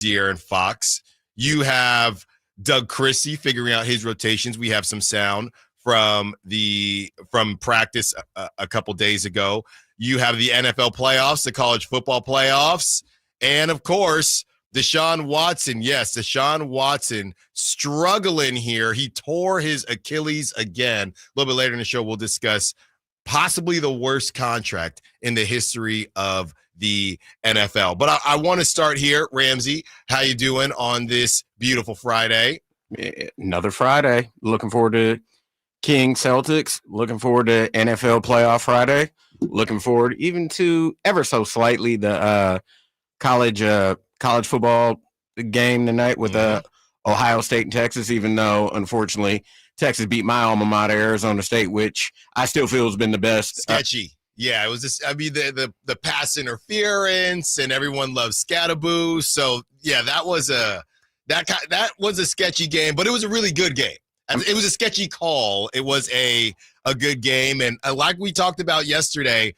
De'Aaron Fox. You have Doug Christie figuring out his rotations. We have some sound from practice a couple days ago. You have the NFL playoffs, the college football playoffs, and of course, Deshaun Watson. Yes, Deshaun Watson struggling here. He tore his Achilles again. A little bit later in the show, we'll discuss possibly the worst contract in the history of the NFL. But I want to start here. Ramsey, how you doing on this beautiful Friday? Another Friday. Looking forward to Kings Celtics. Looking forward to NFL playoff Friday. Looking forward even to ever so slightly the college football game tonight with Ohio State and Texas, even though, unfortunately, Texas beat my alma mater, Arizona State, which I still feel has been the best. Sketchy. Yeah, it was just, the pass interference, and everyone loves Scatterboo. So, yeah, that was a sketchy game, but it was a really good game. It was a sketchy call. It was a good game. And like we talked about yesterday,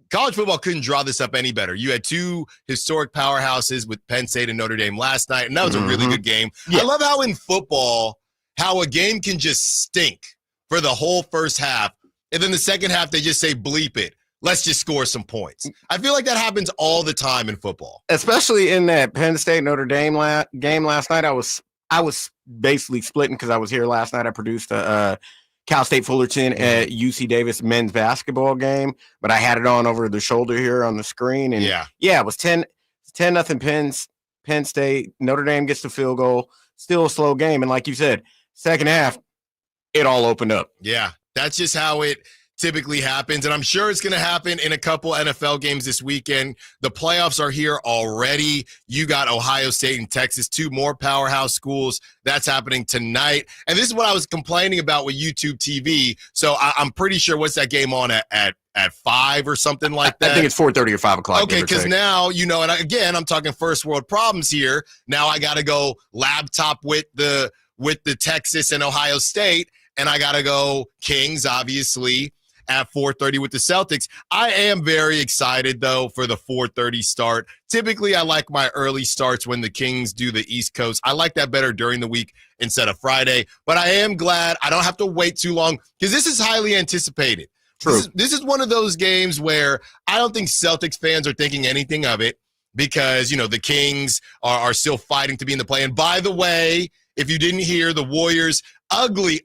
college football couldn't draw this up any better. You had two historic powerhouses with Penn State and Notre Dame last night, and that was a really good game. Yeah. I love how in football, how a game can just stink for the whole first half, and then the second half they just say, bleep it. Let's just score some points. I feel like that happens all the time in football. Especially in that Penn State-Notre Dame game last night. I was basically splitting because I was here last night. I produced a Cal State Fullerton at UC Davis men's basketball game, but I had it on over the shoulder here on the screen. And it was 10-0 Penn State. Notre Dame gets the field goal. Still a slow game. And like you said, second half, it all opened up. Yeah, that's just how it typically happens, and I'm sure it's going to happen in a couple NFL games this weekend. The playoffs are here already. You got Ohio State and Texas, two more powerhouse schools. That's happening tonight, and this is what I was complaining about with YouTube TV. So I'm pretty sure, what's that game on at 5 or something like that? I think it's 4:30 or 5 o'clock. Okay, because now, and again, I'm talking first world problems here. Now I got to go laptop with the Texas and Ohio State, and I got to go Kings, obviously, at 4:30 with the Celtics. I am very excited, though, for the 4:30 start. Typically, I like my early starts when the Kings do the East Coast. I like that better during the week instead of Friday. But I am glad I don't have to wait too long because this is highly anticipated. True. This is one of those games where I don't think Celtics fans are thinking anything of it because, the Kings are still fighting to be in the play. And by the way, if you didn't hear, the Warriors, ugly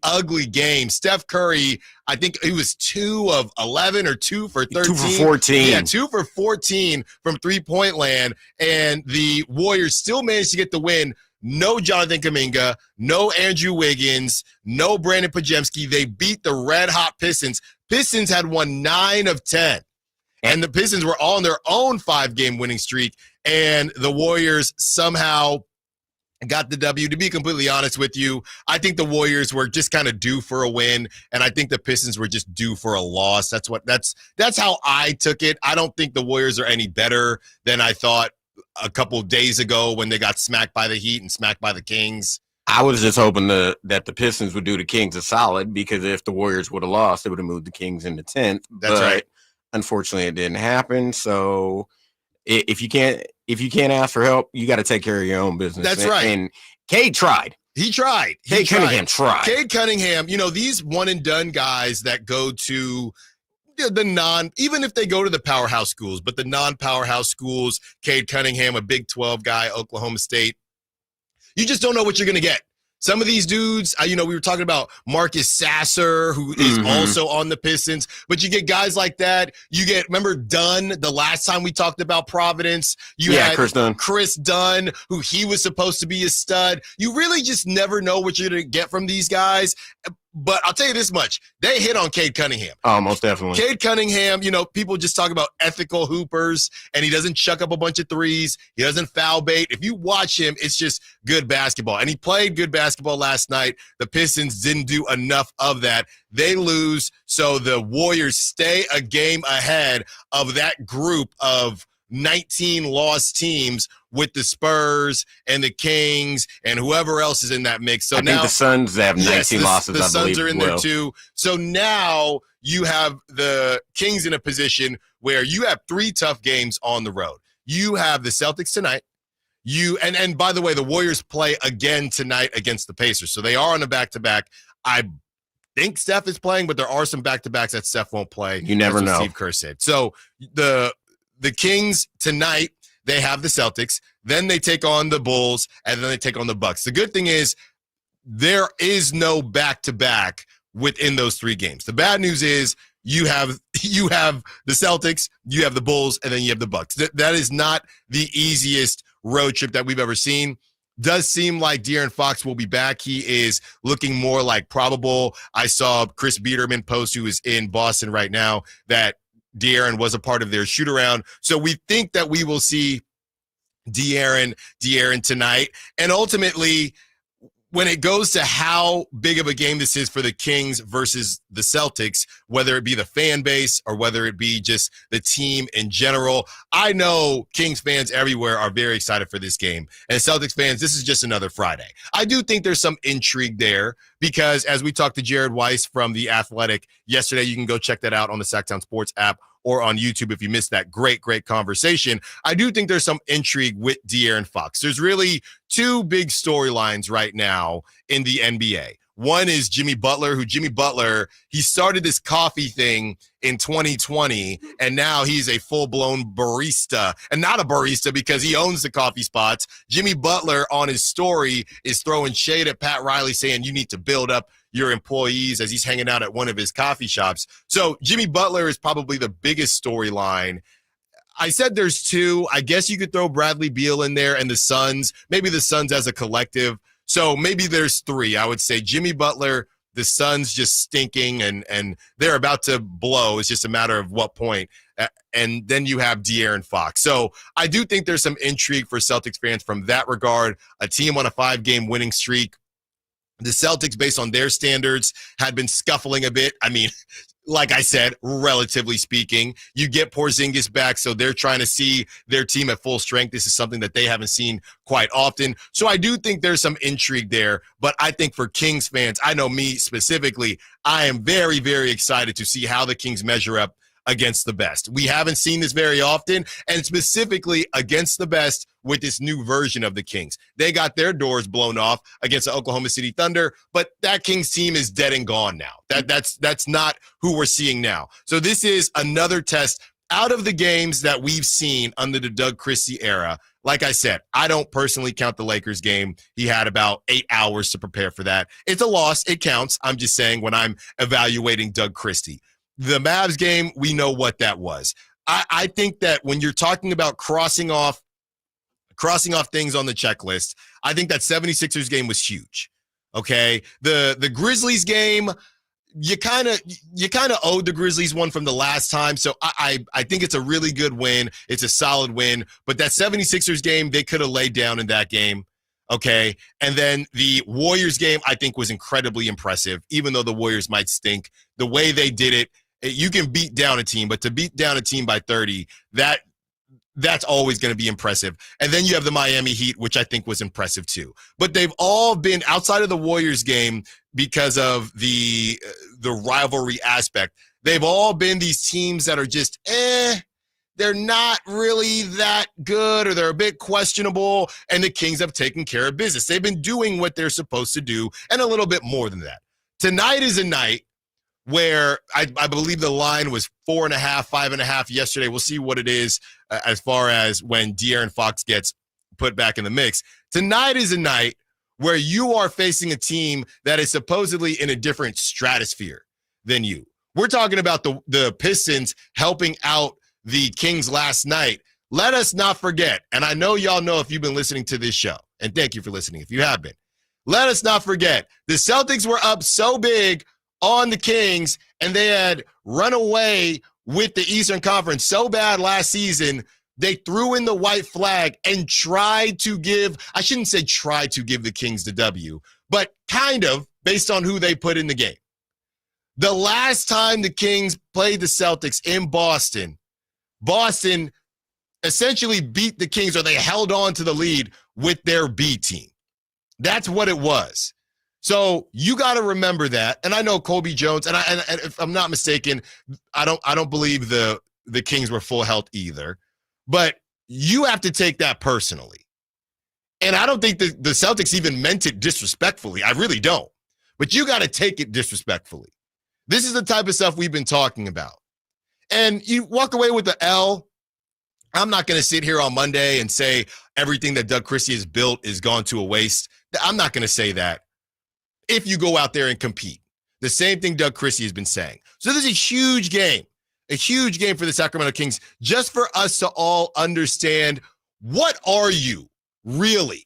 game. Steph Curry, I think he was 2 of 11 or 2 for 13. 2 for 14. Yeah, 2 for 14 from three-point land. And the Warriors still managed to get the win. No Jonathan Kuminga, no Andrew Wiggins, no Brandon Podziemski. They beat the red-hot Pistons. Pistons had won 9 of 10. And the Pistons were on their own 5-game winning streak. And the Warriors somehow got the W. To be completely honest with you, I think the Warriors were just kind of due for a win, and I think the Pistons were just due for a loss. That's how I took it. I don't think the Warriors are any better than I thought a couple days ago when they got smacked by the Heat and smacked by the Kings. I was just hoping that the Pistons would do the Kings a solid, because if the Warriors would have lost, it would have moved the Kings into 10th. That's right. Unfortunately, it didn't happen. So if you can't ask for help, you got to take care of your own business. That's right. And Cade tried. He tried. Cade Cunningham tried. Cade Cunningham, these one-and-done guys that go to even if they go to the powerhouse schools, but the non-powerhouse schools, Cade Cunningham, a Big 12 guy, Oklahoma State, you just don't know what you're going to get. Some of these dudes, we were talking about Marcus Sasser, who is also on the Pistons, but you get guys like that. Remember Dunn, the last time we talked about Providence? You had Chris Dunn, who he was supposed to be a stud. You really just never know what you're going to get from these guys. But I'll tell you this much. They hit on Cade Cunningham. Oh, most definitely. Cade Cunningham, people just talk about ethical hoopers, and he doesn't chuck up a bunch of threes. He doesn't foul bait. If you watch him, it's just good basketball. And he played good basketball last night. The Pistons didn't do enough of that. They lose, so the Warriors stay a game ahead of that group of 19 lost teams with the Spurs and the Kings and whoever else is in that mix. So I think the Suns have 19 losses. The Suns are in there too. So now you have the Kings in a position where you have 3 tough games on the road. You have the Celtics tonight. And by the way, the Warriors play again tonight against the Pacers. So they are on a back-to-back. I think Steph is playing, but there are some back-to-backs that Steph won't play. You never know. Steve Kerr said. So the Kings tonight, they have the Celtics. Then they take on the Bulls, and then they take on the Bucks. The good thing is there is no back-to-back within those 3 games. The bad news is you have the Celtics, you have the Bulls, and then you have the Bucks. That is not the easiest road trip that we've ever seen. Does seem like De'Aaron Fox will be back. He is looking more like probable. I saw Chris Biederman post, who is in Boston right now, that De'Aaron was a part of their shoot-around. So we think that we will see De'Aaron tonight. And ultimately, when it goes to how big of a game this is for the Kings versus the Celtics, whether it be the fan base or whether it be just the team in general, I know Kings fans everywhere are very excited for this game. And Celtics fans, this is just another Friday. I do think there's some intrigue there because as we talked to Jared Weiss from The Athletic yesterday, you can go check that out on the Sacktown Sports app or on YouTube if you missed that great conversation. I do think there's some intrigue with De'Aaron Fox. There's really 2 big storylines right now in the NBA. One is Jimmy Butler, he started this coffee thing in 2020, and now he's a full-blown barista. And not a barista because he owns the coffee spots. Jimmy Butler on his story is throwing shade at Pat Riley saying you need to build up your employees as he's hanging out at one of his coffee shops. So Jimmy Butler is probably the biggest storyline. I said there's 2. I guess you could throw Bradley Beal in there and the Suns, maybe the Suns as a collective. So maybe there's 3. I would say Jimmy Butler, the Suns just stinking and they're about to blow. It's just a matter of what point. And then you have De'Aaron Fox. So I do think there's some intrigue for Celtics fans from that regard. A team on a 5-game winning streak. The Celtics, based on their standards, had been scuffling a bit. I mean, like I said, relatively speaking, you get Porzingis back, so they're trying to see their team at full strength. This is something that they haven't seen quite often. So I do think there's some intrigue there, but I think for Kings fans, I know me specifically, I am very, very excited to see how the Kings measure up against the best. We haven't seen this very often, and specifically against the best with this new version of the Kings. They got their doors blown off against the Oklahoma City Thunder, but that Kings team is dead and gone now. That's not who we're seeing now. So this is another test out of the games that we've seen under the Doug Christie era. Like I said, I don't personally count the Lakers game. He had about 8 hours to prepare for that. It's a loss. It counts. I'm just saying when I'm evaluating Doug Christie. The Mavs game, we know what that was. I think that when you're talking about crossing off things on the checklist, I think that 76ers game was huge. Okay? The Grizzlies game, you kind of owed the Grizzlies one from the last time. So I think it's a really good win. It's a solid win. But that 76ers game, they could have laid down in that game. Okay. And then the Warriors game, I think, was incredibly impressive, even though the Warriors might stink. The way they did it, you can beat down a team, but to beat down a team by 30, that's always going to be impressive. And then you have the Miami Heat, which I think was impressive too. But they've all been outside of the Warriors game because of the rivalry aspect. They've all been these teams that are just, they're not really that good or they're a bit questionable, and the Kings have taken care of business. They've been doing what they're supposed to do and a little bit more than that. Tonight is a night where I believe the line was 4.5, 5.5 yesterday. We'll see what it is as far as when De'Aaron Fox gets put back in the mix. Tonight is a night where you are facing a team that is supposedly in a different stratosphere than you. We're talking about the Pistons helping out the Kings last night. Let us not forget, and I know y'all know if you've been listening to this show, and thank you for listening if you have been. Let us not forget, the Celtics were up so big on the Kings, and they had run away with the Eastern Conference so bad last season, they threw in the white flag and tried to give, I shouldn't say try to give the Kings the W, but kind of based on who they put in the game. The last time the Kings played the Celtics in Boston essentially beat the Kings, or they held on to the lead with their B team. That's what it was. So you got to remember that. And I know Kobe Jones, and if I'm not mistaken, I don't believe the Kings were full health either. But you have to take that personally. And I don't think the Celtics even meant it disrespectfully. I really don't. But you got to take it disrespectfully. This is the type of stuff we've been talking about. And you walk away with the L. I'm not going to sit here on Monday and say everything that Doug Christie has built is gone to a waste. I'm not going to say that if you go out there and compete. The same thing Doug Christie has been saying. So this is a huge game for the Sacramento Kings, just for us to all understand, what are you really?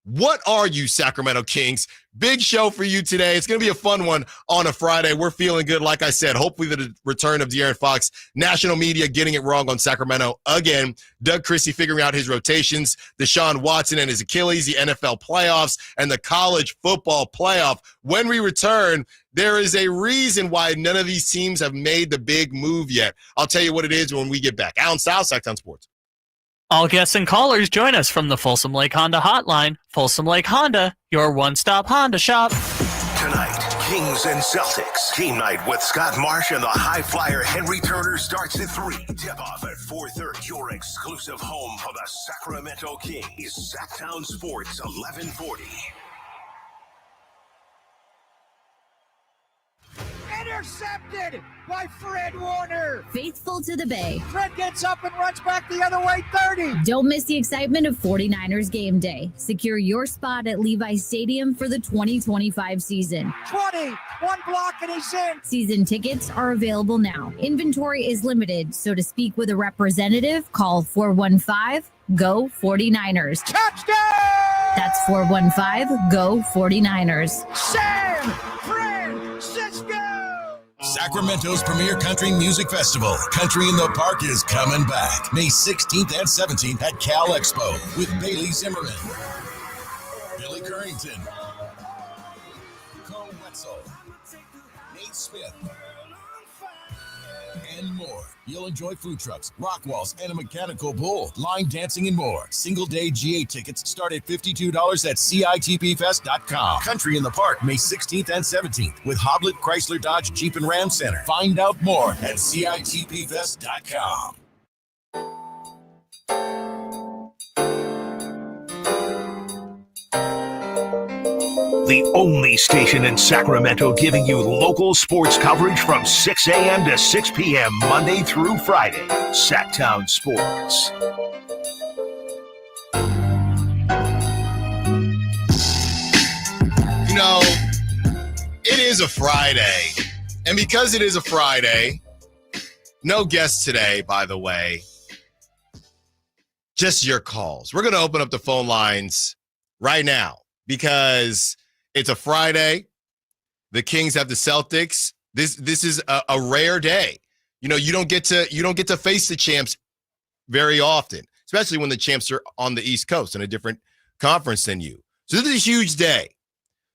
What are you, Sacramento Kings? Big show for you today. It's going to be a fun one on a Friday. We're feeling good. Like I said, hopefully the return of De'Aaron Fox, national media getting it wrong on Sacramento again. Doug Christie figuring out his rotations, Deshaun Watson and his Achilles, the NFL playoffs, and the college football playoff. When we return, there is a reason why none of these teams have made the big move yet. I'll tell you what it is when we get back. Allen Stiles, Sacktown Sports. All guests and callers join us from the Folsom Lake Honda hotline. Folsom Lake Honda, your one-stop Honda shop. Tonight, Kings and Celtics. Game night with Scott Marsh and the high flyer Henry Turner starts at 3. Tip-off at 4:30. Your exclusive home for the Sacramento Kings. Sacktown Sports, 1140. Intercepted by Fred Warner. Faithful to the Bay. Fred gets up and runs back the other way, 30. Don't miss the excitement of 49ers game day. Secure your spot at Levi's Stadium for the 2025 season. 20, one block and he's in. Season tickets are available now. Inventory is limited, so to speak with a representative, call 415-GO-49ers. Touchdown! That's 415-GO-49ers. San Francisco! Sacramento's premier country music festival, Country in the Park, is coming back May 16th and 17th at Cal Expo with Bailey Zimmerman, Billy Currington, Cole Wetzel, Nate Smith, and more. You'll enjoy food trucks, rock walls, and a mechanical bull, line dancing, and more. Single-day GA tickets start at $52 at CITPFest.com. Country in the Park, May 16th and 17th with Hoblit Chrysler Dodge Jeep and Ram Center. Find out more at CITPFest.com. The only station in Sacramento giving you local sports coverage from 6 a.m. to 6 p.m. Monday through Friday. Sacktown Sports. You know, it is a Friday. And because it is a Friday, no guests today, by the way. Just your calls. We're going to open up the phone lines right now because it's a Friday. The Kings have the Celtics. This is a rare day. You know, you don't get to face the champs very often, especially when the champs are on the East Coast in a different conference than you. So this is a huge day.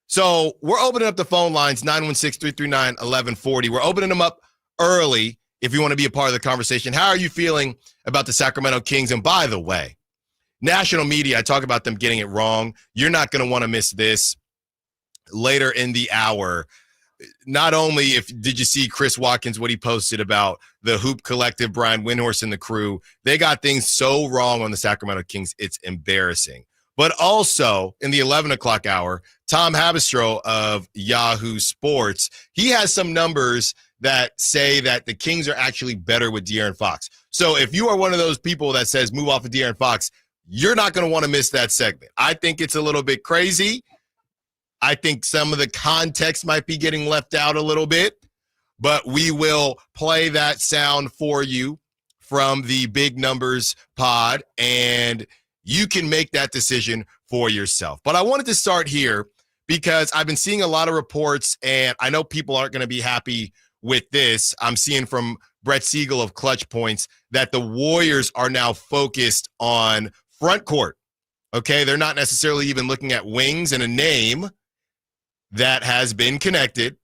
So we're opening up the phone lines, 916-339-1140. We're opening them up early if you want to be a part of the conversation. How are you feeling about the Sacramento Kings? And by the way, national media, I talk about them getting it wrong. You're not going to want to miss this. Later in the hour, not only did you see Chris Watkins, what he posted about the Hoop Collective, Brian Windhorst and the crew, they got things so wrong on the Sacramento Kings, it's embarrassing. But also in the 11 o'clock hour, Tom Habistro of Yahoo Sports, he has some numbers that say that the Kings are actually better with De'Aaron Fox. So if you are one of those people that says move off of De'Aaron Fox, you're not going to want to miss that segment. I think it's a little bit crazy. I think some of the context might be getting left out a little bit, but we will play that sound for you from the Big Numbers pod, and you can make that decision for yourself. But I wanted to start here because I've been seeing a lot of reports, and I know people aren't going to be happy with this. I'm seeing from Brett Siegel of Clutch Points that the Warriors are now focused on front court. Okay, they're not necessarily even looking at wings, and a name that has been connected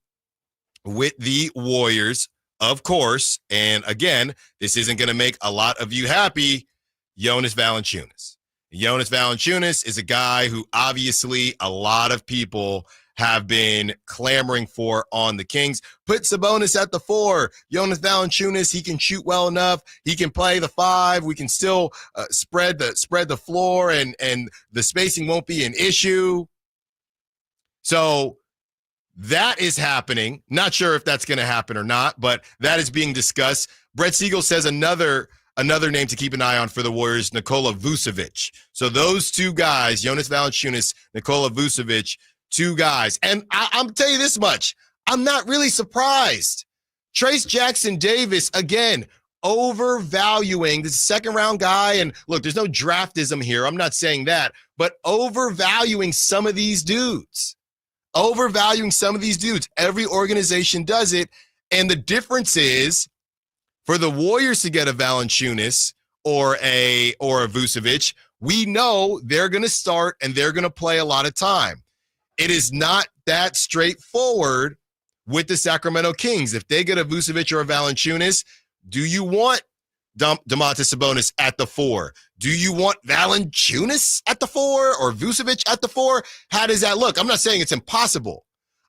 with the Warriors, of course. And again, this isn't going to make a lot of you happy. Jonas Valanciunas. Jonas Valanciunas is a guy who obviously a lot of people have been clamoring for on the Kings. Put Sabonis at the 4. Jonas Valanciunas, he can shoot well enough. He can play the 5. We can still spread the floor, and the spacing won't be an issue. So that is happening. Not sure if that's going to happen or not, but that is being discussed. Brett Siegel says another name to keep an eye on for the Warriors, Nikola Vucevic. So those two guys, Jonas Valanciunas, Nikola Vucevic, two guys. And I'm telling you this much, I'm not really surprised. Trayce Jackson-Davis, again, overvaluing this second-round guy. And look, there's no draftism here. I'm not saying that. But overvaluing some of these dudes. Every organization does it. And the difference is, for the Warriors to get a Valanciunas or a Vucevic, we know they're going to start and they're going to play a lot of time. It is not that straightforward with the Sacramento Kings. If they get a Vucevic or a Valanciunas, do you want Domantas Sabonis at the 4? Do you want Valanciunas at the 4 or Vucevic at the 4? How does that look? I'm not saying it's impossible.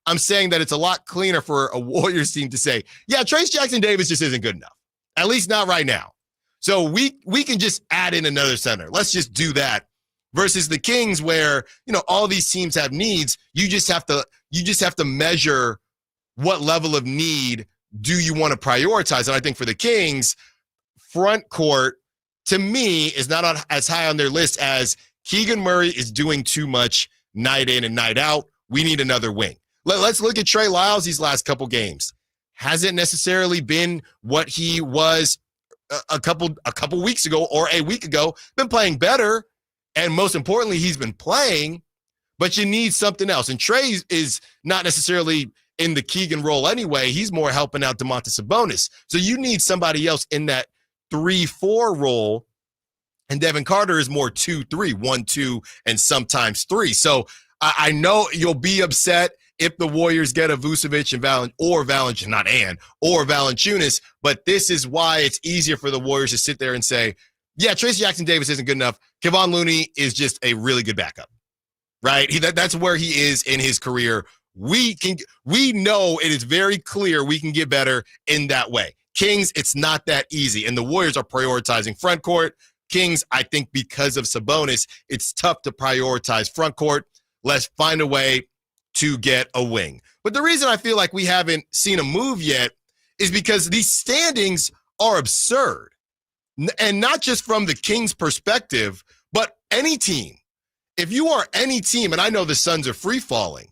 I'm saying that it's a lot cleaner for a Warriors team to say, yeah, Trayce Jackson-Davis just isn't good enough. At least not right now. So we can just add in another center. Let's just do that. Versus the Kings, where, all these teams have needs. You just have to measure what level of need do you want to prioritize. And I think for the Kings, front court, to me, is not as high on their list as Keegan Murray is doing too much night in and night out. We need another wing. Let's look at Trey Lyles these last couple games. Hasn't necessarily been what he was a couple weeks ago or a week ago. Been playing better, and most importantly, he's been playing, but you need something else. And Trey is not necessarily in the Keegan role anyway. He's more helping out Domantas Sabonis. So you need somebody else in that 3-4 role, and Devin Carter is more 2-3, 1-2, and sometimes 3. So I know you'll be upset if the Warriors get a Vucevic and Valanciunas, but this is why it's easier for the Warriors to sit there and say, yeah, Trayce Jackson-Davis isn't good enough. Kevon Looney is just a really good backup, right? That's where he is in his career. We know it is very clear we can get better in that way. Kings, it's not that easy, and the Warriors are prioritizing front court. Kings, I think because of Sabonis, it's tough to prioritize front court. Let's find a way to get a wing. But the reason I feel like we haven't seen a move yet is because these standings are absurd. And not just from the Kings' perspective, but any team. If you are any team, and I know the Suns are free falling,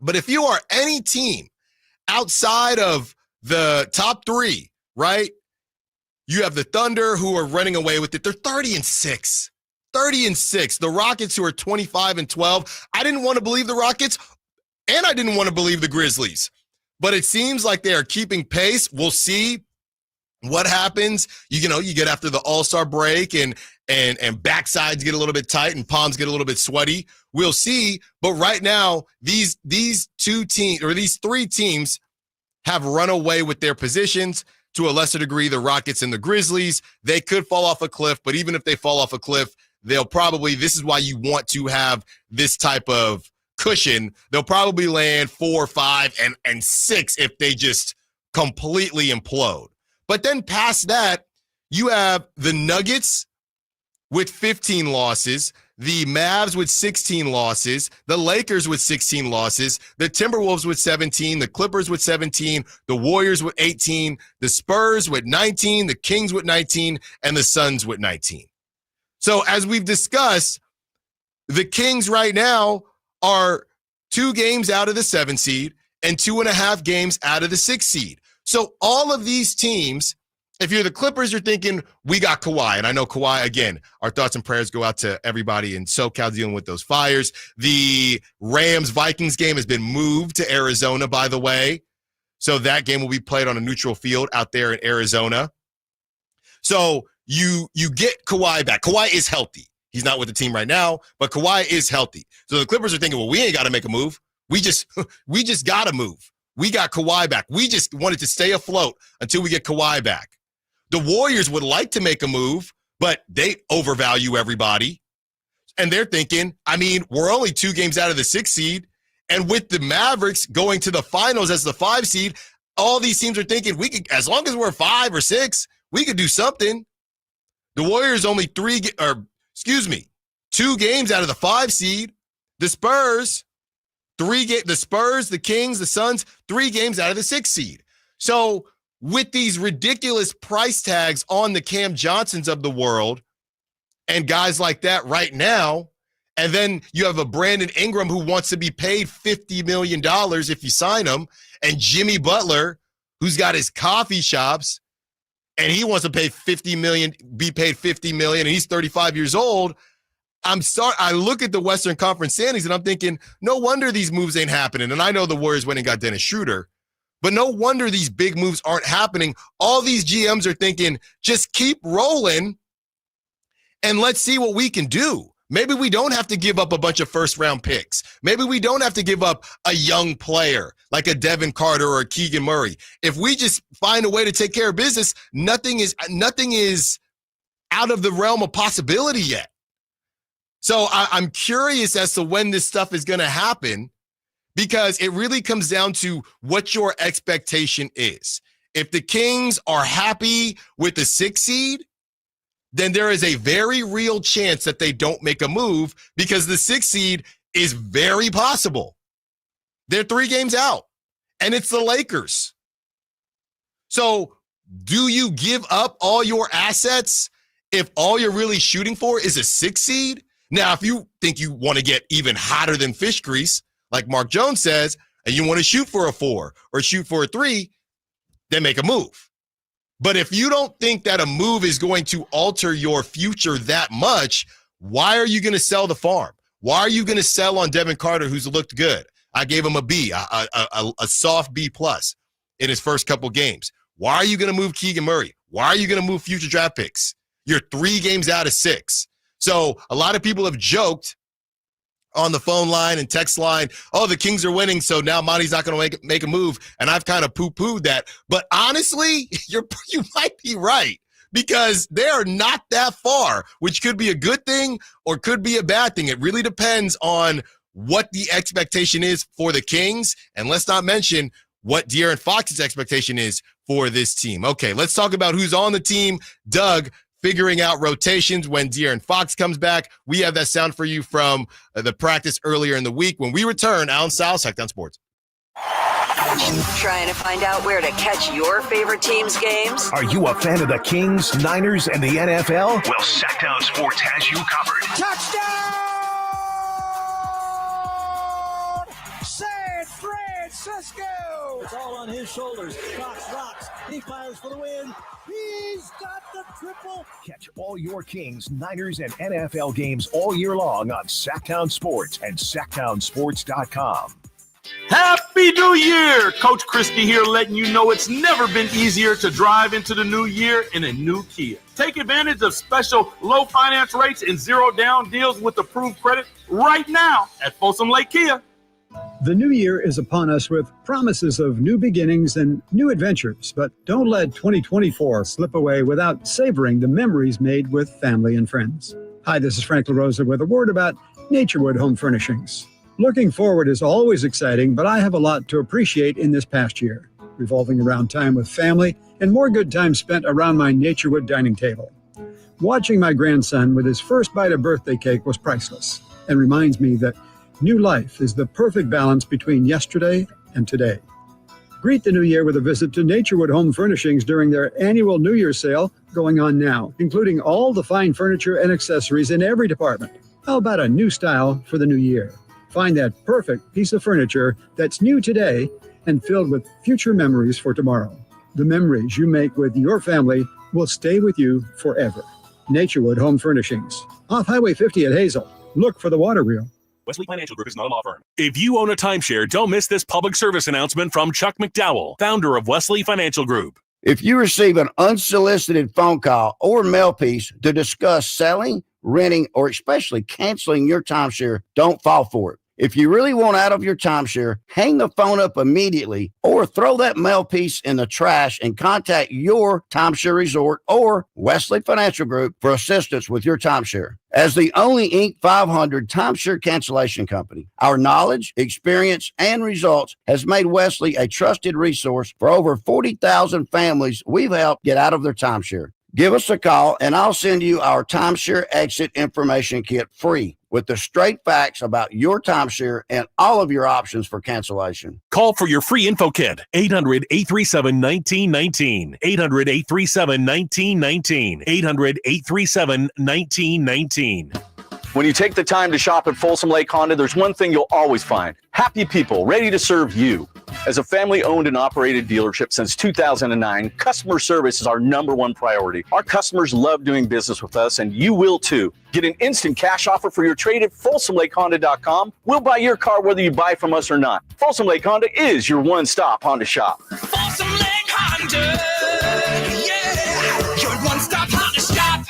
but if you are any team outside of the top 3, right? You have the Thunder, who are running away with it. They're 30-6. 30-6. The Rockets, who are 25-12. I didn't want to believe the Rockets, and I didn't want to believe the Grizzlies. But it seems like they are keeping pace. We'll see what happens. You get after the All-Star break and backsides get a little bit tight and palms get a little bit sweaty. We'll see. But right now, these 3 teams have run away with their positions. To a lesser degree, the Rockets and the Grizzlies. They could fall off a cliff, but even if they fall off a cliff, this is why you want to have this type of cushion. They'll probably land 4, 5, and 6 if they just completely implode. But then past that, you have the Nuggets with 15 losses, the Mavs with 16 losses, the Lakers with 16 losses, the Timberwolves with 17, the Clippers with 17, the Warriors with 18, the Spurs with 19, the Kings with 19, and the Suns with 19. So as we've discussed, the Kings right now are 2 games out of the 7 seed and 2.5 games out of the 6 seed. So all of these teams, if you're the Clippers, you're thinking, we got Kawhi. And I know Kawhi, again, our thoughts and prayers go out to everybody in SoCal dealing with those fires. The Rams-Vikings game has been moved to Arizona, by the way. So that game will be played on a neutral field out there in Arizona. So you get Kawhi back. Kawhi is healthy. He's not with the team right now, but Kawhi is healthy. So the Clippers are thinking, well, we ain't got to make a move. We just got to move. We got Kawhi back. We just wanted to stay afloat until we get Kawhi back. The Warriors would like to make a move, but they overvalue everybody. And they're thinking, we're only 2 games out of the 6th seed. And with the Mavericks going to the finals as the 5 seed, all these teams are thinking we could, as long as we're 5 or 6, we could do something. The Warriors only 2 games out of the 5 seed. The Spurs, the Kings, the Suns, 3 games out of the 6 seed. So with these ridiculous price tags on the Cam Johnsons of the world and guys like that right now, and then you have a Brandon Ingram who wants to be paid $50 million if you sign him, and Jimmy Butler, who's got his coffee shops, and he wants to be paid $50 million, and he's 35 years old. I look at the Western Conference standings, and I'm thinking, no wonder these moves ain't happening. And I know the Warriors went and got Dennis Schroeder, but no wonder these big moves aren't happening. All these GMs are thinking, just keep rolling, and let's see what we can do. Maybe we don't have to give up a bunch of first-round picks. Maybe we don't have to give up a young player like a Devin Carter or a Keegan Murray. If we just find a way to take care of business, nothing is out of the realm of possibility yet. So I'm curious as to when this stuff is going to happen, because it really comes down to what your expectation is. If the Kings are happy with the 6 seed, then there is a very real chance that they don't make a move, because the 6 seed is very possible. They're 3 games out, and it's the Lakers. So do you give up all your assets if all you're really shooting for is a 6 seed? Now, if you think you want to get even hotter than fish grease, like Mark Jones says, and you want to shoot for a 4 or shoot for a 3, then make a move. But if you don't think that a move is going to alter your future that much, why are you going to sell the farm? Why are you going to sell on Devin Carter, who's looked good? I gave him a B, a soft B+ in his first couple games. Why are you going to move Keegan Murray? Why are you going to move future draft picks? You're 3 games out of 6. So a lot of people have joked on the phone line and text line, oh, the Kings are winning, so now Monty's not going to make a move. And I've kind of poo-pooed that. But honestly, you might be right, because they are not that far, which could be a good thing or could be a bad thing. It really depends on what the expectation is for the Kings. And let's not mention what De'Aaron Fox's expectation is for this team. Okay, let's talk about who's on the team. Doug, figuring out rotations when De'Aaron Fox comes back. We have that sound for you from the practice earlier in the week. When we return, Allen Stiles, Sackdown Sports. Trying to find out where to catch your favorite team's games? Are you a fan of the Kings, Niners, and the NFL? Well, Sackdown Sports has you covered. Touchdown! San Francisco! It's all on his shoulders. Fox rocks. He fires for the win. He's got the triple. Catch all your Kings, Niners, and NFL games all year long on Sacktown Sports and SacktownSports.com. Happy New Year! Coach Christie here, letting you know it's never been easier to drive into the new year in a new Kia. Take advantage of special low finance rates and zero down deals with approved credit right now at Folsom Lake Kia. The new year is upon us with promises of new beginnings and new adventures, but don't let 2024 slip away without savoring the memories made with family and friends. Hi, this is Frank LaRosa with a word about Naturewood Home Furnishings. Looking forward is always exciting, but I have a lot to appreciate in this past year, revolving around time with family and more good time spent around my Naturewood dining table. Watching my grandson with his first bite of birthday cake was priceless and reminds me that new life is the perfect balance between yesterday and today. Greet the new year with a visit to Naturewood Home Furnishings during their annual New Year sale going on now, including all the fine furniture and accessories in every department. How about a new style for the new year? Find that perfect piece of furniture that's new today and filled with future memories for tomorrow. The memories you make with your family will stay with you forever. Naturewood Home Furnishings, off Highway 50 at Hazel. Look for the water wheel. Wesley Financial Group is not a law firm. If you own a timeshare, don't miss this public service announcement from Chuck McDowell, founder of Wesley Financial Group. If you receive an unsolicited phone call or mail piece to discuss selling, renting, or especially canceling your timeshare, don't fall for it. If you really want out of your timeshare, hang the phone up immediately or throw that mail piece in the trash and contact your timeshare resort or Wesley Financial Group for assistance with your timeshare. As the only Inc. 500 timeshare cancellation company, our knowledge, experience, and results has made Wesley a trusted resource for over 40,000 families we've helped get out of their timeshare. Give us a call, and I'll send you our timeshare exit information kit free with the straight facts about your timeshare and all of your options for cancellation. Call for your free info kit, 800-837-1919, 800-837-1919, 800-837-1919. When you take the time to shop at Folsom Lake Honda, there's one thing you'll always find: happy people ready to serve you. As a family-owned and operated dealership since 2009, customer service is our #1 priority. Our customers love doing business with us, and you will too. Get an instant cash offer for your trade at FolsomLakeHonda.com. We'll buy your car whether you buy from us or not. Folsom Lake Honda is your one-stop Honda shop. Folsom Lake Honda, yeah, your one-stop Honda shop.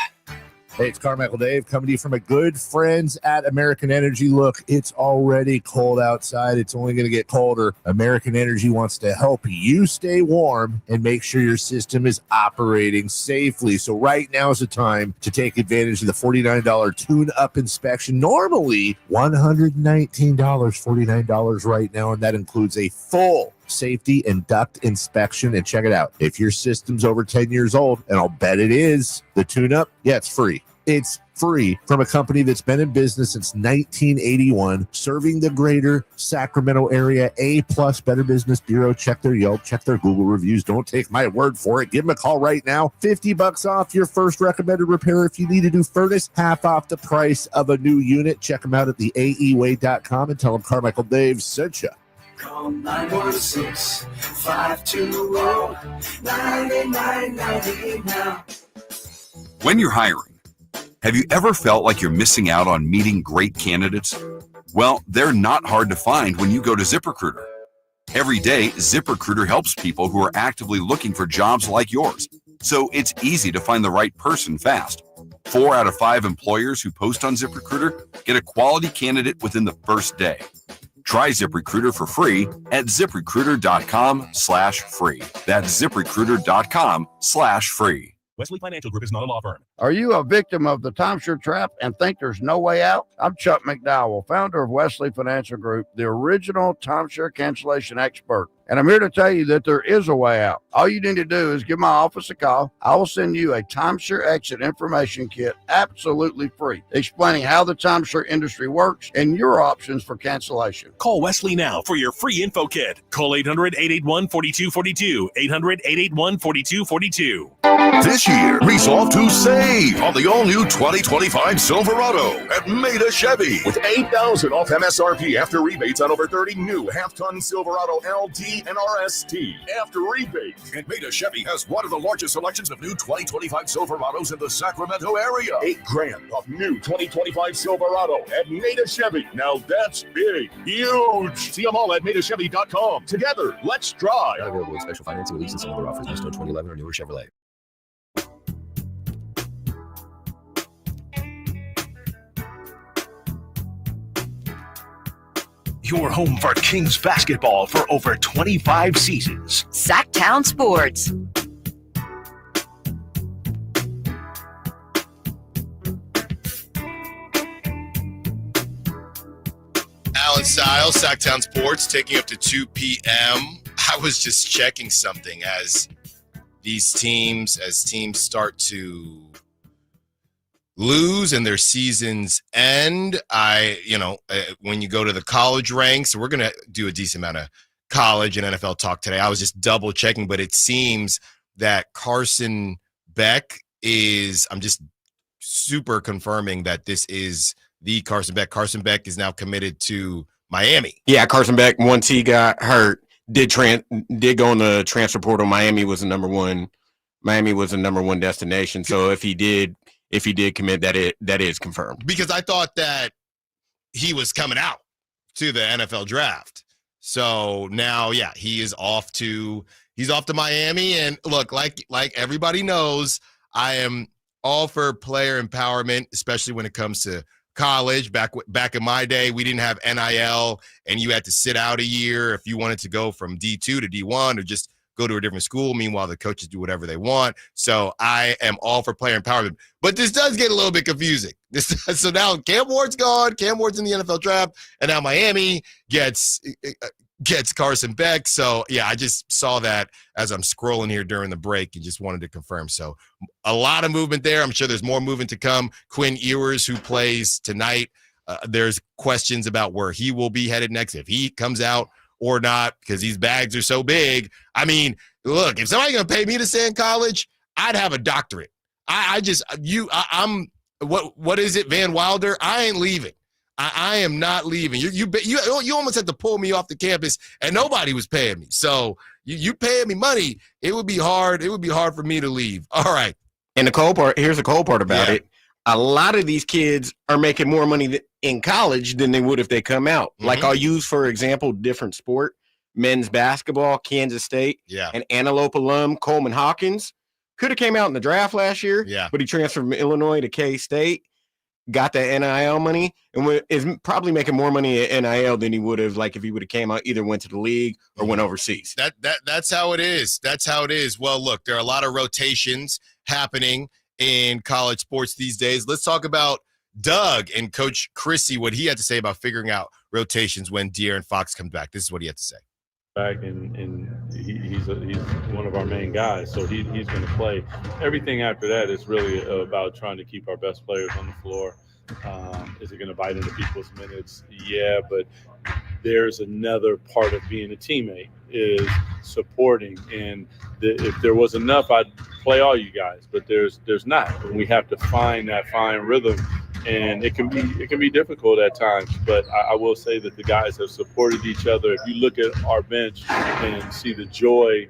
Hey, it's Carmichael Dave coming to you from my good friends at American Energy. Look, it's already cold outside. It's only going to get colder. American Energy wants to help you stay warm and make sure your system is operating safely. So right now is the time to take advantage of the $49 tune-up inspection. Normally $119, $49 right now, and that includes a full safety and duct inspection. And check it out. If your system's over 10 years old, and I'll bet it is, the tune-up, yeah, it's free. It's free from a company that's been in business since 1981, serving the greater Sacramento area. A+ Better Business Bureau. Check their Yelp, check their Google reviews. Don't take my word for it. Give them a call right now. $50 off your first recommended repair. If you need a new furnace, half off the price of a new unit. Check them out at theaeway.com and tell them Carmichael Dave sent you. Call 916-520-9990 now. When you're hiring, have you ever felt like you're missing out on meeting great candidates? Well, they're not hard to find when you go to ZipRecruiter. Every day, ZipRecruiter helps people who are actively looking for jobs like yours, so it's easy to find the right person fast. 4 out of 5 employers who post on ZipRecruiter get a quality candidate within the first day. Try ZipRecruiter for free at ZipRecruiter.com/free. That's ZipRecruiter.com/free. Wesley Financial Group is not a law firm. Are you a victim of the timeshare trap and think there's no way out? I'm Chuck McDowell, founder of Wesley Financial Group, the original timeshare cancellation expert. And I'm here to tell you that there is a way out. All you need to do is give my office a call. I will send you a timeshare exit information kit absolutely free, explaining how the timeshare industry works and your options for cancellation. Call Wesley now for your free info kit. Call 800-881-4242, 800-881-4242. This year, resolve to save on the all-new 2025 Silverado at Maida Chevy. With $8,000 off MSRP after rebates on over 30 new half-ton Silverado LT and RST after rebates. And Maida Chevy has one of the largest selections of new 2025 Silverados in the Sacramento area. $8,000 off new 2025 Silverado at Maida Chevy. Now that's big, huge. See them all at MaidaChevy.com. Together, let's drive. Not available with special financing, lease, and some other offers. List on 2011 or newer Chevrolet. Your home for Kings basketball for over 25 seasons. Sacktown Sports. Allen Stiles, Sacramento Sports, taking up to 2 p.m. I was just checking something as teams start to lose and their seasons end. When you go to the college ranks, we're going to do a decent amount of college and NFL talk today. I was just double checking, but it seems that Carson Beck I'm just super confirming that this is the Carson Beck. Carson Beck is now committed to Miami. Yeah, Carson Beck, once he got hurt, did go on the transfer portal. Miami was the number one destination. So if he did commit, that is confirmed. Because I thought that he was coming out to the NFL draft. So now, yeah, he's off to Miami. And look, like everybody knows, I am all for player empowerment, especially when it comes to college. Back in my day, we didn't have NIL, and you had to sit out a year if you wanted to go from D2 to D1 or just go to a different school. Meanwhile, the coaches do whatever they want. So I am all for player empowerment. But this does get a little bit confusing. So now Cam Ward's gone. Cam Ward's in the NFL draft. And now Miami gets Carson Beck. So, yeah, I just saw that as I'm scrolling here during the break and just wanted to confirm. So a lot of movement there. I'm sure there's more movement to come. Quinn Ewers, who plays tonight, there's questions about where he will be headed next, if he comes out or not, because these bags are so big. I mean, look, if somebody's going to pay me to stay in college, I'd have a doctorate. I'm what is it, Van Wilder? I ain't leaving. I am not leaving. You almost had to pull me off the campus, and nobody was paying me. So you paying me money, it would be hard. It would be hard for me to leave. All right. And here's the cool part about it. A lot of these kids are making more money in college than they would if they come out. Mm-hmm. Like I'll use, for example, different sport, men's basketball, Kansas State, an Antelope alum, Coleman Hawkins, could have came out in the draft last year, but he transferred from Illinois to K-State, got that NIL money, and is probably making more money at NIL than he would have, like if he would have came out, either went to the league or went overseas. That's how it is. That's how it is. Well, look, there are a lot of rotations happening in college sports these days. Let's talk about Doug and Coach Christie, what he had to say about figuring out rotations when De'Aaron Fox comes back. This is what he had to say. Back and he's one of our main guys, so he's going to play. Everything after that is really about trying to keep our best players on the floor. Is it going to bite into people's minutes? Yeah, but there's another part of being a teammate is supporting. And if there was enough, I'd play all you guys, but there's not. And we have to find that fine rhythm. And it can be difficult at times, but I will say that the guys have supported each other. If you look at our bench and see the joy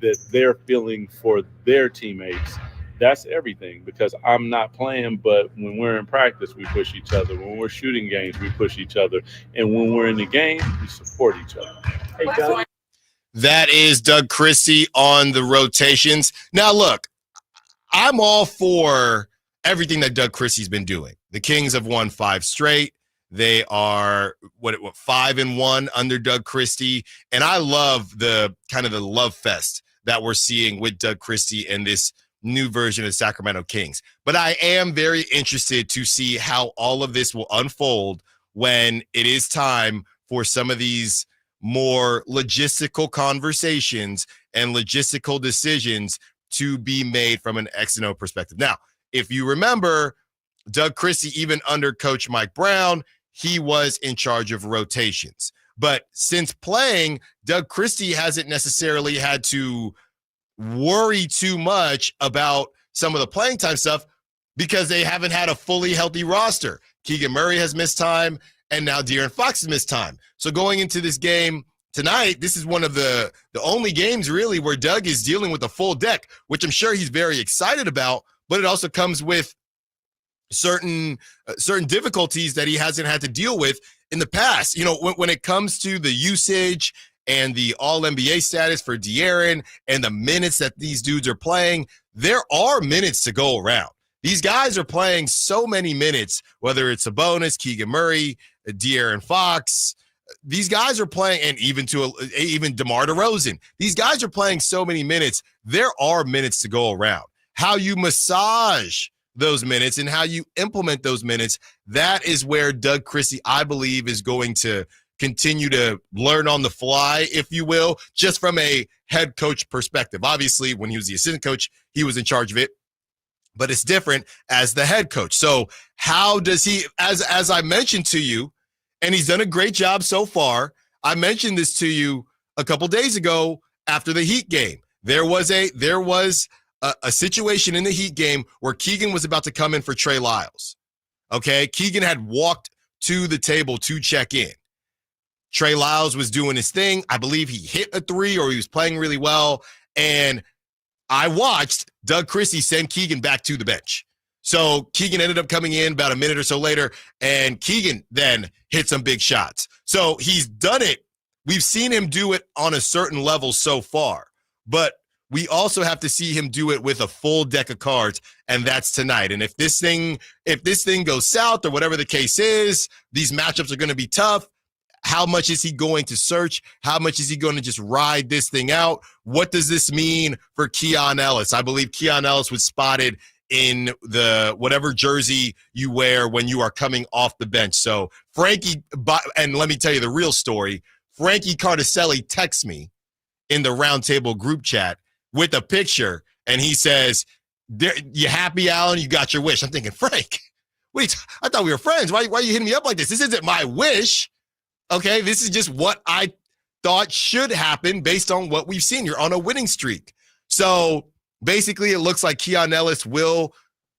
that they're feeling for their teammates, that's everything, because I'm not playing, but when we're in practice, we push each other. When we're shooting games, we push each other. And when we're in the game, we support each other. Hey, Doug. That is Doug Christie on the rotations. Now, look, I'm all for everything that Doug Christie's been doing. The Kings have won 5 straight. They are 5-1 under Doug Christie. And I love the kind of the love fest that we're seeing with Doug Christie and this new version of the Sacramento Kings. But I am very interested to see how all of this will unfold when it is time for some of these more logistical conversations and logistical decisions to be made from an X and O perspective. Now, if you remember, Doug Christie, even under Coach Mike Brown, he was in charge of rotations. But since playing, Doug Christie hasn't necessarily had to worry too much about some of the playing time stuff because they haven't had a fully healthy roster. Keegan Murray has missed time, and now De'Aaron Fox has missed time. So going into this game tonight, this is one of the only games really where Doug is dealing with a full deck, which I'm sure he's very excited about, but it also comes with certain difficulties that he hasn't had to deal with in the past. You know, when it comes to the usage and the All-NBA status for De'Aaron and the minutes that these dudes are playing, there are minutes to go around. These guys are playing so many minutes, whether it's Sabonis, Keegan Murray, De'Aaron Fox. These guys are playing, and even DeMar DeRozan. These guys are playing so many minutes. There are minutes to go around. How you massage those minutes and how you implement those minutes, that is where Doug Christie, I believe, is going to continue to learn on the fly, if you will, just from a head coach perspective. Obviously, when he was the assistant coach, he was in charge of it, but it's different as the head coach. So how does he, as I mentioned to you, and he's done a great job so far. I mentioned this to you a couple days ago after the Heat game. There was a situation in the Heat game where Keegan was about to come in for Trey Lyles. Okay, Keegan had walked to the table to check in. Trey Lyles was doing his thing. I believe he hit a 3 or he was playing really well. And I watched Doug Christie send Keegan back to the bench. So Keegan ended up coming in about a minute or so later, and Keegan then hit some big shots. So he's done it. We've seen him do it on a certain level so far, but we also have to see him do it with a full deck of cards, and that's tonight. And if this thing goes south or whatever the case is, these matchups are going to be tough. How much is he going to search? How much is he going to just ride this thing out? What does this mean for Keon Ellis? I believe Keon Ellis was spotted in the whatever jersey you wear when you are coming off the bench. So Frankie, and let me tell you the real story. Frankie Cardicelli texts me in the Roundtable group chat with a picture, and he says, "You happy, Allen? You got your wish." I'm thinking, Frank, wait, I thought we were friends. Why are you hitting me up like this? This isn't my wish. Okay, this is just what I thought should happen based on what we've seen. You're on a winning streak. So basically, it looks like Keon Ellis will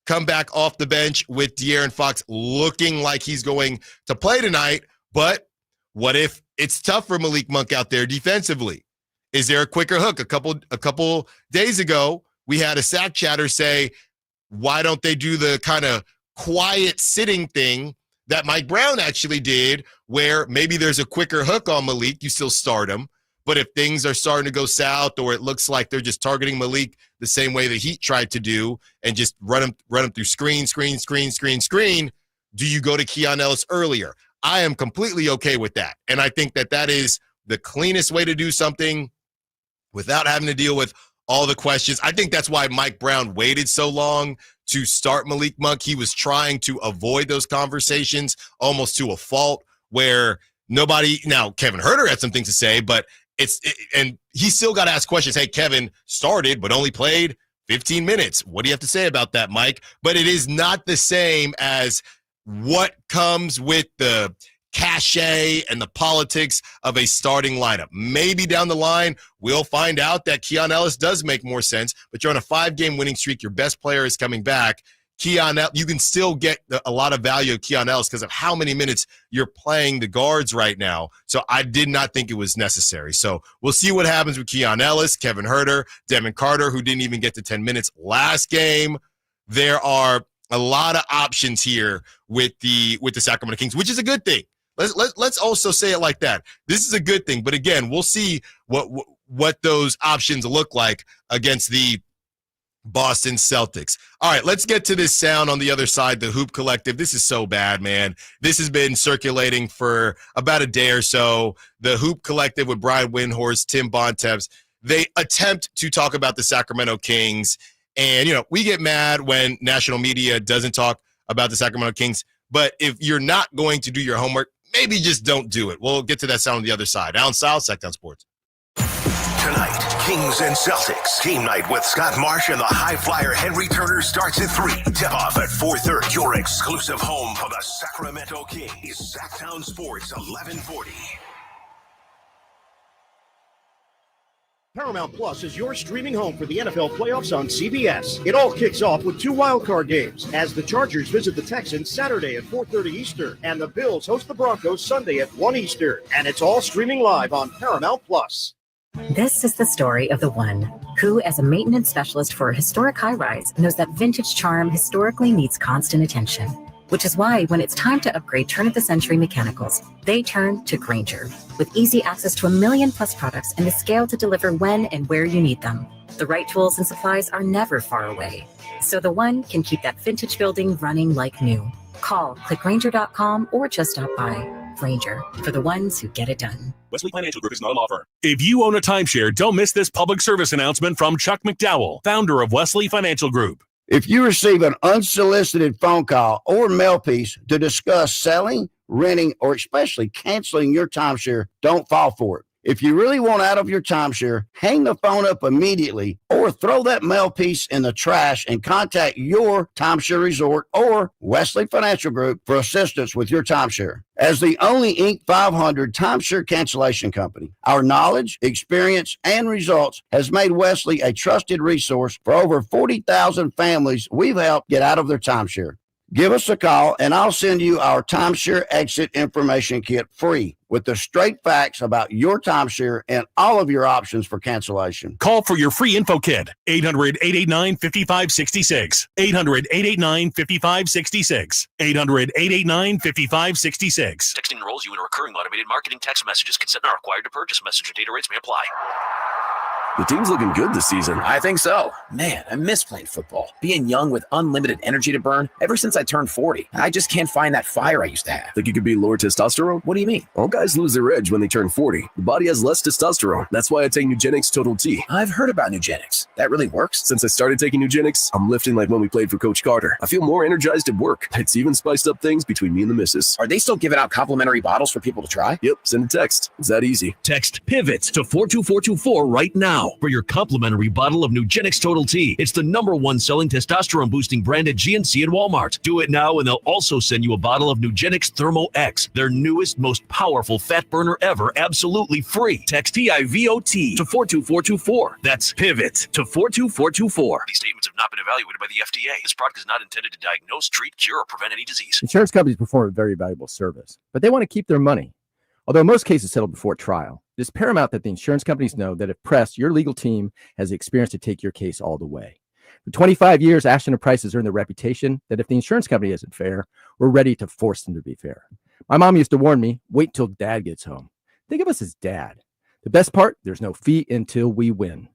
come back off the bench with De'Aaron Fox looking like he's going to play tonight. But what if it's tough for Malik Monk out there defensively? Is there a quicker hook? A couple days ago, we had a sack chatter say, why don't they do the kind of quiet sitting thing that Mike Brown actually did, where maybe there's a quicker hook on Malik, you still start him. But if things are starting to go south, or it looks like they're just targeting Malik the same way the Heat tried to do and just run him through screen, do you go to Keon Ellis earlier? I am completely okay with that. And I think that is the cleanest way to do something without having to deal with all the questions. I think that's why Mike Brown waited so long to start Malik Monk. He was trying to avoid those conversations almost to a fault, where nobody, now Kevin Huerter had some things to say, but and he still got to ask questions. Hey, Kevin started, but only played 15 minutes. What do you have to say about that, Mike? But it is not the same as what comes with the cachet and the politics of a starting lineup. Maybe down the line, we'll find out that Keon Ellis does make more sense, but you're on a 5-game winning streak. Your best player is coming back. You can still get a lot of value of Keon Ellis because of how many minutes you're playing the guards right now. So I did not think it was necessary. So we'll see what happens with Keon Ellis, Kevin Huerter, Devin Carter, who didn't even get to 10 minutes last game. There are a lot of options here with the Sacramento Kings, which is a good thing. Let's also say it like that. This is a good thing, but again, we'll see what those options look like against the Boston Celtics. All right, let's get to this sound on the other side, the Hoop Collective. This is so bad, man. This has been circulating for about a day or so. The Hoop Collective with Brian Windhorst, Tim Bontemps, they attempt to talk about the Sacramento Kings. And, we get mad when national media doesn't talk about the Sacramento Kings. But if you're not going to do your homework, maybe just don't do it. We'll get to that sound on the other side. Allen Stiles, Sacktown Sports. Tonight, Kings and Celtics. Game night with Scott Marsh and the high flyer Henry Turner starts at 3. Tip-off at 4:30. Your exclusive home for the Sacramento Kings. Sacktown Sports, 1140. Paramount Plus is your streaming home for the NFL playoffs on CBS. It all kicks off with 2 wildcard games as the Chargers visit the Texans Saturday at 4:30 Eastern and the Bills host the Broncos Sunday at 1 Eastern. And it's all streaming live on Paramount Plus. This is the story of the one who, as a maintenance specialist for a historic high-rise, knows that vintage charm historically needs constant attention. Which is why when it's time to upgrade turn-of-the-century mechanicals, they turn to Grainger. With easy access to 1 million+ products and the scale to deliver when and where you need them. The right tools and supplies are never far away. So the one can keep that vintage building running like new. Call, click Grainger.com, or just stop by. Grainger, for the ones who get it done. Wesley Financial Group is not a law firm. If you own a timeshare, don't miss this public service announcement from Chuck McDowell, founder of Wesley Financial Group. If you receive an unsolicited phone call or mail piece to discuss selling, renting, or especially canceling your timeshare, don't fall for it. If you really want out of your timeshare, hang the phone up immediately or throw that mail piece in the trash and contact your timeshare resort or Wesley Financial Group for assistance with your timeshare. As the only Inc. 500 timeshare cancellation company, our knowledge, experience, and results has made Wesley a trusted resource for over 40,000 families we've helped get out of their timeshare. Give us a call, and I'll send you our timeshare exit information kit free with the straight facts about your timeshare and all of your options for cancellation. Call for your free info kit, 800-889-5566, 800-889-5566, 800-889-5566. Texting enrolls you in recurring automated marketing text messages. Consent not required to purchase. Message and data rates may apply. The team's looking good this season. I think so. Man, I miss playing football. Being young with unlimited energy to burn. Ever since I turned 40, I just can't find that fire I used to have. Think you could be lower testosterone? What do you mean? All guys lose their edge when they turn 40. The body has less testosterone. That's why I take Nugenix Total T. I've heard about Nugenix. That really works? Since I started taking Nugenix, I'm lifting like when we played for Coach Carter. I feel more energized at work. It's even spiced up things between me and the missus. Are they still giving out complimentary bottles for people to try? Yep, send a text. It's that easy. Text PIVOT to 42424 right now for your complimentary bottle of Nugenix Total T. It's the #1 selling testosterone-boosting brand at GNC and Walmart. Do it now, and they'll also send you a bottle of Nugenix Thermo X, their newest, most powerful fat burner ever, absolutely free. Text PIVOT to 42424. That's PIVOT to 42424. These statements have not been evaluated by the FDA. This product is not intended to diagnose, treat, cure, or prevent any disease. Insurance companies perform a very valuable service, but they want to keep their money. Although most cases settle before trial, it is paramount that the insurance companies know that if pressed, your legal team has the experience to take your case all the way. For 25 years, Ashton & Price has earned the reputation that if the insurance company isn't fair, we're ready to force them to be fair. My mom used to warn me, wait till dad gets home. Think of us as dad. The best part, there's no fee until we win.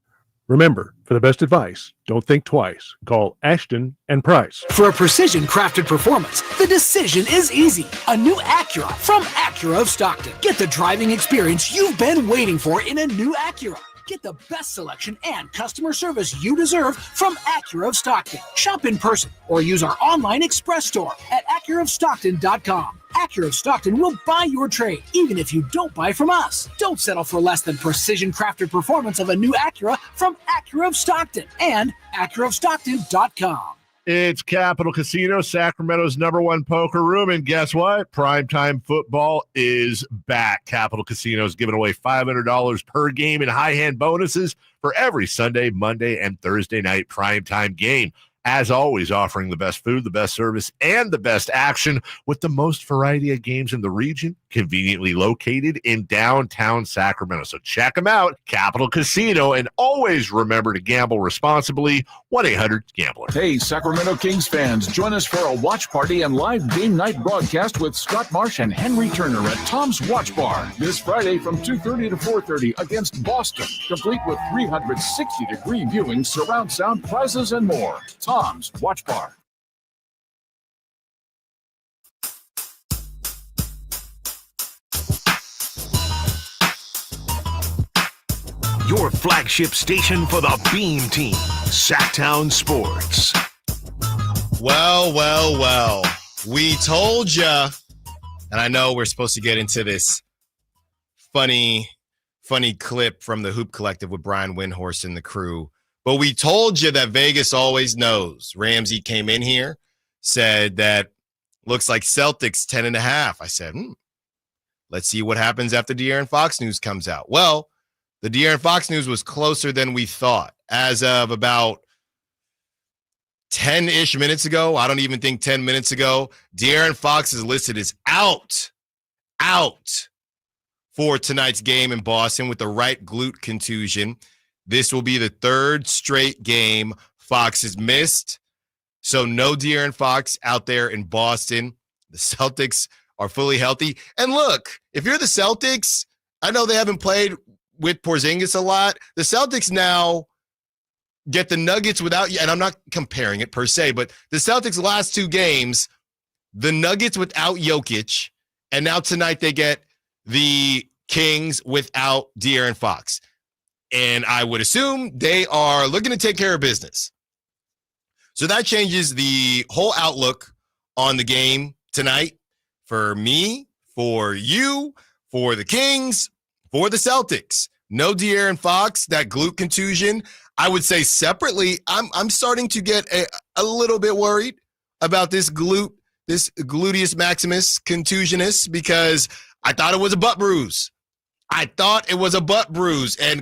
Remember, for the best advice, don't think twice. Call Ashton and Price. For a precision-crafted performance, the decision is easy. A new Acura from Acura of Stockton. Get the driving experience you've been waiting for in a new Acura. Get the best selection and customer service you deserve from Acura of Stockton. Shop in person or use our online express store at AcuraofStockton.com. Acura of Stockton will buy your trade, even if you don't buy from us. Don't settle for less than precision-crafted performance of a new Acura from Acura of Stockton and AcuraofStockton.com. It's Capital Casino, Sacramento's #1 poker room. And guess what? Primetime football is back. Capital Casino is giving away $500 per game in high-hand bonuses for every Sunday, Monday, and Thursday night primetime game. As always, offering the best food, the best service, and the best action with the most variety of games in the region, conveniently located in downtown Sacramento. So check them out, Capital Casino, and always remember to gamble responsibly. 1-800-GAMBLER. Hey, Sacramento Kings fans, join us for a watch party and live game night broadcast with Scott Marsh and Henry Turner at Tom's Watch Bar this Friday from 2:30 to 4:30 against Boston, complete with 360-degree viewing, surround sound, prizes, and more. Tom's Watch Bar. Your flagship station for the Beam Team, Sacktown Sports. Well. We told ya, and I know we're supposed to get into this funny clip from the Hoop Collective with Brian Windhorst and the crew, but we told you that Vegas always knows. Ramsey came in here, said that looks like Celtics 10.5. I said, let's see what happens after De'Aaron Fox news comes out. Well, the De'Aaron Fox news was closer than we thought. As of about 10-ish minutes ago, I don't even think 10 minutes ago, De'Aaron Fox is listed as out for tonight's game in Boston with the right glute contusion. This will be the third straight game Fox has missed. So no De'Aaron Fox out there in Boston. The Celtics are fully healthy. And look, if you're the Celtics, I know they haven't played with Porzingis a lot. The Celtics now get the Nuggets without, and I'm not comparing it per se, but the Celtics' last two games, the Nuggets without Jokic, and now tonight they get the Kings without De'Aaron Fox. And I would assume they are looking to take care of business. So that changes the whole outlook on the game tonight for me, for you, for the Kings, for the Celtics. No De'Aaron Fox, that glute contusion. I would say separately, I'm starting to get a little bit worried about this gluteus maximus contusionist, because I thought it was a butt bruise. And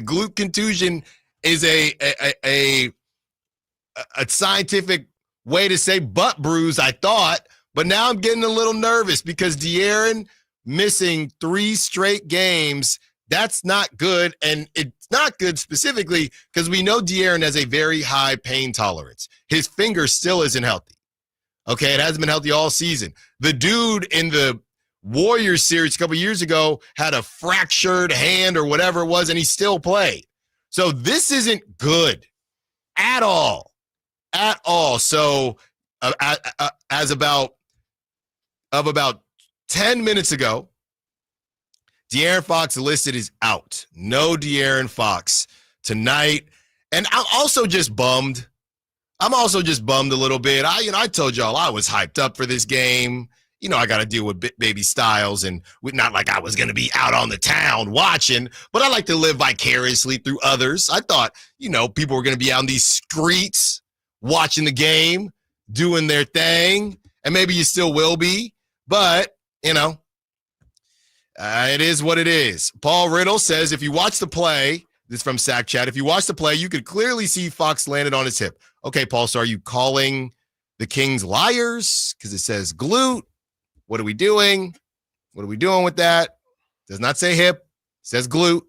glute contusion is a scientific way to say butt bruise, I thought. But now I'm getting a little nervous because De'Aaron missing 3 straight games, that's not good. And it's not good specifically because we know De'Aaron has a very high pain tolerance. His finger still isn't healthy. Okay, it hasn't been healthy all season. The dude in the Warriors series a couple years ago had a fractured hand or whatever it was, and he still played. So this isn't good at all. At all. So as about 10 minutes ago, De'Aaron Fox listed is out. No De'Aaron Fox tonight. And I'm also just bummed. A little bit. I told y'all I was hyped up for this game. I got to deal with baby Styles, and not like I was going to be out on the town watching, but I like to live vicariously through others. I thought, people were going to be out in these streets watching the game, doing their thing, and maybe you still will be, but, it is what it is. Paul Riddle says, if you watch the play, this is from Sack Chat, if you watch the play, you could clearly see Fox landed on his hip. Okay, Paul, so are you calling the Kings liars? Because it says glute. What are we doing? What are we doing with that? Does not say hip. It says glute.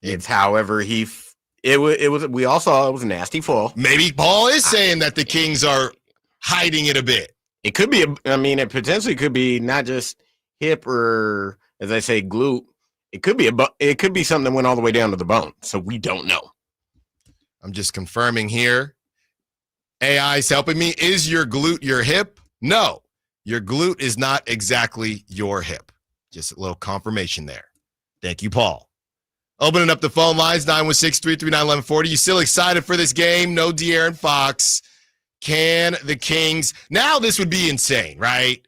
It's however we all saw it was a nasty fall. Maybe Paul is saying that the Kings are hiding it a bit. It could be, it potentially could be not just hip or, as I say, glute. It could be something that went all the way down to the bone. So we don't know. I'm just confirming here. AI is helping me. Is your glute your hip? No, your glute is not exactly your hip. Just a little confirmation there. Thank you, Paul. Opening up the phone lines, 916-339-1140. You still excited for this game? No De'Aaron Fox. Can the Kings? Now this would be insane, right?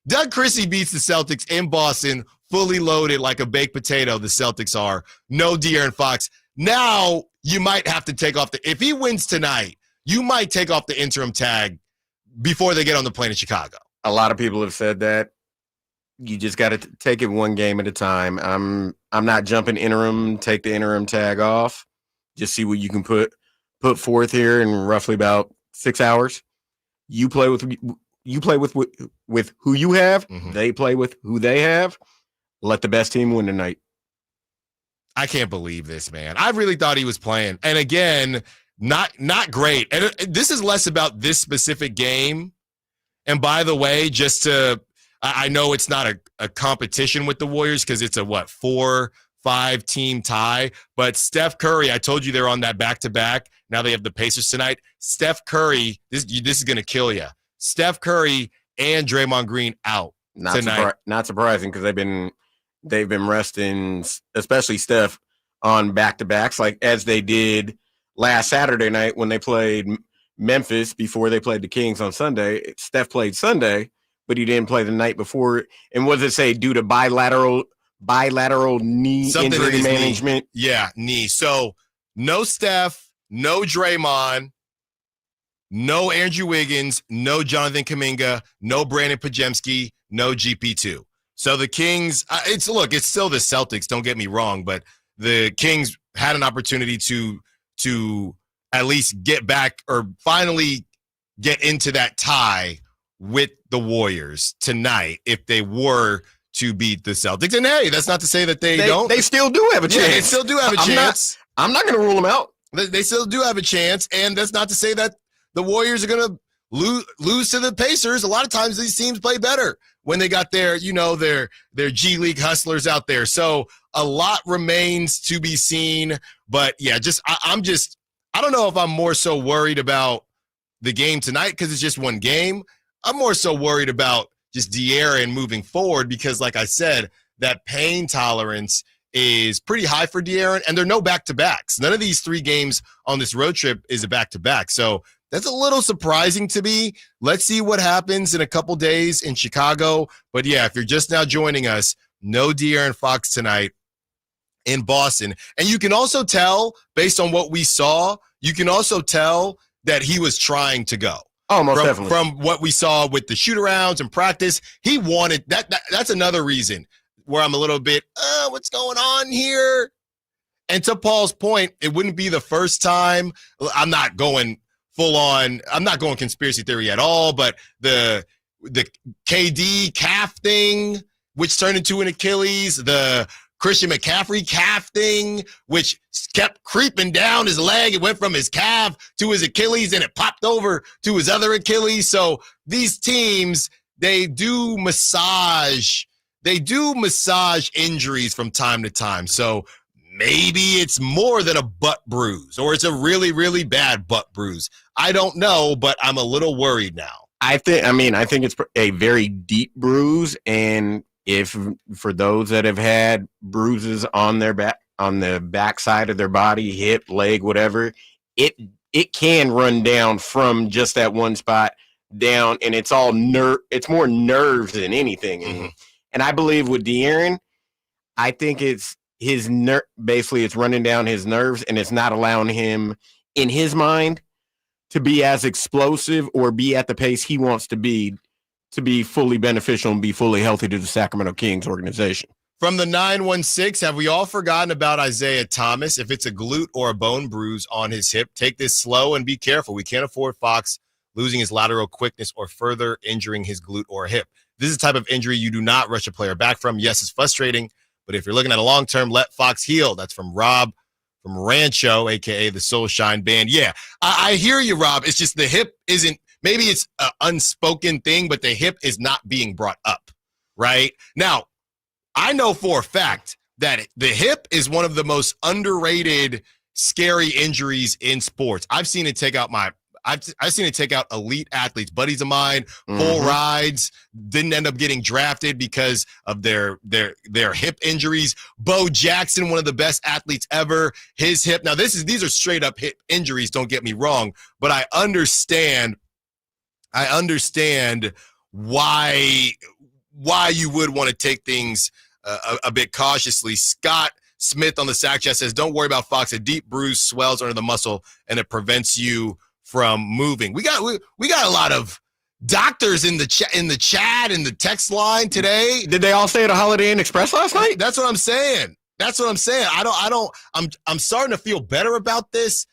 Doug Christie beats the Celtics in Boston, fully loaded like a baked potato. The Celtics are. No De'Aaron Fox. Now you might have to take off if he wins tonight, you might take off the interim tag before they get on the plane in Chicago. A lot of people have said that. You just got to take it one game at a time. I'm not jumping interim, take the interim tag off. Just see what you can put forth here in roughly about 6 hours. You play with who you have. Mm-hmm. They play with who they have. Let the best team win tonight. I can't believe this, man. I really thought he was playing. And again, not great. And this is less about this specific game. And by the way, I know it's not a competition with the Warriors because it's a 4-5 team tie. But Steph Curry, I told you they're on that back-to-back. Now they have the Pacers tonight. Steph Curry, this is going to kill you. Steph Curry and Draymond Green out tonight. Not surprising because they've been resting, especially Steph, on back-to-backs, like as they did last Saturday night when they played Memphis before they played the Kings on Sunday. Steph played Sunday, but he didn't play the night before. And what does it say? Due to bilateral knee injury management? Knee. Yeah, knee. So no Steph, no Draymond, no Andrew Wiggins, no Jonathan Kuminga, no Brandon Pajemski, no GP2. So the Kings, it's still the Celtics, don't get me wrong, but the Kings had an opportunity to at least get back or finally get into that tie with the Warriors tonight if they were to beat the Celtics. And hey, that's not to say that they don't. They still do have a chance. Yeah, they still do have a chance. I'm not going to rule them out. They still do have a chance, and that's not to say that the Warriors are going to lose to the Pacers. A lot of times these teams play better when they got their G League hustlers out there. So a lot remains to be seen. But yeah, I don't know if I'm more so worried about the game tonight because it's just one game. I'm more so worried about just De'Aaron moving forward because, like I said, that pain tolerance is pretty high for De'Aaron, and there are no back-to-backs. None of these 3 games on this road trip is a back-to-back. So that's a little surprising to me. Let's see what happens in a couple days in Chicago. But yeah, if you're just now joining us, no De'Aaron Fox tonight in Boston. And you can also tell, based on what we saw, you can also tell that he was trying to go. Oh, most definitely. From what we saw with the shoot-arounds and practice, he wanted that. That's another reason where I'm a little bit, what's going on here? And to Paul's point, it wouldn't be the first time. I'm not going conspiracy theory at all, but the KD calf thing, which turned into an Achilles, the Christian McCaffrey calf thing, which kept creeping down his leg. It went from his calf to his Achilles, and it popped over to his other Achilles. So these teams, they do massage injuries from time to time. So maybe it's more than a butt bruise, or it's a really, really bad butt bruise. I don't know, but I'm a little worried now. I think it's a very deep bruise, and if for those that have had bruises on their back, on the backside of their body, hip, leg, whatever, it can run down from just that one spot down, and it's all it's more nerves than anything. Mm-hmm. And I believe with De'Aaron, I think it's his basically it's running down his nerves, and it's not allowing him in his mind to be as explosive or be at the pace he wants to be fully beneficial and be fully healthy to the Sacramento Kings organization. From the 916, have we all forgotten about Isaiah Thomas? If it's a glute or a bone bruise on his hip, take this slow and be careful. We can't afford Fox losing his lateral quickness or further injuring his glute or hip. This is the type of injury you do not rush a player back from. Yes, it's frustrating, but if you're looking at a long-term, let Fox heal. That's from Rob from Rancho, a.k.a. the Soul Shine Band. Yeah, I hear you, Rob. It's just the hip isn't – maybe it's an unspoken thing, but the hip is not being brought up, right? Now, I know for a fact that the hip is one of the most underrated, scary injuries in sports. I've seen it take out elite athletes, buddies of mine, full rides, didn't end up getting drafted because of their hip injuries. Bo Jackson, one of the best athletes ever, his hip. Now these are straight up hip injuries, don't get me wrong, but I understand why you would want to take things a bit cautiously. Scott Smith on the Sack Chat says, don't worry about Fox. A deep bruise swells under the muscle and it prevents you from moving. We got a lot of doctors in the chat, in the text line today. Did they all stay at a Holiday Inn Express last night? That's what I'm saying. I'm starting to feel better about this.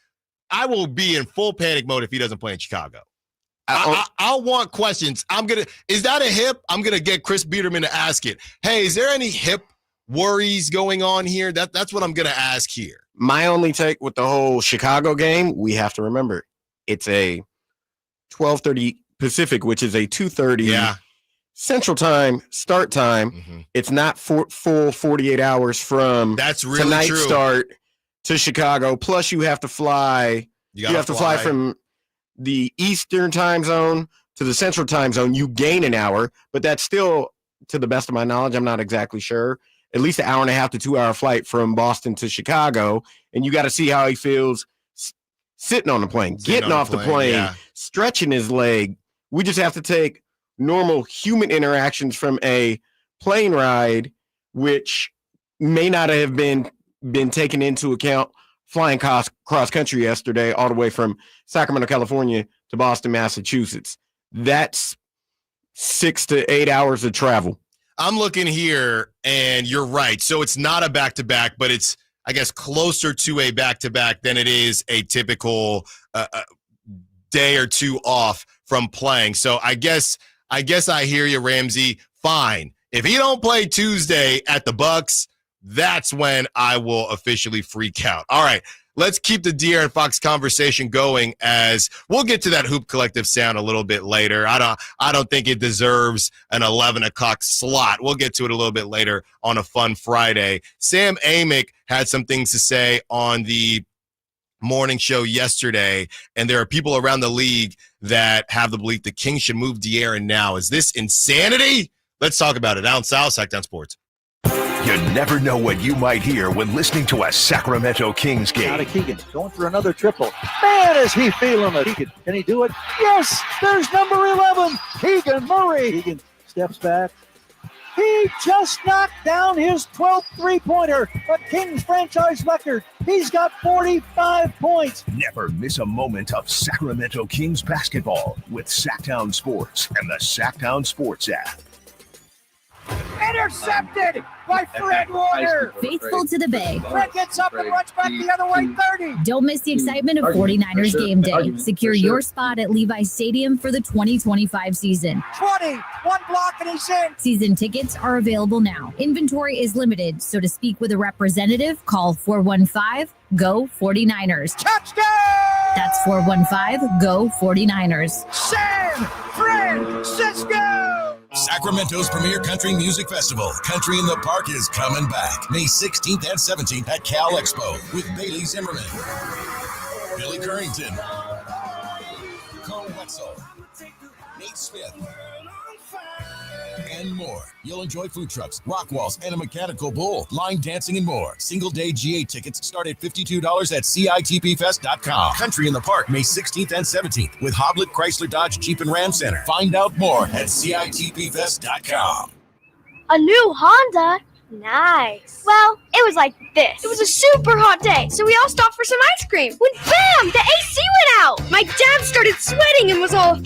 I will be in full panic mode if he doesn't play in Chicago. I'll want questions. Is that a hip? I'm going to get Chris Biederman to ask it. Hey, is there any hip worries going on here? That's what I'm going to ask here. My only take with the whole Chicago game, we have to remember, it's a 12:30 Pacific, which is a 2:30 Central Time start time. Mm-hmm. It's not full 48 hours from that's really tonight's true. Start to Chicago. Plus, you have to fly. You have to fly from the Eastern time zone to the Central time zone. You gain an hour, but that's still, to the best of my knowledge, I'm not exactly sure, at least an hour and a half to 2 hour flight from Boston to Chicago. And you got to see how he feels sitting on the plane, getting off the plane, stretching his leg. We just have to take normal human interactions from a plane ride, which may not have been taken into account flying cross country yesterday, all the way from Sacramento, California to Boston, Massachusetts. That's 6 to 8 hours of travel. I'm looking here, and you're right. So it's not a back-to-back, but it's, I guess, closer to a back-to-back than it is a typical day or two off from playing. So I guess I hear you, Ramsey. Fine. If he don't play Tuesday at the Bucks, that's when I will officially freak out. All right, let's keep the De'Aaron Fox conversation going, as we'll get to that Hoop Collective sound a little bit later. I don't think it deserves an 11 o'clock slot. We'll get to it a little bit later on a fun Friday. Sam Amick had some things to say on the morning show yesterday, and there are people around the league that have the belief the Kings should move De'Aaron now. Is this insanity? Let's talk about it. Allen Stiles, Sackdown Sports. You never know what you might hear when listening to a Sacramento Kings game. Out of Keegan, going for another triple. Man, is he feeling it. Keegan, can he do it? Yes, there's number 11, Keegan Murray. Keegan steps back. He just knocked down his 12th three-pointer, a Kings franchise record. He's got 45 points. Never miss a moment of Sacramento Kings basketball with Sacktown Sports and the Sacktown Sports app. Intercepted by Fred Warner. Faithful to the Bay. Fred gets up and runs back the other way, 30. Don't miss the excitement of 49ers game day. Secure your spot at Levi's Stadium for the 2025 season. 20, one block and he's in. Season tickets are available now. Inventory is limited, so to speak with a representative, call 415-GO-49ers. Touchdown! That's 415-GO-49ers. San Francisco! Sacramento's premier country music festival, Country in the Park, is coming back May 16th and 17th at Cal Expo with Bailey Zimmerman, Billy Currington, Cole Wetzel, Nate Smith, and more. You'll enjoy food trucks, rock walls, and a mechanical bull, line dancing, and more. Single-day GA tickets start at $52 at CITPfest.com. Country in the Park, May 16th and 17th with Hoblit Chrysler Dodge Jeep and Ram Center. Find out more at CITPfest.com. A new Honda? Nice. Well, it was like this. It was a super hot day, so we all stopped for some ice cream. When bam, the AC went out. My dad started sweating and was all,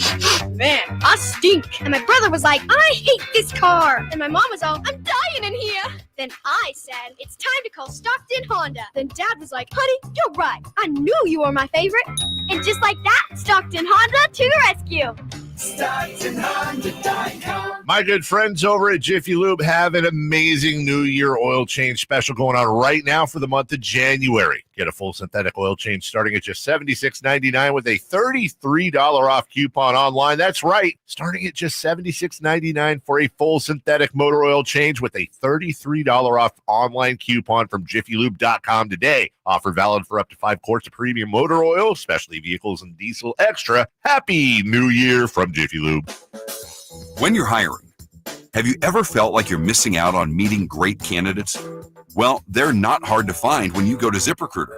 man, I stink. And my brother was like, I hate this car. And my mom was all, I'm dying in here. Then I said, it's time to call Stockton Honda. Then Dad was like, honey, you're right. I knew you were my favorite. And just like that, Stockton Honda to the rescue. StocktonHonda.com. My good friends over at Jiffy Lube have an amazing New Year oil change special going on right now for the month of January. Get a full synthetic oil change starting at just $76.99 with a $33 off coupon online. That's right, starting at just $76.99 for a full synthetic motor oil change with a $33 off online coupon from JiffyLube.com today. Offer valid for up to 5 quarts of premium motor oil, specialty vehicles, and diesel extra. Happy New Year from Jiffy Lube. When you're hiring, have you ever felt like you're missing out on meeting great candidates? Well, they're not hard to find when you go to ZipRecruiter.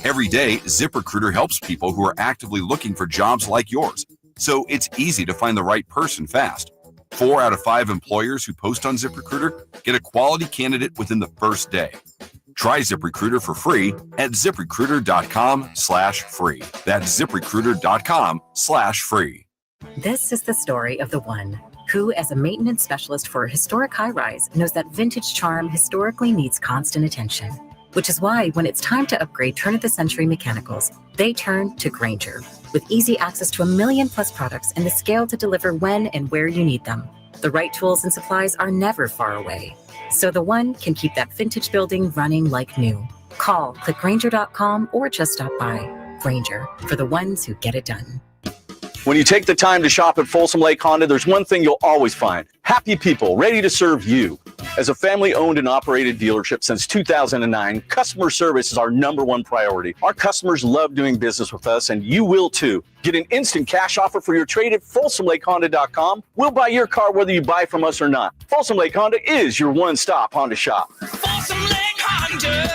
Every day, ZipRecruiter helps people who are actively looking for jobs like yours, so it's easy to find the right person fast. 4 out of 5 employers who post on ZipRecruiter get a quality candidate within the first day. Try ZipRecruiter for free at ZipRecruiter.com/free. That's ZipRecruiter.com/free. This is the story of the one who, as a maintenance specialist for a historic high-rise, knows that vintage charm historically needs constant attention. Which is why when it's time to upgrade turn-of-the-century mechanicals, they turn to Grainger. With easy access to 1 million-plus products and the scale to deliver when and where you need them, the right tools and supplies are never far away. So the one can keep that vintage building running like new. Call, click Grainger.com, or just stop by. Grainger, for the ones who get it done. When you take the time to shop at Folsom Lake Honda, there's one thing you'll always find. Happy people ready to serve you. As a family-owned and operated dealership since 2009, customer service is our #1 priority. Our customers love doing business with us, and you will too. Get an instant cash offer for your trade at FolsomLakeHonda.com. We'll buy your car whether you buy from us or not. Folsom Lake Honda is your one-stop Honda shop. Folsom Lake Honda,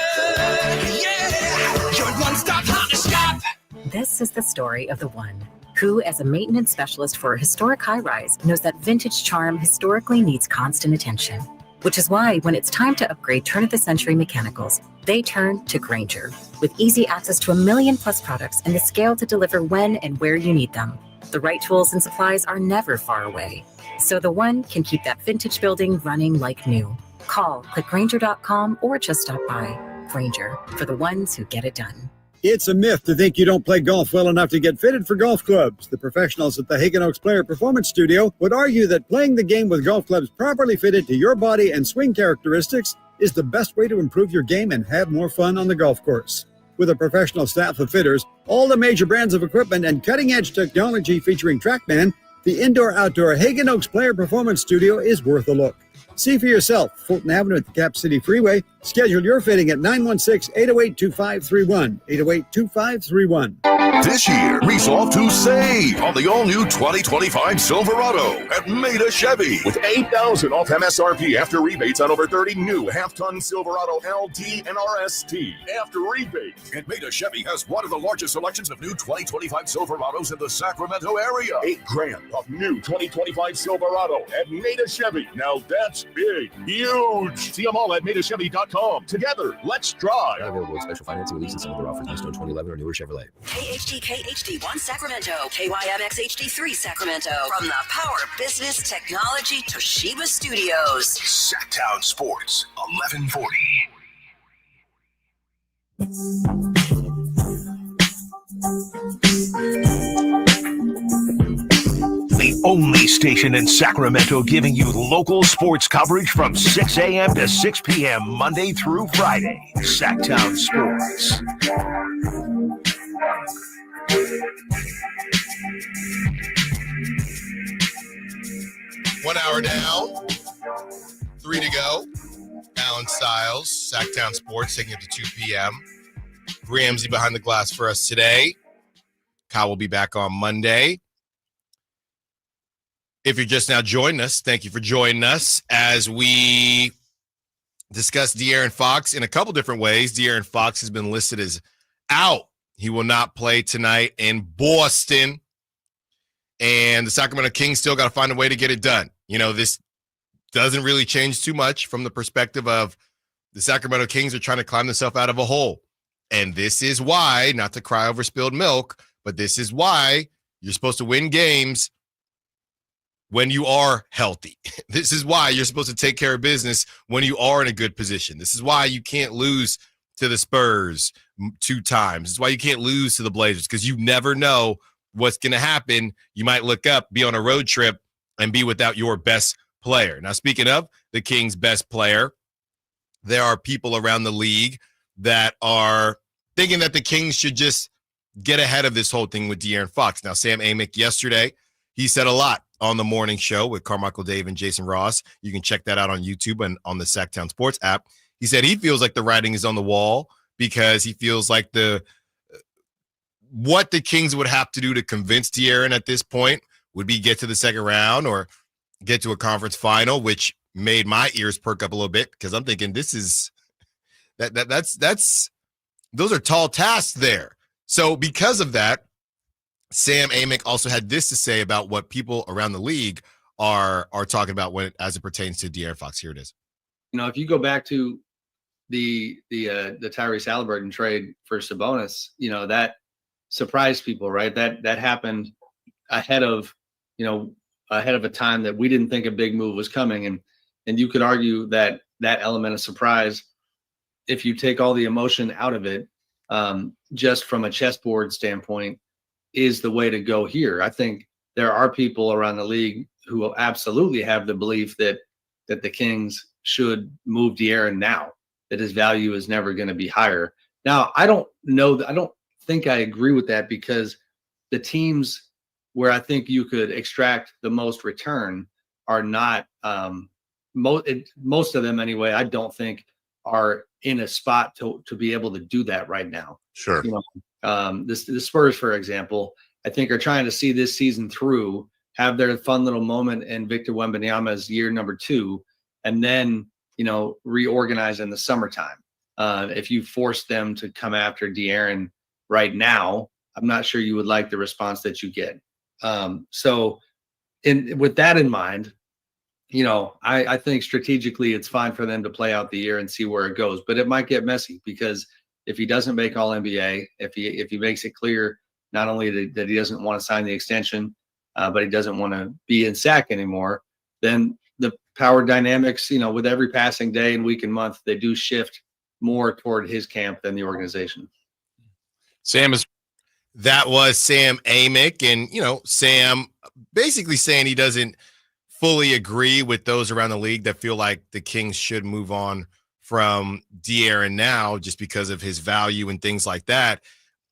yeah, your one-stop Honda shop. This is the story of the one who, as a maintenance specialist for a historic high-rise, knows that vintage charm historically needs constant attention. Which is why when it's time to upgrade turn-of-the-century mechanicals, they turn to Grainger. With easy access to 1 million-plus products and the scale to deliver when and where you need them, the right tools and supplies are never far away. So the one can keep that vintage building running like new. Call, click Grainger.com, or just stop by. Grainger, for the ones who get it done. It's a myth to think you don't play golf well enough to get fitted for golf clubs. The professionals at the Hagen Oaks Player Performance Studio would argue that playing the game with golf clubs properly fitted to your body and swing characteristics is the best way to improve your game and have more fun on the golf course. With a professional staff of fitters, all the major brands of equipment, and cutting-edge technology featuring TrackMan, the indoor-outdoor Hagen Oaks Player Performance Studio is worth a look. See for yourself, Fulton Avenue at the Cap City Freeway. Schedule your fitting at 916-808-2531, 808-2531. This year, resolve to save on the all-new 2025 Silverado at Maida Chevy. With $8,000 off MSRP after rebates on over 30 new half-ton Silverado LT and RST. After rebates. And Maida Chevy has one of the largest selections of new 2025 Silverados in the Sacramento area. $8,000 off new 2025 Silverado at Maida Chevy. Now that's big, huge. See them all at MaidaChevy.com. Together, let's drive. Not available with special financing or leasing. Some other offers based on 2011 or newer Chevrolet. KHD1 Sacramento, KYMX HD3 Sacramento. From the Power Business Technology Toshiba Studios. Sacktown Sports, 1140. The only station in Sacramento giving you local sports coverage from 6 a.m. to 6 p.m. Monday through Friday. Sacktown Sports. 1 hour down, 3 to go. Allen Stiles, Sacktown Sports, taking it to 2 p.m. Ramsey behind the glass for us today. Kyle will be back on Monday. If you're just now joining us, thank you for joining us as we discuss De'Aaron Fox in a couple different ways. De'Aaron Fox has been listed as out. He will not play tonight in Boston. And the Sacramento Kings still got to find a way to get it done. You know, this doesn't really change too much from the perspective of the Sacramento Kings are trying to climb themselves out of a hole. And this is why, not to cry over spilled milk, but this is why you're supposed to win games when you are healthy. This is why you're supposed to take care of business when you are in a good position. This is why you can't lose to the Spurs 2 times. This is why you can't lose to the Blazers, because you never know what's going to happen. You might look up, be on a road trip, and be without your best player. Now, speaking of the Kings' best player, there are people around the league that are thinking that the Kings should just get ahead of this whole thing with De'Aaron Fox. Now, Sam Amick yesterday, he said a lot on the morning show with Carmichael Dave and Jason Ross. You can check that out on YouTube and on the Sacktown Sports app. He said he feels like the writing is on the wall because he feels like what the Kings would have to do to convince De'Aaron at this point would be get to the second round or get to a conference final, which made my ears perk up a little bit because I'm thinking this is those are tall tasks there. So because of that, Sam Amick also had this to say about what people around the league are talking about as it pertains to De'Aaron Fox. Here it is. You know, if you go back to the Tyrese Halliburton trade for Sabonis, you know, that surprised people, right? That happened ahead of a time that we didn't think a big move was coming. And you could argue that element of surprise, if you take all the emotion out of it, just from a chessboard standpoint, is the way to go here. I think there are people around the league who will absolutely have the belief that the Kings should move De'Aaron now, that his value is never going to be higher. Now, I don't think I agree with that, because the teams where I think you could extract the most return are not most of them anyway. I don't think are in a spot to be able to do that right now. Sure. You know, the Spurs, for example, I think are trying to see this season through, have their fun little moment in Victor Wembanyama's year number 2, and then, you know, reorganize in the summertime. If you force them to come after De'Aaron right now, I'm not sure you would like the response that you get. So with that in mind, you know, I think strategically it's fine for them to play out the year and see where it goes, but it might get messy, because if he doesn't make All NBA, if he makes it clear not only that he doesn't want to sign the extension, but he doesn't want to be in SAC anymore, then the power dynamics, you know, with every passing day and week and month, they do shift more toward his camp than the organization. That was Sam Amick, and you know, Sam basically saying he doesn't fully agree with those around the league that feel like the Kings should move on from De'Aaron now just because of his value and things like that.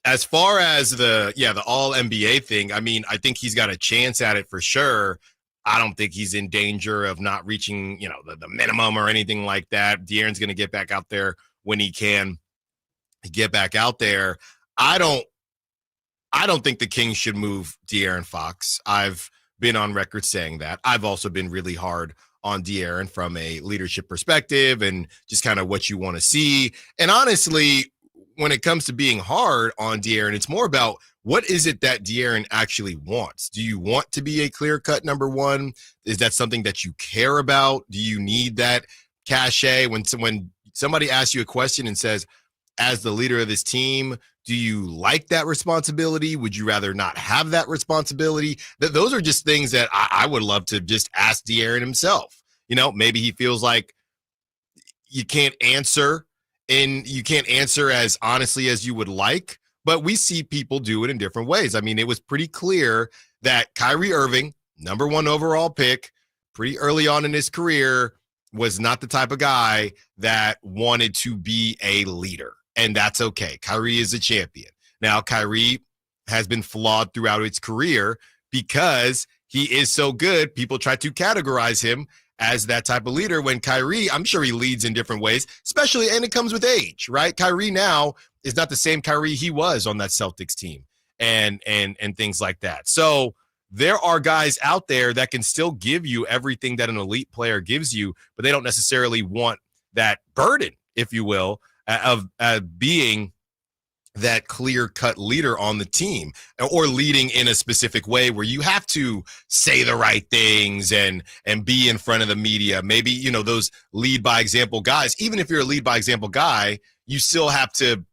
As far as the all NBA thing, I mean, I think he's got a chance at it for sure. I don't think he's in danger of not reaching, you know, the minimum or anything like that. De'Aaron's going to get back out there when he can get back out there. I don't think the Kings should move De'Aaron Fox. I've been on record saying that. I've also been really hard on De'Aaron from a leadership perspective and just kind of what you want to see. And honestly, when it comes to being hard on De'Aaron, it's more about what is it that De'Aaron actually wants? Do you want to be a clear-cut number one? Is that something that you care about? Do you need that cachet? When somebody asks you a question and says, as the leader of this team, do you like that responsibility? Would you rather not have that responsibility? Those are just things that I would love to just ask De'Aaron himself. You know, maybe he feels like you can't answer as honestly as you would like, but we see people do it in different ways. I mean, it was pretty clear that Kyrie Irving, number 1 overall pick, pretty early on in his career, was not the type of guy that wanted to be a leader. And that's okay. Kyrie is a champion. Now, Kyrie has been flawed throughout his career because he is so good, people try to categorize him as that type of leader, when Kyrie, I'm sure he leads in different ways, especially, and it comes with age, right? Kyrie now is not the same Kyrie he was on that Celtics team and things like that. So there are guys out there that can still give you everything that an elite player gives you, but they don't necessarily want that burden, if you will, of being that clear-cut leader on the team, or leading in a specific way where you have to say the right things and be in front of the media. Maybe, you know, those lead by example guys, even if you're a lead by example guy, you still have to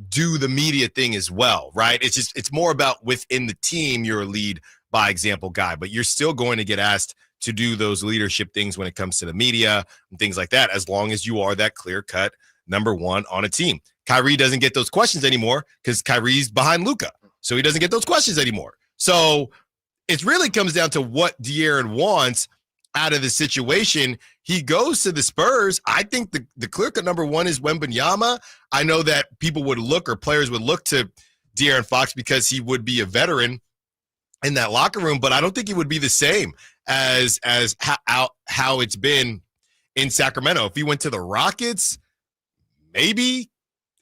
do the media thing as well, right? It's more about within the team, you're a lead by example guy, but you're still going to get asked to do those leadership things when it comes to the media and things like that, as long as you are that clear-cut number one on a team. Kyrie doesn't get those questions anymore because Kyrie's behind Luka, so he doesn't get those questions anymore. So it really comes down to what De'Aaron wants out of the situation. He goes to the Spurs. I think the clear-cut number one is Wembanyama. I know that people would look, or players would look, to De'Aaron Fox because he would be a veteran in that locker room, but I don't think he would be the same as how it's been in Sacramento. If he went to the Rockets, maybe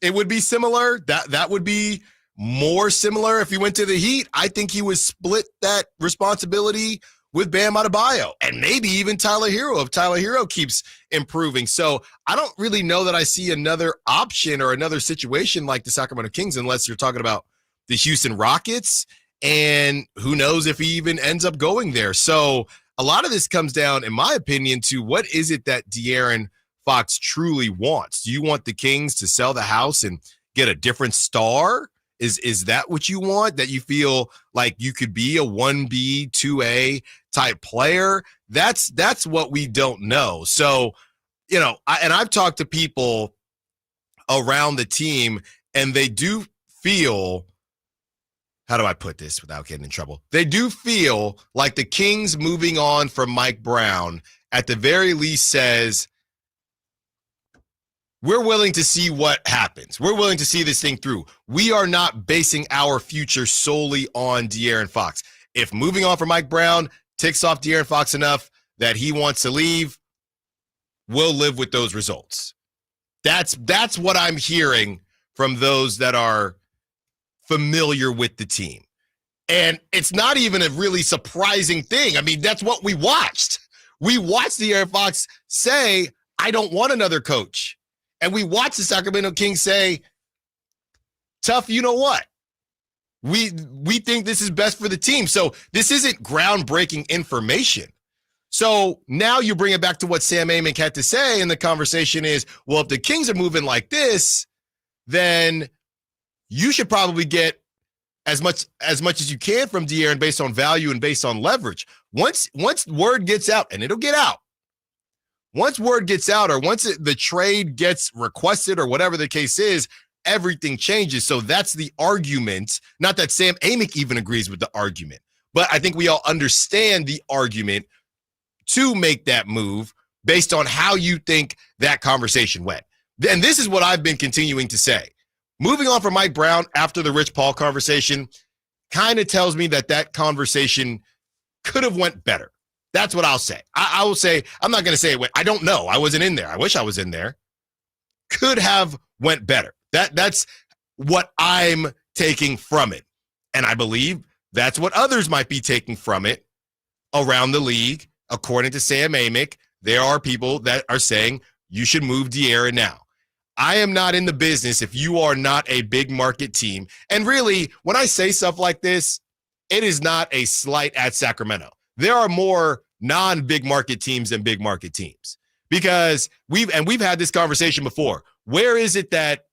it would be similar. That would be more similar. If he went to the Heat, I think he would split that responsibility with Bam Adebayo, and maybe even Tyler Hero if Tyler Hero keeps improving. So I don't really know that I see another option or another situation like the Sacramento Kings, unless you're talking about the Houston Rockets, and who knows if he even ends up going there. So a lot of this comes down, in my opinion, to what is it that De'Aaron Fox truly wants. Do you want the Kings to sell the house and get a different star? Is that what you want? That you feel like you could be a 1B, 2A type player? That's what we don't know. So, you know, I've talked to people around the team, and they do feel, how do I put this without getting in trouble? They do feel like the Kings moving on from Mike Brown at the very least says, we're willing to see what happens. We're willing to see this thing through. We are not basing our future solely on De'Aaron Fox. If moving on from Mike Brown ticks off De'Aaron Fox enough that he wants to leave, we'll live with those results. That's what I'm hearing from those that are familiar with the team. And it's not even a really surprising thing. I mean, that's what we watched. We watched De'Aaron Fox say, I don't want another coach. And we watched the Sacramento Kings say, tough, you know what? We think this is best for the team. So this isn't groundbreaking information. So now you bring it back to what Sam Amick had to say, and the conversation is, well, if the Kings are moving like this, then you should probably get as much as you can from De'Aaron based on value and based on leverage. Once word gets out, and it'll get out, once word gets out, or once the trade gets requested, or whatever the case is, everything changes. So that's the argument. Not that Sam Amick even agrees with the argument, but I think we all understand the argument to make that move based on how you think that conversation went. And this is what I've been continuing to say. Moving on from Mike Brown after the Rich Paul conversation kind of tells me that conversation could have went better. That's what I'll say. I will say, I'm not going to say it went. I don't know. I wasn't in there. I wish I was in there. Could have went better. That's what I'm taking from it. And I believe that's what others might be taking from it around the league. According to Sam Amick, there are people that are saying you should move De'Aaron now. I am not in the business if you are not a big market team. And really, when I say stuff like this, it is not a slight at Sacramento. There are more non-big market teams than big market teams, because we've had this conversation before. Where is it that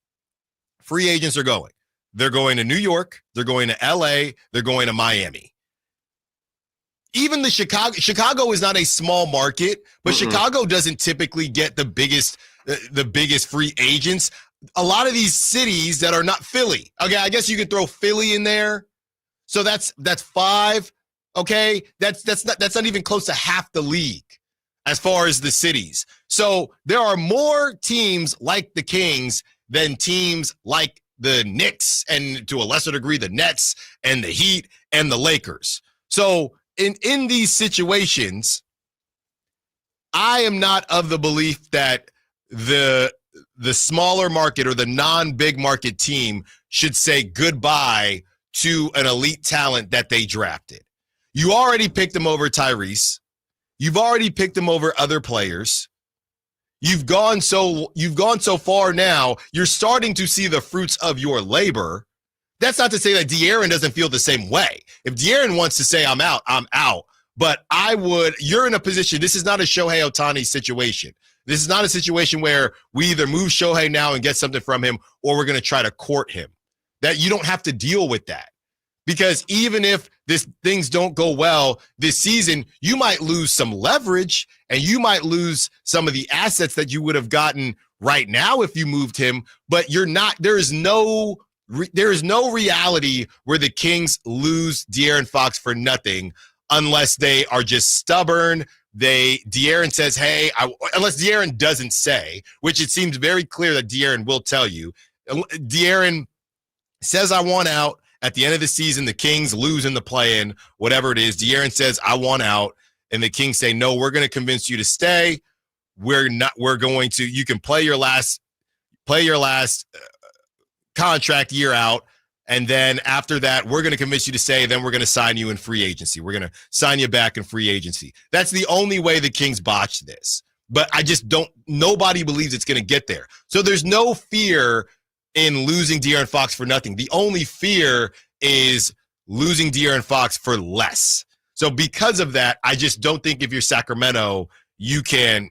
free agents are going? They're going to New York, they're going to LA, they're going to Miami. Even the Chicago is not a small market, but Chicago doesn't typically get the biggest free agents. A lot of these cities that are not Philly. Okay, I guess you could throw Philly in there. So that's 5. Okay, that's not even close to half the league as far as the cities. So there are more teams like the Kings than teams like the Knicks, and to a lesser degree the Nets and the Heat and the Lakers. So in these situations, I am not of the belief that the smaller market or the non-big market team should say goodbye to an elite talent that they drafted. You already picked them over Tyrese. You've already picked them over other players. You've gone so far now, you're starting to see the fruits of your labor. That's not to say that De'Aaron doesn't feel the same way. If De'Aaron wants to say I'm out, I'm out. But you're in a position, this is not a Shohei Ohtani situation. This is not a situation where we either move Shohei now and get something from him, or we're going to try to court him. That you don't have to deal with that. Because even if things don't go well this season, you might lose some leverage and you might lose some of the assets that you would have gotten right now if you moved him. But there is no reality where the Kings lose De'Aaron Fox for nothing unless they are just stubborn. De'Aaron says, hey, unless De'Aaron doesn't say, which it seems very clear that De'Aaron will tell you. De'Aaron says, I want out. At the end of the season, the Kings lose in the play-in, whatever it is. De'Aaron says, I want out. And the Kings say, no, we're going to convince you to stay. You can play your last contract year out. And then after that, we're going to convince you to stay. Then we're going to sign you in free agency. We're going to sign you back in free agency. That's the only way the Kings botched this. But nobody believes it's going to get there. So there's no fear in losing De'Aaron Fox for nothing. The only fear is losing De'Aaron Fox for less. So because of that, I just don't think if you're Sacramento, you can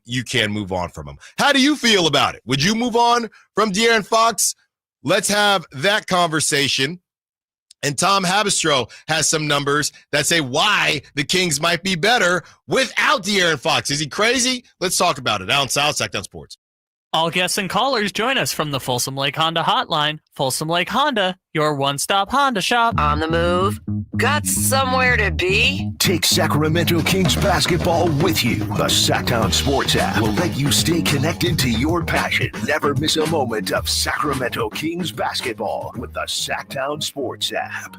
move on from him. How do you feel about it? Would you move on from De'Aaron Fox? Let's have that conversation. And Tom Habistro has some numbers that say why the Kings might be better without De'Aaron Fox. Is he crazy? Let's talk about it. Allen Stiles, Sackdown Sports. All guests and callers join us from the Folsom Lake Honda hotline. Folsom Lake Honda, your one-stop Honda shop. On the move? Got somewhere to be? Take Sacramento Kings basketball with you. The Sacktown Sports app will let you stay connected to your passion. Never miss a moment of Sacramento Kings basketball with the Sacktown Sports app.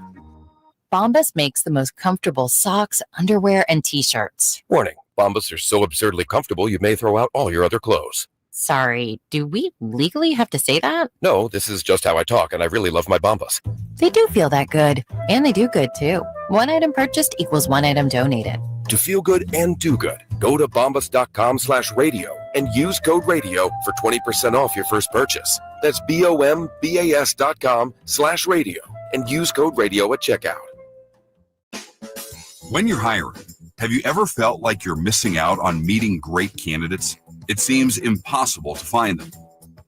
Bombas makes the most comfortable socks, underwear, and T-shirts. Warning, Bombas are so absurdly comfortable you may throw out all your other clothes. Sorry, do we legally have to say that? No, this is just how I talk, and I really love my Bombas. They do feel that good, and they do good, too. One item purchased equals one item donated. To feel good and do good, go to bombas.com/radio and use code radio for 20% off your first purchase. That's BOMBAS.com/radio and use code radio at checkout. When you're hiring, have you ever felt like you're missing out on meeting great candidates? It seems impossible to find them.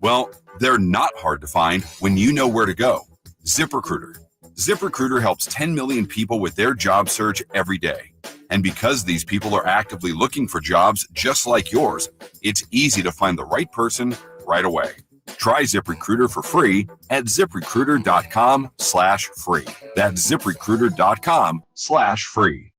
Well, they're not hard to find when you know where to go. ZipRecruiter. ZipRecruiter helps 10 million people with their job search every day. And because these people are actively looking for jobs just like yours, it's easy to find the right person right away. Try ZipRecruiter for free at ZipRecruiter.com/free. That's ZipRecruiter.com/free.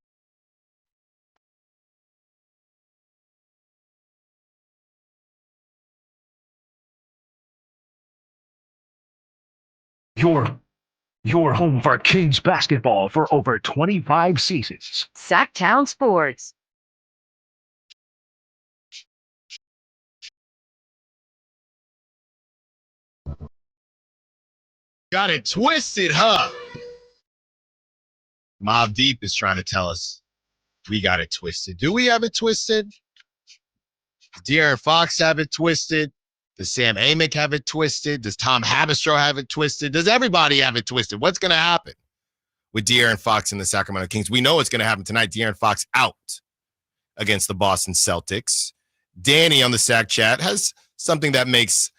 Your home for Kings basketball for over 25 seasons. Sacktown Sports. Got it twisted, huh? Mobb Deep is trying to tell us we got it twisted. Do we have it twisted? Does De'Aaron Fox have it twisted? Does Sam Amick have it twisted? Does Tom Habistro have it twisted? Does everybody have it twisted? What's going to happen with De'Aaron Fox and the Sacramento Kings? We know what's going to happen tonight. De'Aaron Fox out against the Boston Celtics. Danny on the Sack Chat has something that makes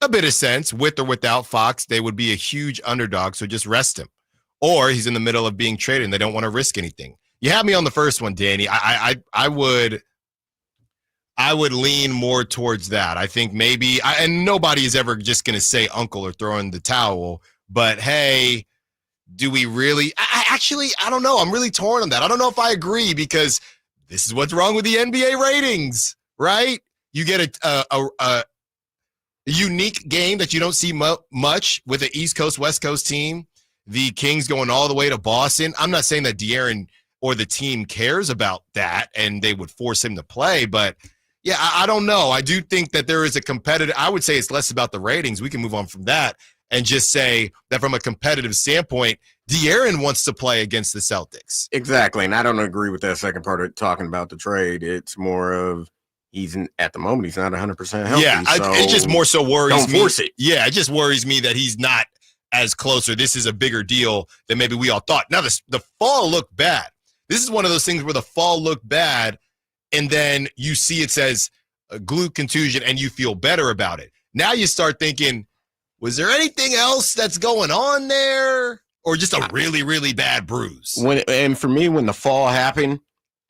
a bit of sense. With or without Fox, they would be a huge underdog, so just rest him. Or he's in the middle of being traded and they don't want to risk anything. You have me on the first one, Danny. I would lean more towards that. I think maybe, and nobody is ever just going to say uncle or throw in the towel, but hey, do we really? I don't know. I'm really torn on that. I don't know if I agree because this is what's wrong with the NBA ratings, right? You get a unique game that you don't see much with an East Coast, West Coast team. The Kings going all the way to Boston. I'm not saying that De'Aaron or the team cares about that and they would force him to play. But yeah, I don't know. I do think that there is a competitive. I would say it's less about the ratings. We can move on from that and just say that from a competitive standpoint, De'Aaron wants to play against the Celtics. Exactly. And I don't agree with that second part of talking about the trade. It's more of at the moment, he's not 100% healthy. Yeah, so it just more so worries me. Don't force it. Yeah, it just worries me that he's not as close, or this is a bigger deal than maybe we all thought. Now, the fall looked bad. This is one of those things where the fall looked bad, and then you see it says glute contusion, and you feel better about it. Now you start thinking, was there anything else that's going on there, or just a really, really bad bruise? And for me, when the fall happened,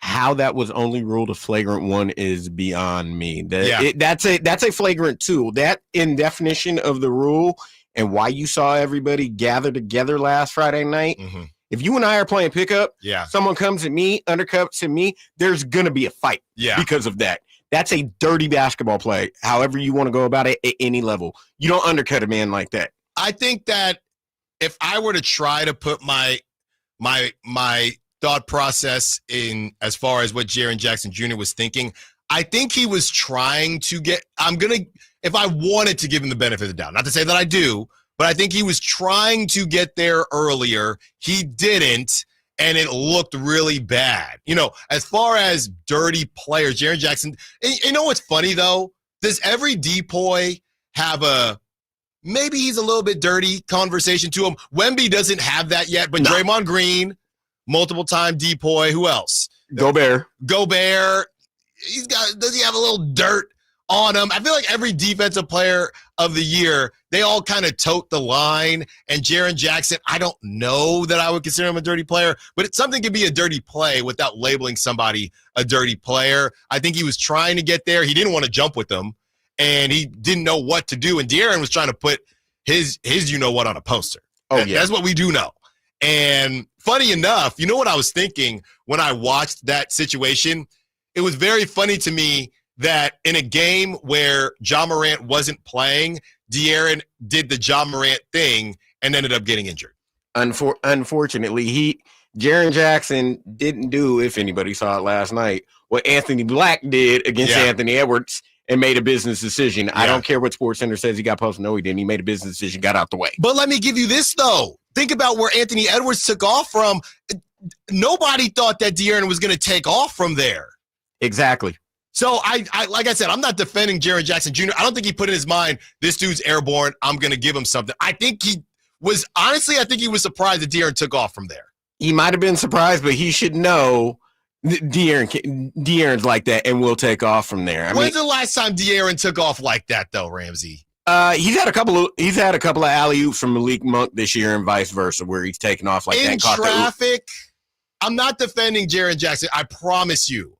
how that was only ruled a flagrant one is beyond me. That's a flagrant two. That in definition of the rule and why you saw everybody gather together last Friday night. Mm-hmm. If you and I are playing pickup, someone comes at me, undercuts at me, there's gonna be a fight because of that. That's a dirty basketball play, however you want to go about it at any level. You don't undercut a man like that. I think that if I were to try to put my thought process in as far as what Jaren Jackson Jr. was thinking, I think he was trying to get – if I wanted to give him the benefit of the doubt, not to say that I do, but I think he was trying to get there earlier. He didn't. And it looked really bad. You know, as far as dirty players, Jaren Jackson, you know what's funny, though? Does every depoy have maybe he's a little bit dirty conversation to him? Wemby doesn't have that yet, but Draymond Green, multiple-time depoy. Who else? Gobert. Does he have a little dirt on him? I feel like every defensive player of the year, they all kind of tote the line. And Jaren Jackson, I don't know that I would consider him a dirty player, but something could be a dirty play without labeling somebody a dirty player. I think he was trying to get there. He didn't want to jump with them, and he didn't know what to do. And De'Aaron was trying to put his you-know-what on a poster. That's what we do know. And funny enough, you know what I was thinking when I watched that situation? It was very funny to me that in a game where Ja Morant wasn't playing, De'Aaron did the Ja Morant thing and ended up getting injured. Unfortunately, Jaren Jackson didn't do, if anybody saw it last night, what Anthony Black did against Anthony Edwards and made a business decision. Yeah. I don't care what SportsCenter says he got posted. No, he didn't. He made a business decision, got out the way. But let me give you this, though. Think about where Anthony Edwards took off from. Nobody thought that De'Aaron was going to take off from there. Exactly. So, I like I said, I'm not defending Jaren Jackson Jr. I don't think he put in his mind, this dude's airborne, I'm going to give him something. I think he was surprised that De'Aaron took off from there. He might have been surprised, but he should know De'Aaron's like that and will take off from there. When's the last time De'Aaron took off like that, though, Ramsey? He's had a couple of alley-oops from Malik Monk this year and vice versa, where he's taken off like that. In traffic, I'm not defending Jaren Jackson. I promise you.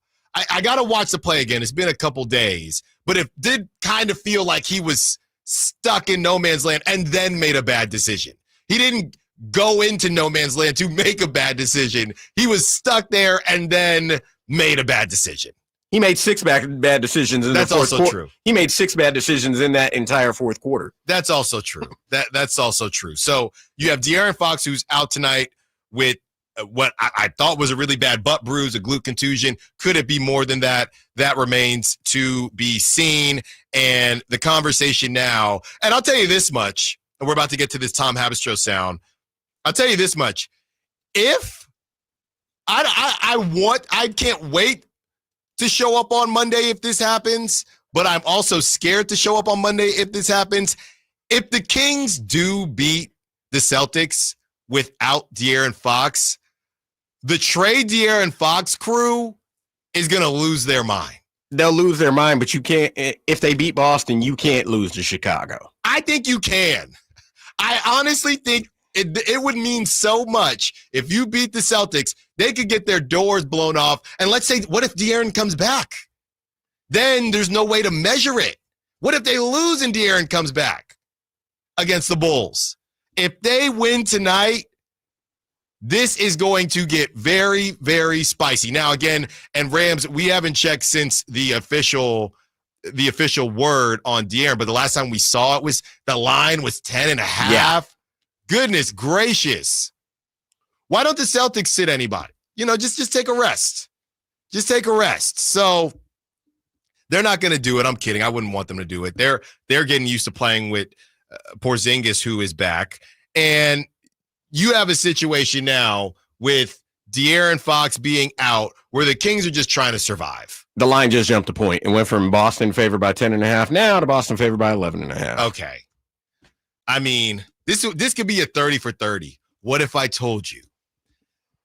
I got to watch the play again. It's been a couple days. But it did kind of feel like he was stuck in no man's land and then made a bad decision. He didn't go into no man's land to make a bad decision. He was stuck there and then made a bad decision. He made 6 bad decisions in the fourth quarter. That's also true. He made 6 bad decisions in that entire fourth quarter. That's also true. That's also true. So you have De'Aaron Fox, who's out tonight with what I thought was a really bad butt bruise, a glute contusion. Could it be more than that? That remains to be seen. And the conversation now, and I'll tell you this much, and we're about to get to this Tom Habistro sound. I'll tell you this much. If I can't wait to show up on Monday if this happens, but I'm also scared to show up on Monday if this happens. If the Kings do beat the Celtics without De'Aaron Fox, the trade De'Aaron Fox crew is going to lose their mind. They'll lose their mind, but you can't. If they beat Boston, you can't lose to Chicago. I think you can. I honestly think it would mean so much if you beat the Celtics. They could get their doors blown off. And let's say, what if De'Aaron comes back? Then there's no way to measure it. What if they lose and De'Aaron comes back against the Bulls? If they win tonight, this is going to get very, very spicy. Now, again, and Rams, we haven't checked since the official word on De'Aaron, but the last time we saw it was the line was 10.5. Yeah. Goodness gracious. Why don't the Celtics sit anybody? just take a rest. Just take a rest. So they're not going to do it. I'm kidding. I wouldn't want them to do it. They're getting used to playing with Porzingis, who is back. And you have a situation now with De'Aaron Fox being out where the Kings are just trying to survive. The line just jumped a point and went from Boston favored by 10.5 now to Boston favored by 11.5. Okay. I mean, this could be a 30 for 30. What if I told you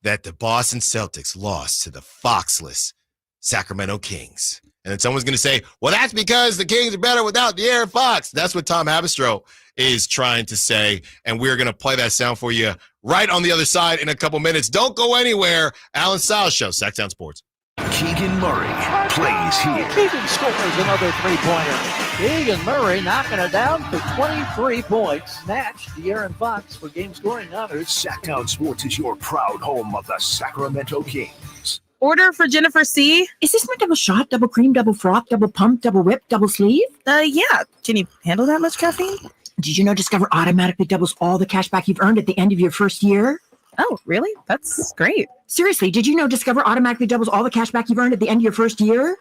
that the Boston Celtics lost to the Foxless Sacramento Kings? And then someone's going to say, well, that's because the Kings are better without De'Aaron Fox. That's what Tom Habistro is trying to say. And we're going to play that sound for you right on the other side in a couple minutes. Don't go anywhere. Allen Stiles Show, Sacktown Sports. Keegan Murray plays here. Keegan scores another three-pointer. Keegan Murray knocking it down for 23 points. Snatched De'Aaron Fox for game scoring honors. Sacktown Sports is your proud home of the Sacramento Kings. Order for Jennifer C. Is this my double shot, double cream, double froth, double pump, double whip, double sleeve? Yeah. Can you handle that much caffeine? Did you know Discover automatically doubles all the cash back you've earned at the end of your first year? Oh, really? That's great. Seriously, did you know Discover automatically doubles all the cash back you've earned at the end of your first year?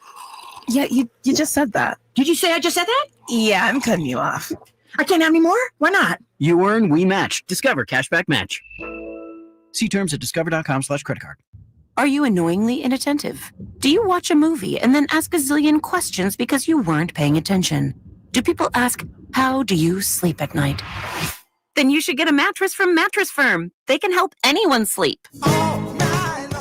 Yeah, you just said that. Did you say I just said that? Yeah, I'm cutting you off. I can't have any more? Why not? You earn, we match. Discover Cashback Match. See terms at discover.com/creditcard. Are you annoyingly inattentive? Do you watch a movie and then ask a zillion questions because you weren't paying attention? Do people ask, how do you sleep at night? Then you should get a mattress from Mattress Firm. They can help anyone sleep.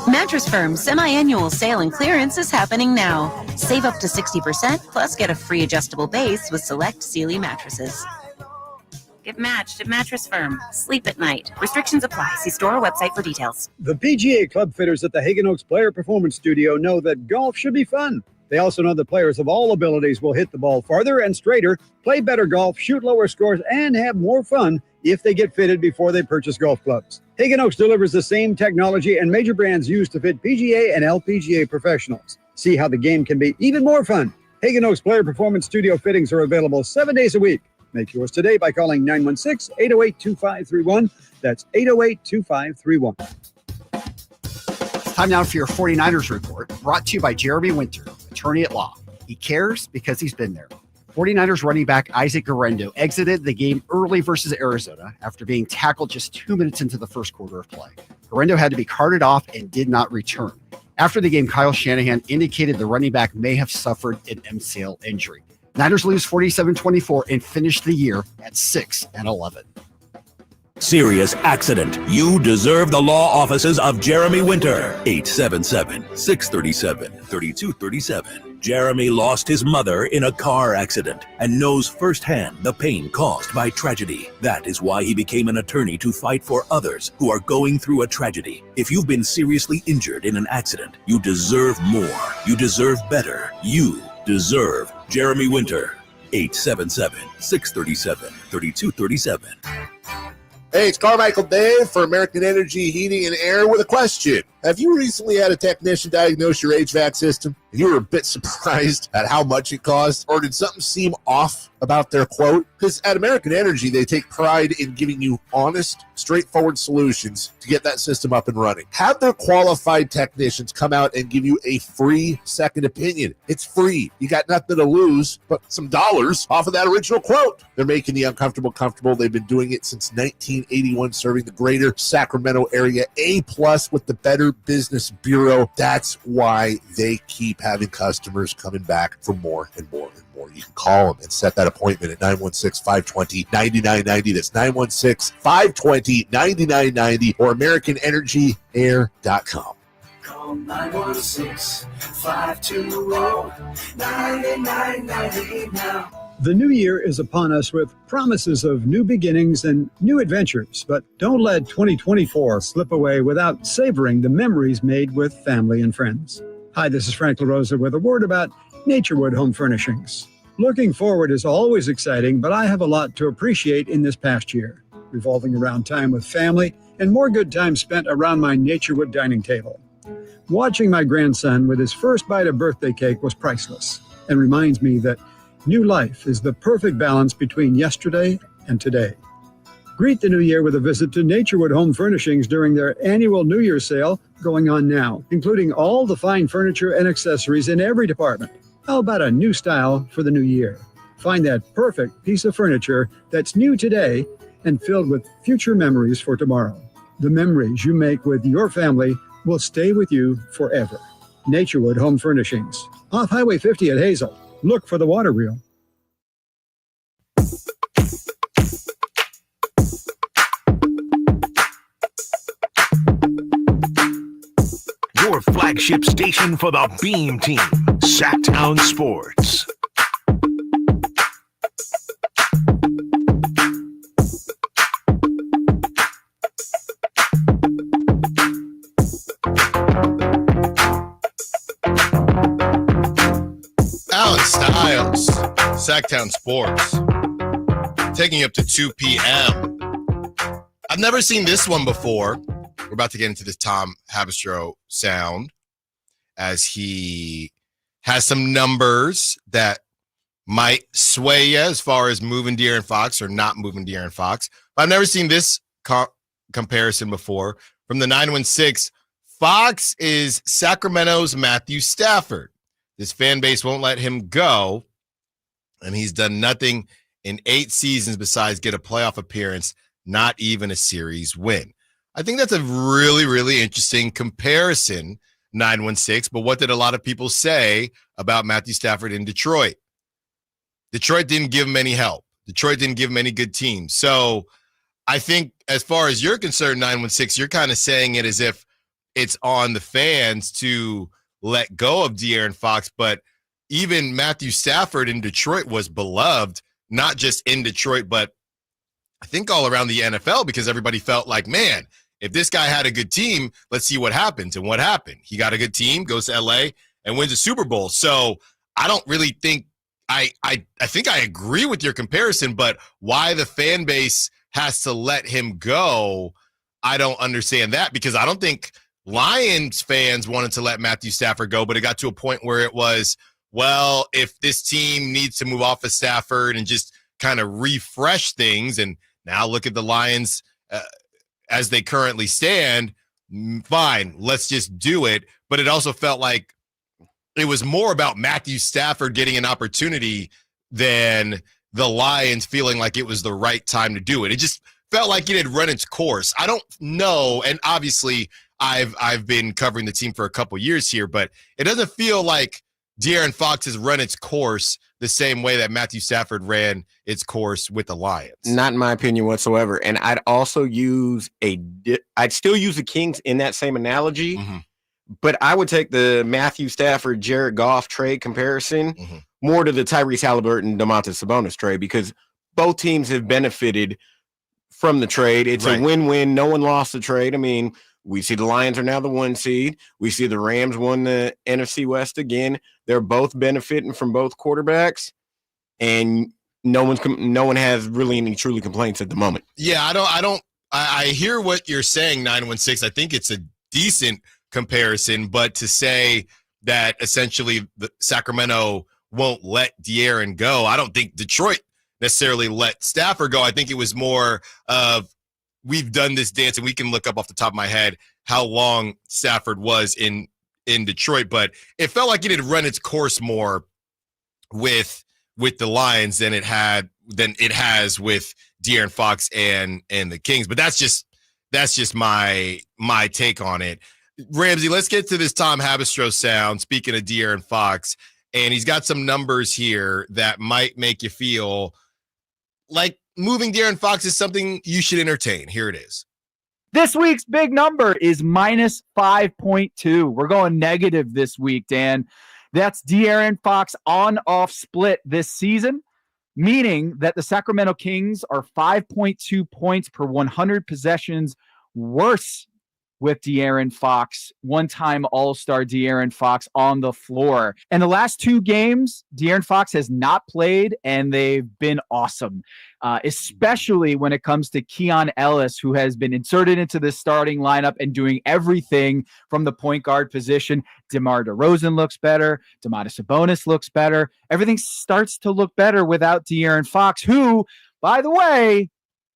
Mattress Firm's semi-annual sale and clearance is happening now. Save up to 60%, plus get a free adjustable base with select Sealy mattresses. Get matched at Mattress Firm. Sleep at night. Restrictions apply. See store or website for details. The PGA club fitters at the Hagen Oaks Player Performance Studio know that golf should be fun. They also know that players of all abilities will hit the ball farther and straighter, play better golf, shoot lower scores, and have more fun if they get fitted before they purchase golf clubs. Hagen Oaks delivers the same technology and major brands used to fit PGA and LPGA professionals. See how the game can be even more fun. Hagen Oaks Player Performance Studio fittings are available 7 days a week. Make yours today by calling 916-808-2531. That's 808-2531. Time now for your 49ers report, brought to you by Jeremy Winter, attorney at law. He cares because he's been there. 49ers running back Isaac Guerrero exited the game early versus Arizona after being tackled just 2 minutes into the first quarter of play. Guerrero had to be carted off and did not return. After the game, Kyle Shanahan indicated the running back may have suffered an MCL injury. Niners lose 47-24 and finish the year at 6-11. Serious accident. You deserve the law offices of Jeremy Winter. 877-637-3237. Jeremy lost his mother in a car accident and knows firsthand the pain caused by tragedy. That is why he became an attorney to fight for others who are going through a tragedy. If you've been seriously injured in an accident, you deserve more. You deserve better. You deserve Jeremy Winter. 877-637-3237. Hey, it's Carmichael Dave for American Energy Heating and Air with a question. Have you recently had a technician diagnose your HVAC system and you were a bit surprised at how much it cost? Or did something seem off about their quote? Because at American Energy, they take pride in giving you honest, straightforward solutions to get that system up and running. Have their qualified technicians come out and give you a free second opinion. It's free. You got nothing to lose but some dollars off of that original quote. They're making the uncomfortable comfortable. They've been doing it since 1981, serving the greater Sacramento area. A+ with the Better Business Bureau. That's why they keep having customers coming back for more and more and more. You can call them and set that appointment at 916-520-9990. That's 916-520-9990 or AmericanEnergyAir.com. Call 916-520-9990 now. The new year is upon us with promises of new beginnings and new adventures, but don't let 2024 slip away without savoring the memories made with family and friends. Hi, this is Frank LaRosa with a word about Naturewood Home Furnishings. Looking forward is always exciting, but I have a lot to appreciate in this past year, revolving around time with family and more good time spent around my Naturewood dining table. Watching my grandson with his first bite of birthday cake was priceless and reminds me that new life is the perfect balance between yesterday and today. Greet the new year with a visit to Naturewood Home Furnishings during their annual New Year sale going on now, including all the fine furniture and accessories in every department. How about a new style for the new year? Find that perfect piece of furniture that's new today and filled with future memories for tomorrow. The memories you make with your family will stay with you forever. Naturewood Home Furnishings, off Highway 50 at Hazel. Look for the water wheel. Your flagship station for the Beam Team, Sacktown Sports. Allen Stiles, Sacktown Sports, taking you up to 2 p.m. I've never seen this one before. We're about to get into this Tom Habistro sound as he has some numbers that might sway you as far as moving De'Aaron Fox or not moving De'Aaron Fox. But I've never seen this comparison before. From the 916, Fox is Sacramento's Matthew Stafford. This fan base won't let him go, and he's done nothing in 8 seasons besides get a playoff appearance, not even a series win. I think that's a really, really interesting comparison, 916. But what did a lot of people say about Matthew Stafford in Detroit? Detroit didn't give him any help. Detroit didn't give him any good teams. So I think as far as you're concerned, 916, you're kind of saying it as if it's on the fans to let go of De'Aaron Fox. But even Matthew Stafford in Detroit was beloved, not just in Detroit, but I think all around the NFL, because everybody felt like, man, if this guy had a good team, let's see what happens. And what happened? He got a good team, goes to LA, and wins a Super Bowl. So I don't really think I think I agree with your comparison, but why the fan base has to let him go, I don't understand that, because I don't think Lions fans wanted to let Matthew Stafford go, but it got to a point where it was, well, if this team needs to move off of Stafford and just kind of refresh things, and now look at the Lions as they currently stand, fine, let's just do it. But it also felt like it was more about Matthew Stafford getting an opportunity than the Lions feeling like it was the right time to do it. It just felt like it had run its course. I don't know, and obviously I've been covering the team for a couple years here, but it doesn't feel like De'Aaron Fox has run its course the same way that Matthew Stafford ran its course with the Lions. Not in my opinion whatsoever. And I'd also use I'd still use the Kings in that same analogy, but I would take the Matthew Stafford, Jared Goff trade comparison more to the Tyrese Halliburton, Domantas Sabonis trade, because both teams have benefited from the trade. It's a win-win. No one lost the trade. I mean, we see the Lions are now the 1 seed. We see the Rams won the NFC West again. They're both benefiting from both quarterbacks, and no one has really any truly complaints at the moment. Yeah, I hear what you're saying, 916. I think it's a decent comparison, but to say that essentially the Sacramento won't let De'Aaron go, I don't think Detroit necessarily let Stafford go. I think it was more of, we've done this dance, and we can look up off the top of my head how long Stafford was in Detroit, but it felt like it had run its course more with the Lions than it has with De'Aaron Fox and the Kings. But that's just my take on it. Ramsey, let's get to this Tom Habistro sound. Speaking of De'Aaron Fox, and he's got some numbers here that might make you feel like moving De'Aaron Fox is something you should entertain. Here it is. This week's big number is minus 5.2. We're going negative this week, Dan. That's De'Aaron Fox on-off split this season, meaning that the Sacramento Kings are 5.2 points per 100 possessions worse with De'Aaron Fox, one-time All-Star De'Aaron Fox on the floor. And the last 2 games, De'Aaron Fox has not played, and they've been awesome, especially when it comes to Keon Ellis, who has been inserted into the starting lineup and doing everything from the point guard position. DeMar DeRozan looks better. Domantas Sabonis looks better. Everything starts to look better without De'Aaron Fox, who, by the way,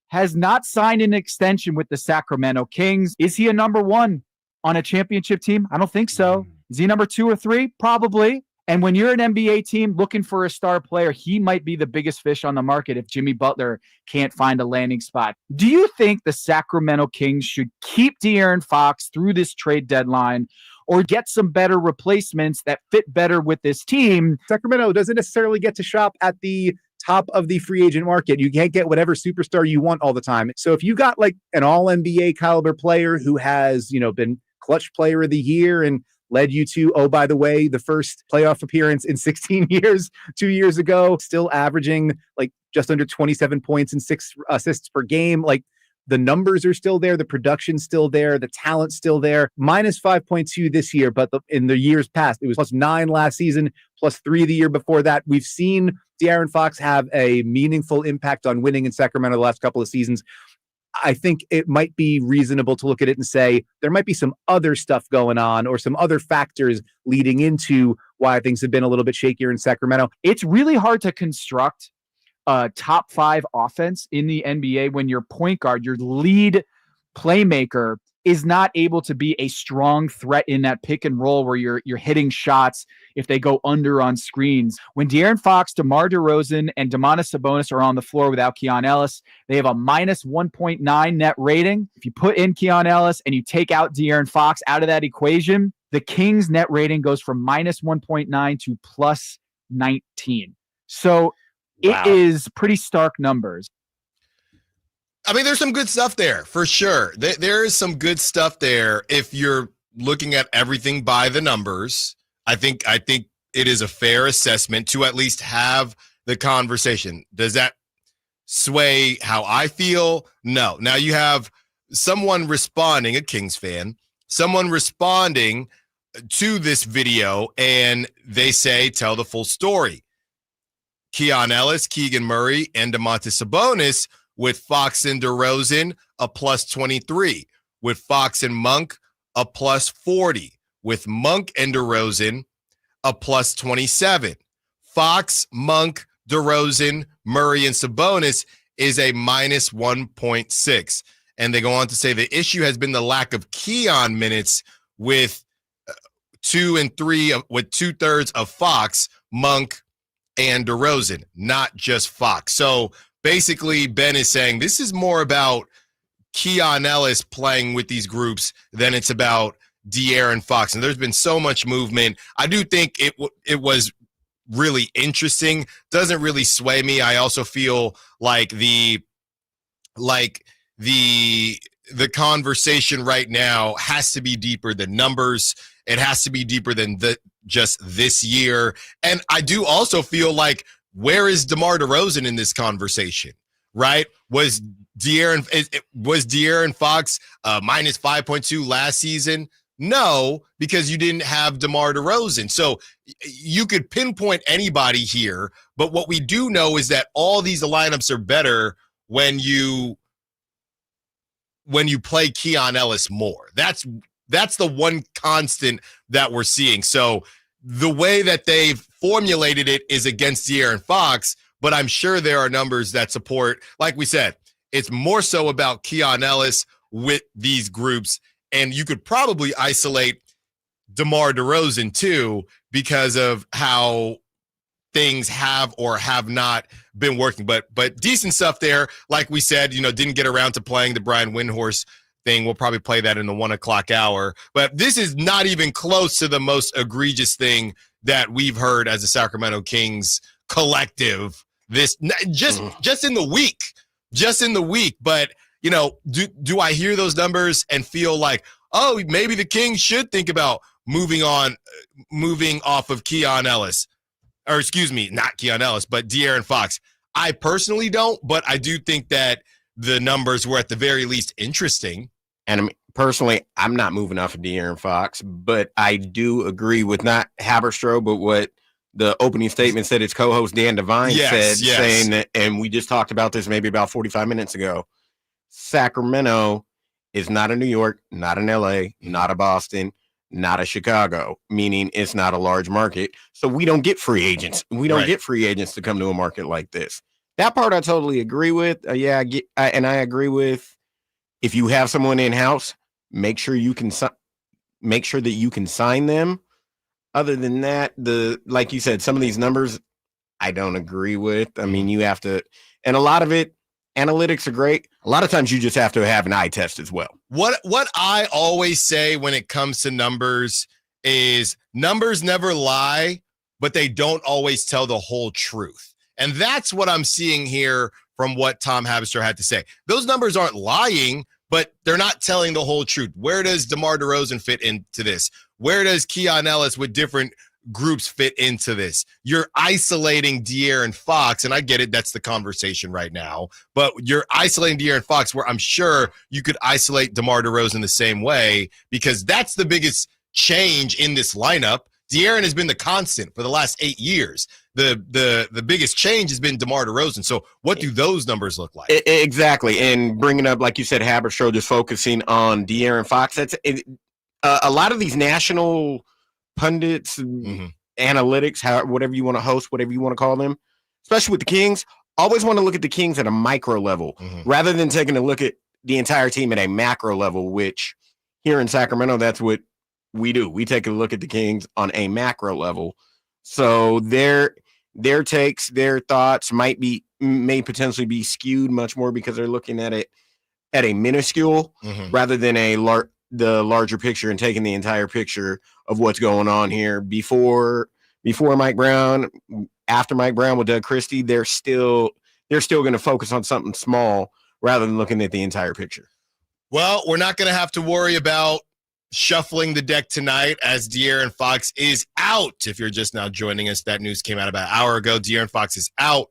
has not signed an extension with the Sacramento Kings. Is he a number one on a championship team? I don't think so. Is he number 2 or 3? Probably. And when you're an NBA team looking for a star player, he might be the biggest fish on the market if Jimmy Butler can't find a landing spot. Do you think the Sacramento Kings should keep De'Aaron Fox through this trade deadline or get some better replacements that fit better with this team? Sacramento doesn't necessarily get to shop at the top of the free agent market. You can't get whatever superstar you want all the time. So if you got like an all NBA caliber player who has, been clutch player of the year and led you to, oh, by the way, the first playoff appearance in 16 years, 2 years ago, still averaging like just under 27 points and 6 assists per game. Like the numbers are still there. The production's still there. The talent's still there. Minus 5.2 this year, but in the years past, it was plus 9 last season, plus 3 the year before that. We've seen De'Aaron Fox have a meaningful impact on winning in Sacramento the last couple of seasons. I think it might be reasonable to look at it and say there might be some other stuff going on or some other factors leading into why things have been a little bit shakier in Sacramento. It's really hard to construct a top 5 offense in the NBA when your point guard, your lead playmaker, is not able to be a strong threat in that pick and roll where you're hitting shots if they go under on screens. When De'Aaron Fox, DeMar DeRozan, and Domantas Sabonis are on the floor without Keon Ellis, they have a minus 1.9 net rating. If you put in Keon Ellis and you take out De'Aaron Fox out of that equation, the Kings net rating goes from minus 1.9 to plus 19. So it is pretty stark numbers. I mean, there's some good stuff there for sure. There is some good stuff there if you're looking at everything by the numbers. I think it is a fair assessment to at least have the conversation. Does that sway how I feel? No. Now you have someone responding, a Kings fan, someone responding to this video, and they say, tell the full story. Keon Ellis, Keegan Murray, and Domantas Sabonis with Fox and DeRozan, a plus 23. With Fox and Monk, a plus 40. With Monk and DeRozan, a plus 27. Fox, Monk, DeRozan, Murray, and Sabonis is a minus 1.6. And they go on to say the issue has been the lack of Keon minutes with 2 and 3, with 2/3 of Fox, Monk, and DeRozan, not just Fox. So basically, Ben is saying this is more about Keon Ellis playing with these groups than it's about De'Aaron Fox. And there's been so much movement. I do think it was really interesting. Doesn't really sway me. I also feel like the conversation right now has to be deeper than numbers. It has to be deeper than just this year. And I do also feel like, where is DeMar DeRozan in this conversation, right? Was De'Aaron Fox minus 5.2 last season? No, because you didn't have DeMar DeRozan. So you could pinpoint anybody here, but what we do know is that all these lineups are better when you play Keon Ellis more. That's the one constant that we're seeing. So the way that they've formulated it is against De'Aaron Fox, but I'm sure there are numbers that support, like we said, it's more so about Keon Ellis with these groups. And you could probably isolate DeMar DeRozan too, because of how things have or have not been working. But decent stuff there. Like we said, didn't get around to playing the Brian Windhorst thing. We'll probably play that in the 1 o'clock hour. But this is not even close to the most egregious thing that we've heard as a Sacramento Kings collective. This just in the week. But do I hear those numbers and feel like, oh, maybe the Kings should think about moving off of Keon Ellis, or excuse me, not Keon Ellis, but De'Aaron Fox? I personally don't, but I do think that the numbers were at the very least interesting. And I mean, personally, I'm not moving off of De'Aaron Fox, but I do agree with not Haberstroh, but what the opening statement said its co-host Dan Devine said, saying that, and we just talked about this maybe about 45 minutes ago, Sacramento is not a New York, not an LA, not a Boston, not a Chicago, meaning it's not a large market. So we don't get free agents. We don't get free agents to come to a market like this. That part I totally agree with. And I agree with if you have someone in house, make sure that you can sign them. Other than that, like you said, some of these numbers I don't agree with. I mean, you have to, and a lot of it, analytics are great. A lot of times you just have to have an eye test as well. What I always say when it comes to numbers is numbers never lie, but they don't always tell the whole truth. And that's what I'm seeing here from what Tom Haberstroh had to say. Those numbers aren't lying, but they're not telling the whole truth. Where does DeMar DeRozan fit into this? Where does Keon Ellis with different groups fit into this? You're isolating De'Aaron Fox, and I get it, that's the conversation right now, but you're isolating De'Aaron Fox where I'm sure you could isolate DeMar DeRozan the same way, because that's the biggest change in this lineup. De'Aaron has been the constant for the last 8 years. The biggest change has been DeMar DeRozan. So what do those numbers look like? Exactly. And bringing up, like you said, Haberstroh just focusing on De'Aaron Fox. A lot of these national pundits, analytics, whatever you want to host, whatever you want to call them, especially with the Kings, always want to look at the Kings at a micro level rather than taking a look at the entire team at a macro level, which here in Sacramento, that's what we do. We take a look at the Kings on a macro level. So their takes, their thoughts may potentially be skewed much more because they're looking at it at a minuscule rather than the larger picture and taking the entire picture of what's going on here before Mike Brown, after Mike Brown with Doug Christie. They're still going to focus on something small rather than looking at the entire picture. Well, we're not going to have to worry about shuffling the deck tonight as De'Aaron Fox is out. If you're just now joining us, that news came out about an hour ago. De'Aaron Fox is out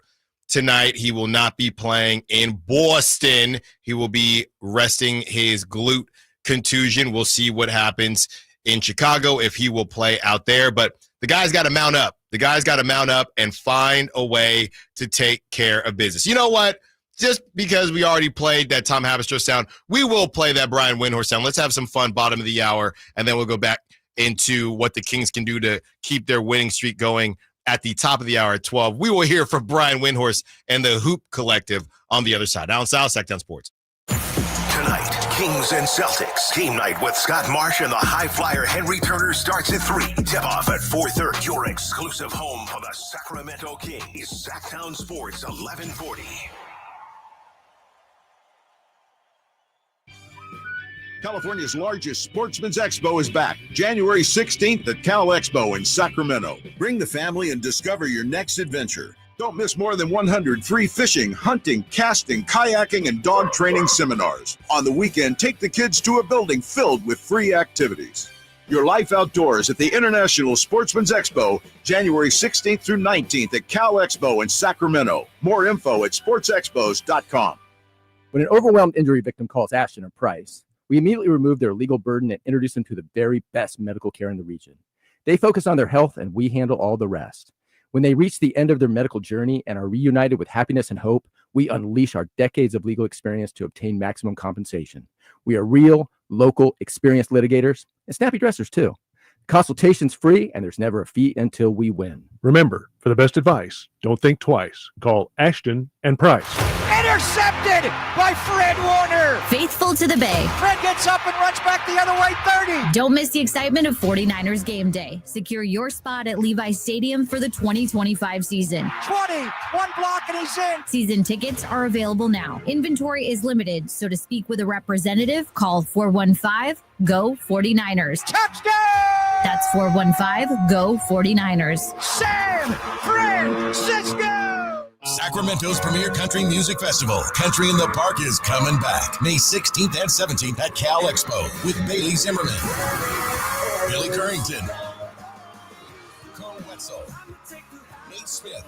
tonight. He will not be playing in Boston. He will be resting his glute contusion. We'll see what happens in Chicago if he will play out there. But the guy's got to mount up. The guy's got to mount up and find a way to take care of business. You know what? Just because we already played that Tom Haberstroh sound, we will play that Brian Windhorst sound. Let's have some fun bottom of the hour, and then we'll go back into what the Kings can do to keep their winning streak going at the top of the hour at 12. We will hear from Brian Windhorst and the Hoop Collective on the other side. Allen Stiles, Sacktown Sports. Tonight, Kings and Celtics. Team night with Scott Marsh and the high flyer Henry Turner starts at 3. Tip-off at 4:30. Your exclusive home for the Sacramento Kings. Sacktown Sports, 1140. California's largest sportsman's expo is back, January 16th at Cal Expo in Sacramento. Bring the family and discover your next adventure. Don't miss more than 100 free fishing, hunting, casting, kayaking, and dog training seminars. On the weekend, take the kids to a building filled with free activities. Your life outdoors at the International Sportsman's Expo, January 16th through 19th at Cal Expo in Sacramento. More info at sportsexpos.com. When an overwhelmed injury victim calls Ashton or Price, we immediately remove their legal burden and introduce them to the very best medical care in the region. They focus on their health, and we handle all the rest. When they reach the end of their medical journey and are reunited with happiness and hope, we unleash our decades of legal experience to obtain maximum compensation. We are real, local, experienced litigators, and snappy dressers too. Consultation's free, and there's never a fee until we win. Remember, for the best advice, don't think twice. Call Ashton and Price. Intercepted by Fred Warner. Faithful to the Bay. Fred gets up and runs back the other way, 30. Don't miss the excitement of 49ers game day. Secure your spot at Levi's Stadium for the 2025 season. 20, one block and he's in. Season tickets are available now. Inventory is limited, so to speak with a representative, call 415-GO-49ers. Touchdown! That's 415-GO-49ers. San Francisco! Sacramento's premier country music festival, Country in the Park, is coming back May 16th and 17th at Cal Expo with Bailey Zimmerman, Billy Currington, Cole Wetzel, Nate Smith,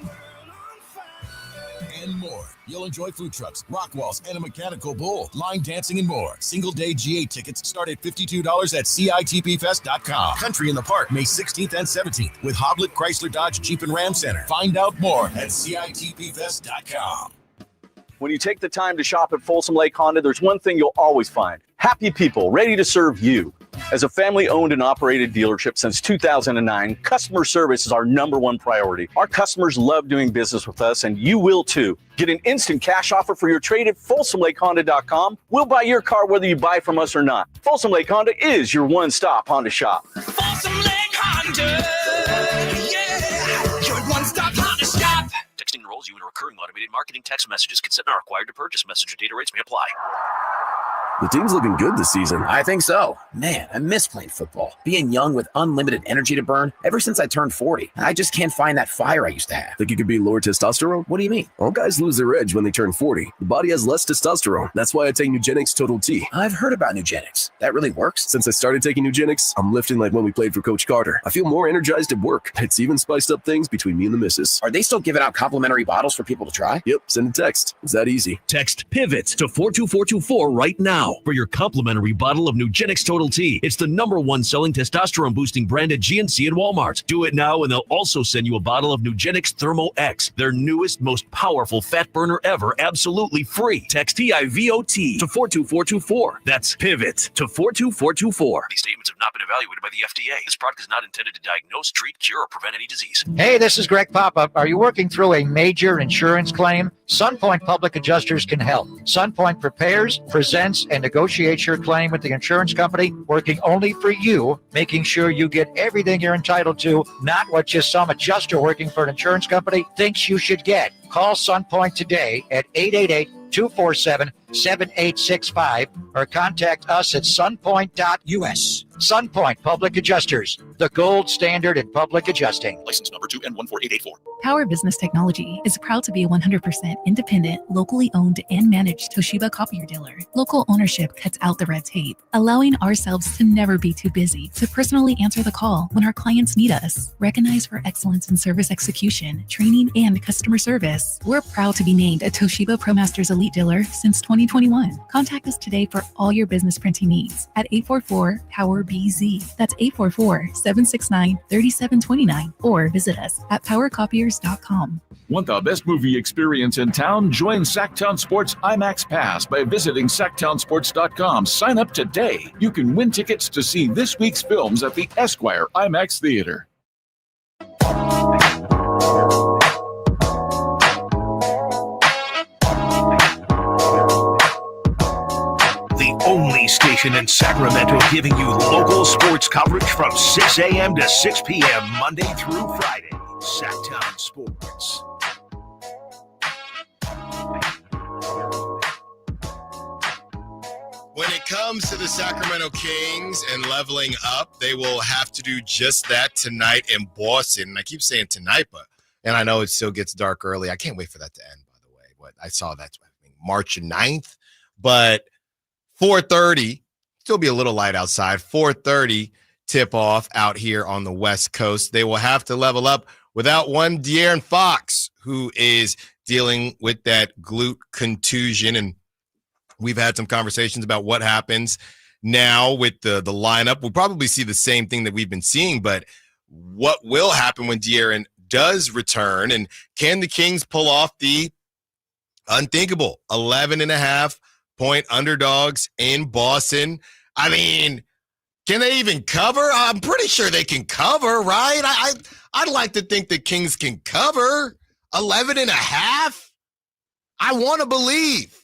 and more. You'll enjoy food trucks, rock walls, and a mechanical bull, line dancing, and more. Single-day GA tickets start at $52 at CITPFest.com. Country in the Park, May 16th and 17th with Hoblit Chrysler Dodge Jeep and Ram Center. Find out more at CITPFest.com. When you take the time to shop at Folsom Lake Honda, there's one thing you'll always find. Happy people ready to serve you. As a family-owned and operated dealership since 2009, customer service is our #1 priority. Our customers love doing business with us, and you will too. Get an instant cash offer for your trade at FolsomLakeHonda.com. We'll buy your car whether you buy from us or not. Folsom Lake Honda is your one-stop Honda shop. Folsom Lake Honda, yeah, your one-stop Honda shop. Texting enrolls you in a recurring automated marketing text messages. Consent not required to purchase. Message and data rates may apply. The team's looking good this season. I think so. Man, I miss playing football. Being young with unlimited energy to burn ever since I turned 40. I just can't find that fire I used to have. Think it could be lower testosterone? What do you mean? All guys lose their edge when they turn 40. The body has less testosterone. That's why I take Nugenix Total T. I've heard about Nugenix. That really works? Since I started taking Nugenix, I'm lifting like when we played for Coach Carter. I feel more energized at work. It's even spiced up things between me and the missus. Are they still giving out complimentary bottles for people to try? Yep, send a text. It's that easy. Text PIVOT to 42424 right now for your complimentary bottle of Nugenix Total T. It's the #1 selling testosterone boosting brand at GNC and Walmart. Do it now and they'll also send you a bottle of Nugenix Thermo X, their newest, most powerful fat burner ever, absolutely free. Text PIVOT to 42424. That's PIVOT to 42424. These statements have not been evaluated by the FDA. This product is not intended to diagnose, treat, cure, or prevent any disease. Hey, this is Greg Papa. Are you working through a major insurance claim? SunPoint Public Adjusters can help. SunPoint prepares, presents, and negotiates your claim with the insurance company, working only for you, making sure you get everything you're entitled to, not what just some adjuster working for an insurance company thinks you should get. Call SunPoint today at 888-247-7865 or contact us at sunpoint.us. SunPoint Public Adjusters, the gold standard in public adjusting. License number 2N14884. Power Business Technology is proud to be a 100% independent, locally owned and managed Toshiba copier dealer. Local ownership cuts out the red tape, allowing ourselves to never be too busy to personally answer the call when our clients need us. Recognized for excellence in service execution, training, and customer service, we're proud to be named a Toshiba ProMasters Elite dealer since 2021. Contact us today for all your business printing needs at 844-POWER-BZ. That's 844-769-3729 or visit us at powercopiers.com. Want the best movie experience in town? Join Sacktown Sports IMAX Pass by visiting sacktownsports.com. Sign up today. You can win tickets to see this week's films at the Esquire IMAX Theater. The only station in Sacramento giving you local sports coverage from 6 a.m. to 6 p.m. Monday through Friday. Sacktown Sports. When it comes to the Sacramento Kings and leveling up, they will have to do just that tonight in Boston. And I keep saying tonight, and I know it still gets dark early. I can't wait for that to end, by the way. But I saw that March 9th. But 4:30, still be a little light outside. 4:30 tip-off out here on the West Coast. They will have to level up without one De'Aaron Fox, who is dealing with that glute contusion. And we've had some conversations about what happens now with the lineup. We'll probably see the same thing that we've been seeing, but what will happen when De'Aaron does return? And can the Kings pull off the unthinkable 11.5-point underdogs in Boston? I mean, can they even cover? I'm pretty sure they can cover, right? I'd like to think the Kings can cover 11.5. I want to believe.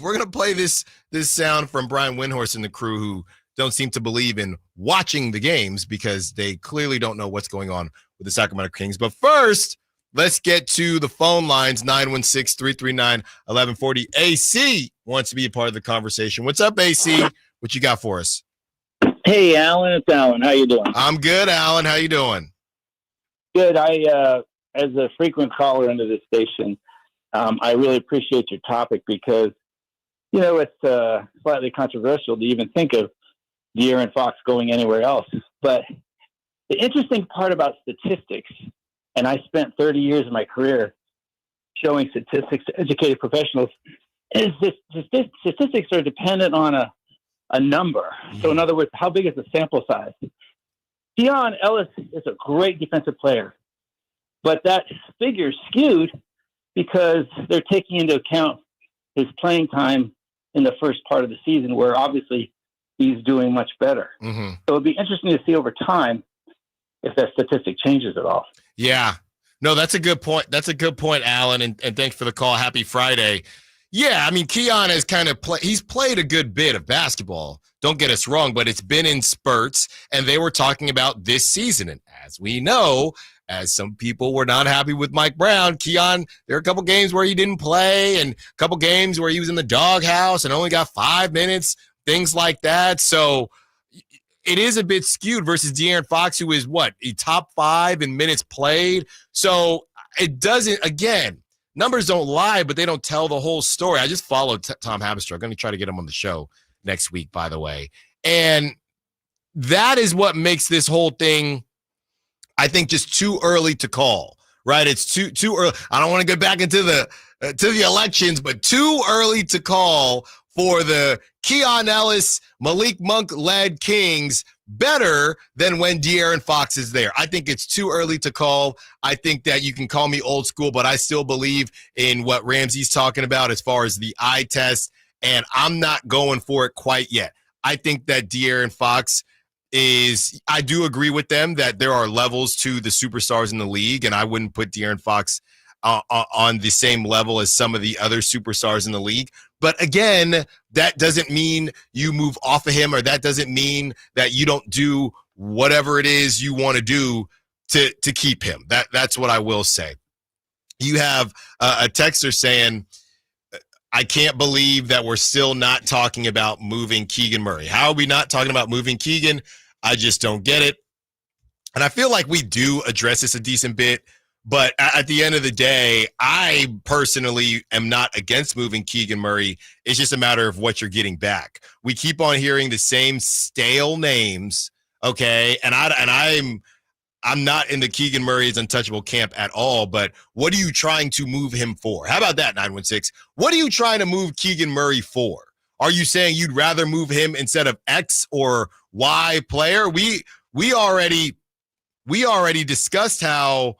We're going to play this sound from Brian Windhorst and the crew, who don't seem to believe in watching the games because they clearly don't know what's going on with the Sacramento Kings. But first, let's get to the phone lines, 916-339-1140. AC wants to be a part of the conversation. What's up, AC? What you got for us? Hey, Alan. It's Alan. How you doing? I'm good, Alan. How you doing? Good. I, as a frequent caller into this station, I really appreciate your topic because, you know, it's slightly controversial to even think of De'Aaron Fox going anywhere else. But the interesting part about statistics, and I spent 30 years of my career showing statistics to educated professionals, is that statistics are dependent on a number. So in other words, how big is the sample size? Deion Ellis is a great defensive player, but that figure is skewed because they're taking into account his playing time in the first part of the season, where obviously he's doing much better. Mm-hmm. So it'd be interesting to see over time if that statistic changes at all. Yeah. No, that's a good point. That's a good point, Alan, and thanks for the call. Happy Friday. Yeah, I mean, Keon has kind of he's played a good bit of basketball. Don't get us wrong, but it's been in spurts, and they were talking about this season. And as we know, as some people were not happy with Mike Brown, Keon, there are a couple games where he didn't play and a couple games where he was in the doghouse and only got 5 minutes, things like that. So it is a bit skewed versus De'Aaron Fox, who is a top 5 in minutes played. So it doesn't, again, numbers don't lie, but they don't tell the whole story. I just followed Tom Haberstroh. I'm going to try to get him on the show next week, by the way. And that is what makes this whole thing, I think, just too early to call, right? It's too early. I don't want to get back into the elections, but too early to call for the Keon Ellis, Malik Monk-led Kings better than when De'Aaron Fox is there. I think it's too early to call. I think that you can call me old school, but I still believe in what Ramsey's talking about as far as the eye test, and I'm not going for it quite yet. I think that De'Aaron Fox I do agree with them that there are levels to the superstars in the league, and I wouldn't put De'Aaron Fox on the same level as some of the other superstars in the league. But again, that doesn't mean you move off of him, or that doesn't mean that you don't do whatever it is you want to do to keep him. That's what I will say. You have a texter saying, I can't believe that we're still not talking about moving Keegan Murray. How are we not talking about moving Keegan? I just don't get it. And I feel like we do address this a decent bit, but at the end of the day, I personally am not against moving Keegan Murray. It's just a matter of what you're getting back. We keep on hearing the same stale names, okay? And I'm not in the Keegan Murray is untouchable camp at all, but what are you trying to move him for? How about that, 916? What are you trying to move Keegan Murray for? Are you saying you'd rather move him instead of X or Y player? We already discussed how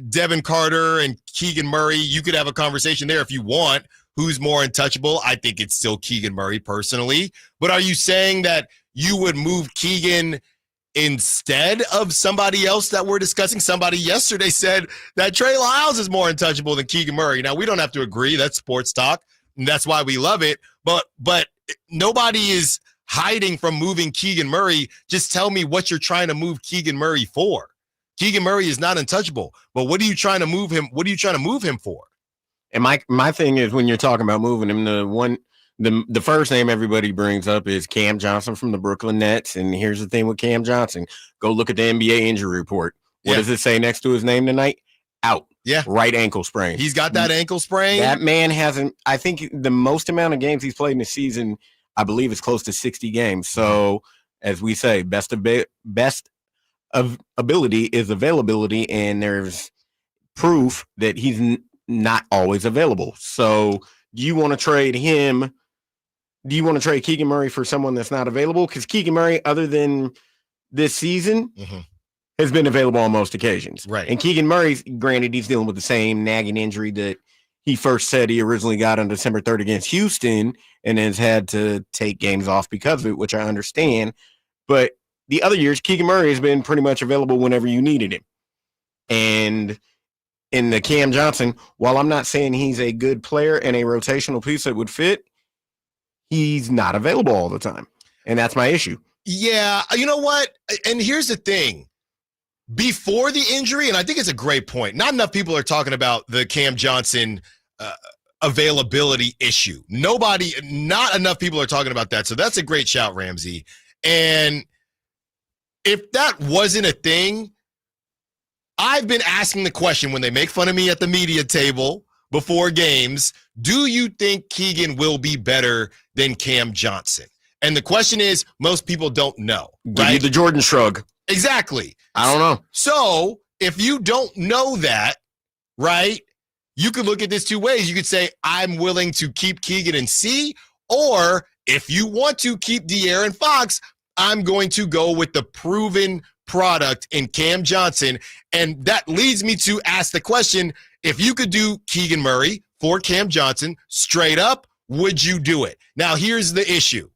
Devin Carter and Keegan Murray, you could have a conversation there if you want. Who's more untouchable? I think it's still Keegan Murray personally. But are you saying that you would move Keegan instead of somebody else that we're discussing? Somebody yesterday said that Trey Lyles is more untouchable than Keegan Murray. Now, we don't have to agree. That's sports talk, and that's why we love it. But nobody is hiding from moving Keegan Murray. Just tell me what you're trying to move Keegan Murray for. Keegan Murray is not untouchable, but what are you trying to move him? What are you trying to move him for? And my thing is, when you're talking about moving him, the first name everybody brings up is Cam Johnson from the Brooklyn Nets. And here's the thing with Cam Johnson. Go look at the NBA injury report. What does it say next to his name tonight? Out. Yeah. Right ankle sprain. He's got that ankle sprain. That man hasn't, I think the most amount of games he's played in the season, I believe, is close to 60 games. So, as we say, best of ability is availability, and there's proof that he's not always available. So, do you want to trade him? Do you want to trade Keegan Murray for someone that's not available? Because Keegan Murray, other than this season, has been available on most occasions. Right. And Keegan Murray, granted, he's dealing with the same nagging injury that he first said he originally got on December 3rd against Houston and has had to take games off because of it, which I understand. But the other years, Keegan Murray has been pretty much available whenever you needed him. And in the Cam Johnson, while I'm not saying he's a good player and a rotational piece that would fit, he's not available all the time. And that's my issue. Yeah, you know what? And here's the thing. Before the injury, and I think it's a great point, not enough people are talking about the Cam Johnson availability issue. Not enough people are talking about that. So that's a great shout, Ramsey. And if that wasn't a thing, I've been asking the question when they make fun of me at the media table before games, do you think Keegan will be better than Cam Johnson? And the question is, most people don't know. Give you the Jordan shrug. Exactly. I don't know. So if you don't know that, right, you could look at this two ways. You could say, I'm willing to keep Keegan and see, or if you want to keep De'Aaron Fox, I'm going to go with the proven product in Cam Johnson. And that leads me to ask the question, if you could do Keegan Murray for Cam Johnson straight up, would you do it? Now, here's the issue.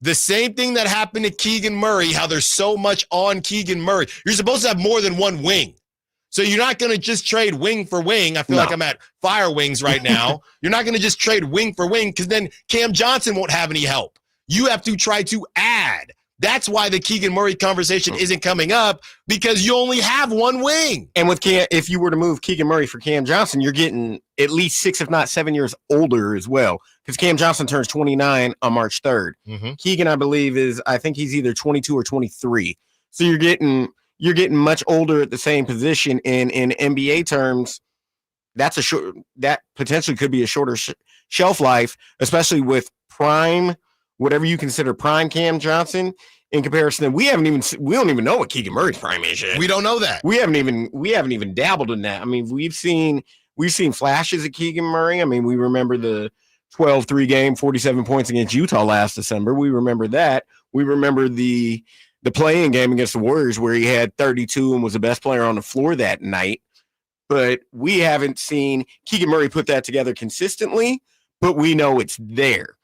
The same thing that happened to Keegan Murray, how there's so much on Keegan Murray. You're supposed to have more than one wing. So you're not going to just trade wing for wing. I feel like I'm at Fire Wings right now. You're not going to just trade wing for wing because then Cam Johnson won't have any help. You have to try to add. That's why the Keegan Murray conversation isn't coming up, because you only have one wing. And with if you were to move Keegan Murray for Cam Johnson, you're getting at least 6, if not 7 years older as well, because Cam Johnson turns 29 on March 3rd. Keegan, I believe, I think he's either 22 or 23. So you're getting much older at the same position. And in NBA terms, that potentially could be a shorter shelf life, especially with prime, whatever you consider prime Cam Johnson, in comparison. We don't even know what Keegan Murray's prime is yet. We don't know that. We haven't even dabbled in that. I mean, we've seen flashes of Keegan Murray. I mean, we remember the 12-3 game, 47 points against Utah last December. We remember that. We remember the play-in game against the Warriors where he had 32 and was the best player on the floor that night. But we haven't seen Keegan Murray put that together consistently, but we know it's there.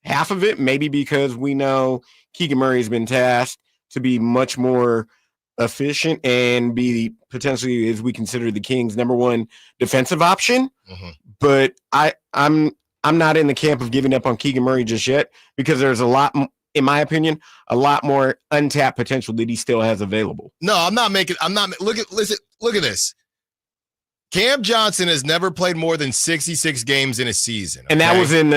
Half of it maybe because we know Keegan Murray has been tasked to be much more efficient and be potentially, as we consider, the Kings' number one defensive option. But I'm not in the camp of giving up on Keegan Murray just yet, because there's a lot, in my opinion, a lot more untapped potential that he still has available. No, look at this. Cam Johnson has never played more than 66 games in a season. And that was in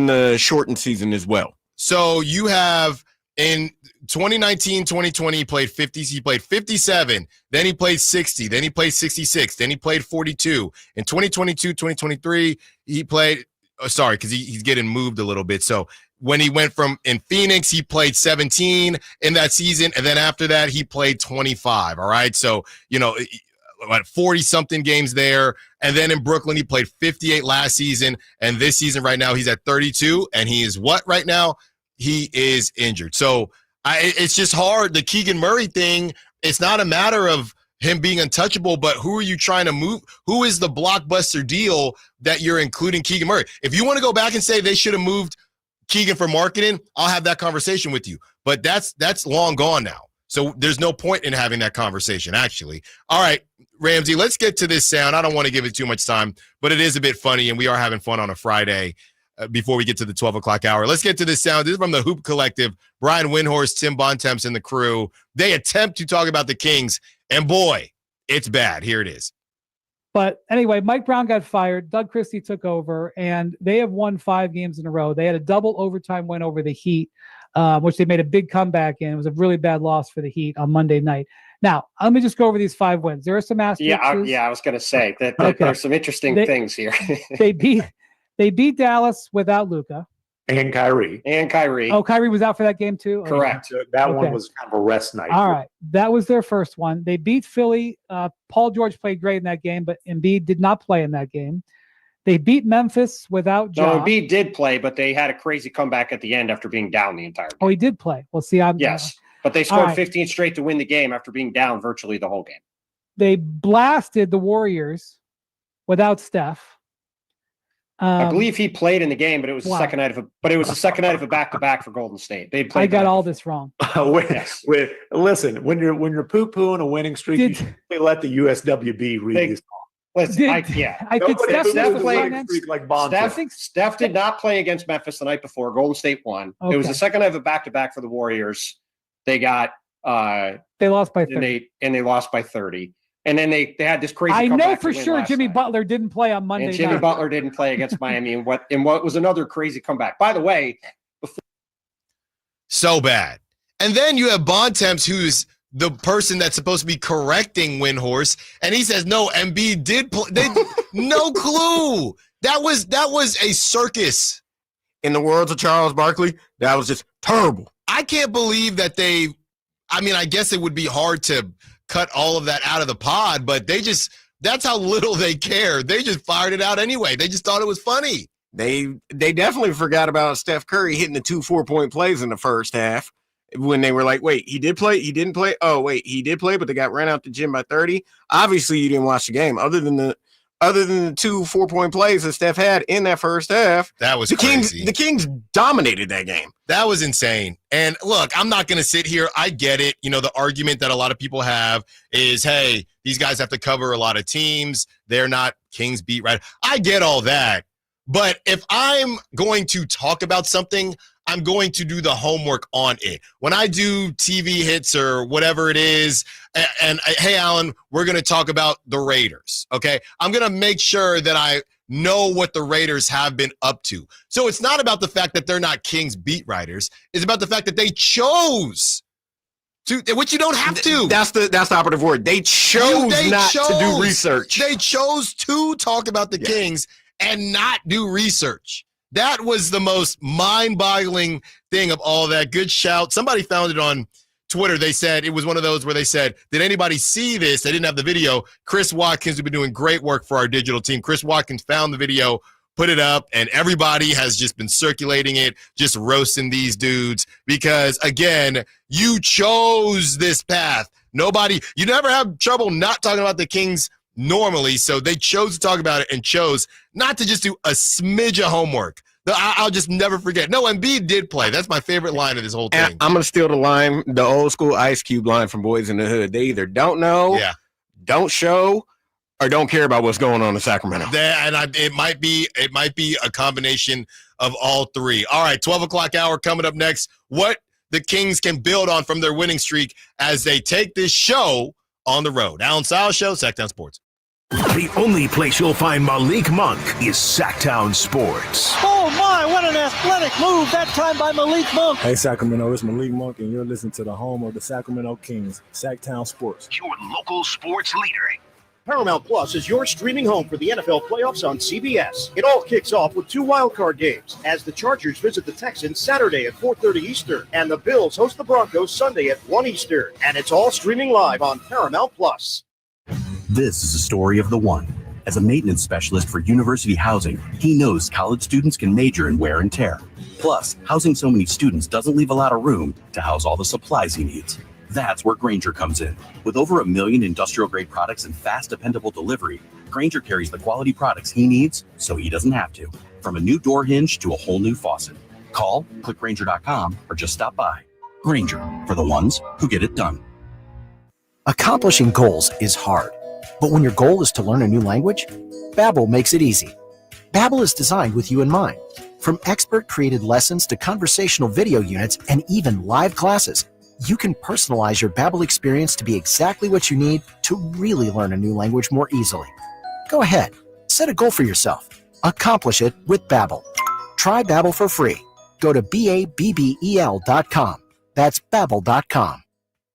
the shortened season as well. So you have in 2019, 2020, he played 57, then he played 60, then he played 66, then he played 42. In 2022, 2023, he played because he's getting moved a little bit. So when he went from in Phoenix, he played 17 in that season, and then after that, he played 25. All right. So, 40-something games there. And then in Brooklyn, he played 58 last season. And this season right now, he's at 32. And he is what right now? He is injured. So it's just hard. The Keegan Murray thing, it's not a matter of him being untouchable, but who are you trying to move? Who is the blockbuster deal that you're including Keegan Murray? If you want to go back and say they should have moved Keegan for marketing, I'll have that conversation with you. But that's long gone now. So there's no point in having that conversation, actually. All right, Ramsey, let's get to this sound. I don't want to give it too much time, but it is a bit funny, and we are having fun on a Friday before we get to the 12 o'clock hour. Let's get to this sound. This is from the Hoop Collective. Brian Windhorst, Tim Bontemps, and the crew. They attempt to talk about the Kings, and boy, it's bad. Here it is. But anyway, Mike Brown got fired. Doug Christie took over, and they have won 5 games in a row. They had a double overtime win over the Heat, which they made a big comeback in. It was a really bad loss for the Heat on Monday night. Now, let me just go over these 5 wins. There are some asterisks. I was going to say that there's some interesting things here. They beat Dallas without Luka. And Kyrie. Oh, Kyrie was out for that game too? Correct. So that one was kind of a rest night. All right. That was their first one. They beat Philly. Paul George played great in that game, but Embiid did not play in that game. They beat Memphis without Ja. No, Embiid did play, but they had a crazy comeback at the end after being down the entire game. Oh, he did play. Well, see, Yes, but they scored 15 straight to win the game after being down virtually the whole game. They blasted the Warriors without Steph. I believe he played in the game, but it was the second night of a back-to-back for Golden State. They played. I got all this wrong. Listen, when you're poo-pooing a winning streak, you let the USWB read this. Steph did not play against Memphis the night before. Golden State won. Okay. It was the second night of a back-to-back for the Warriors. They got they lost by 30. And they lost by 30. And then they had this crazy. I know for sure Jimmy Butler didn't play on Monday. And Jimmy Butler didn't play against Miami in what was another crazy comeback. By the way, so bad. And then you have Bontemps, who's the person that's supposed to be correcting Windhorst, and he says no, Embiid did play. No clue. That was a circus. In the words of Charles Barkley, that was just terrible. I can't believe that I guess it would be hard to cut all of that out of the pod, but that's how little they care. They just fired it out anyway. They just thought it was funny. They definitely forgot about Steph Curry hitting the 2 4-point plays in the first half when they were like, wait, he did play? He didn't play? Oh, wait, he did play, but they got ran out the gym by 30. Obviously, you didn't watch the game. Other than other than the 2 4-point plays that Steph had in that first half, that was crazy. The Kings dominated that game. That was insane. And look, I'm not going to sit here. I get it. You know, the argument that a lot of people have is, hey, these guys have to cover a lot of teams. They're not Kings beat right. I get all that. But if I'm going to talk about something, I'm going to do the homework on it. When I do TV hits or whatever it is, and hey, Allen, we're going to talk about the Raiders, okay? I'm going to make sure that I know what the Raiders have been up to. So it's not about the fact that they're not Kings beat writers. It's about the fact that they chose to, which you don't have to. That's the operative word. They chose to do research. They chose to talk about the Kings and not do research. That was the most mind-boggling thing of all that. Good shout. Somebody found it on Twitter. They said it was one of those where they said, did anybody see this? They didn't have the video. Chris Watkins, who's been doing great work for our digital team. Chris Watkins found the video, put it up, and everybody has just been circulating it, just roasting these dudes because, again, you chose this path. You never have trouble not talking about the Kings normally, so they chose to talk about it and chose not to just do a smidge of homework. I'll just never forget. No, Embiid did play. That's my favorite line of this whole thing. And I'm going to steal the old school Ice Cube line from Boys in the Hood. They either don't know, don't show, or don't care about what's going on in Sacramento. It might be a combination of all three. All right, 12 o'clock hour coming up next. What the Kings can build on from their winning streak as they take this show on the road. Allen Stiles Show, Sacktown Sports. The only place you'll find Malik Monk is Sacktown Sports. Oh my, what an athletic move that time by Malik Monk. Hey Sacramento, it's Malik Monk and you're listening to the home of the Sacramento Kings, Sacktown Sports. Your local sports leader. Paramount Plus is your streaming home for the NFL playoffs on CBS. It all kicks off with 2 wildcard games as the Chargers visit the Texans Saturday at 4:30 Eastern and the Bills host the Broncos Sunday at 1 Eastern. And it's all streaming live on Paramount Plus. This is a story of the one. As a maintenance specialist for University Housing, he knows college students can major in wear and tear. Plus, housing so many students doesn't leave a lot of room to house all the supplies he needs. That's where Grainger comes in. With over 1 million industrial-grade products and fast, dependable delivery, Grainger carries the quality products he needs so he doesn't have to. From a new door hinge to a whole new faucet. Call, click Grainger.com, or just stop by. Grainger, for the ones who get it done. Accomplishing goals is hard, but when your goal is to learn a new language, Babbel makes it easy. Babbel is designed with you in mind. From expert-created lessons to conversational video units and even live classes, you can personalize your Babbel experience to be exactly what you need to really learn a new language more easily. Go ahead, set a goal for yourself. Accomplish it with Babbel. Try Babbel for free. Go to BABBEL.com. That's Babbel.com.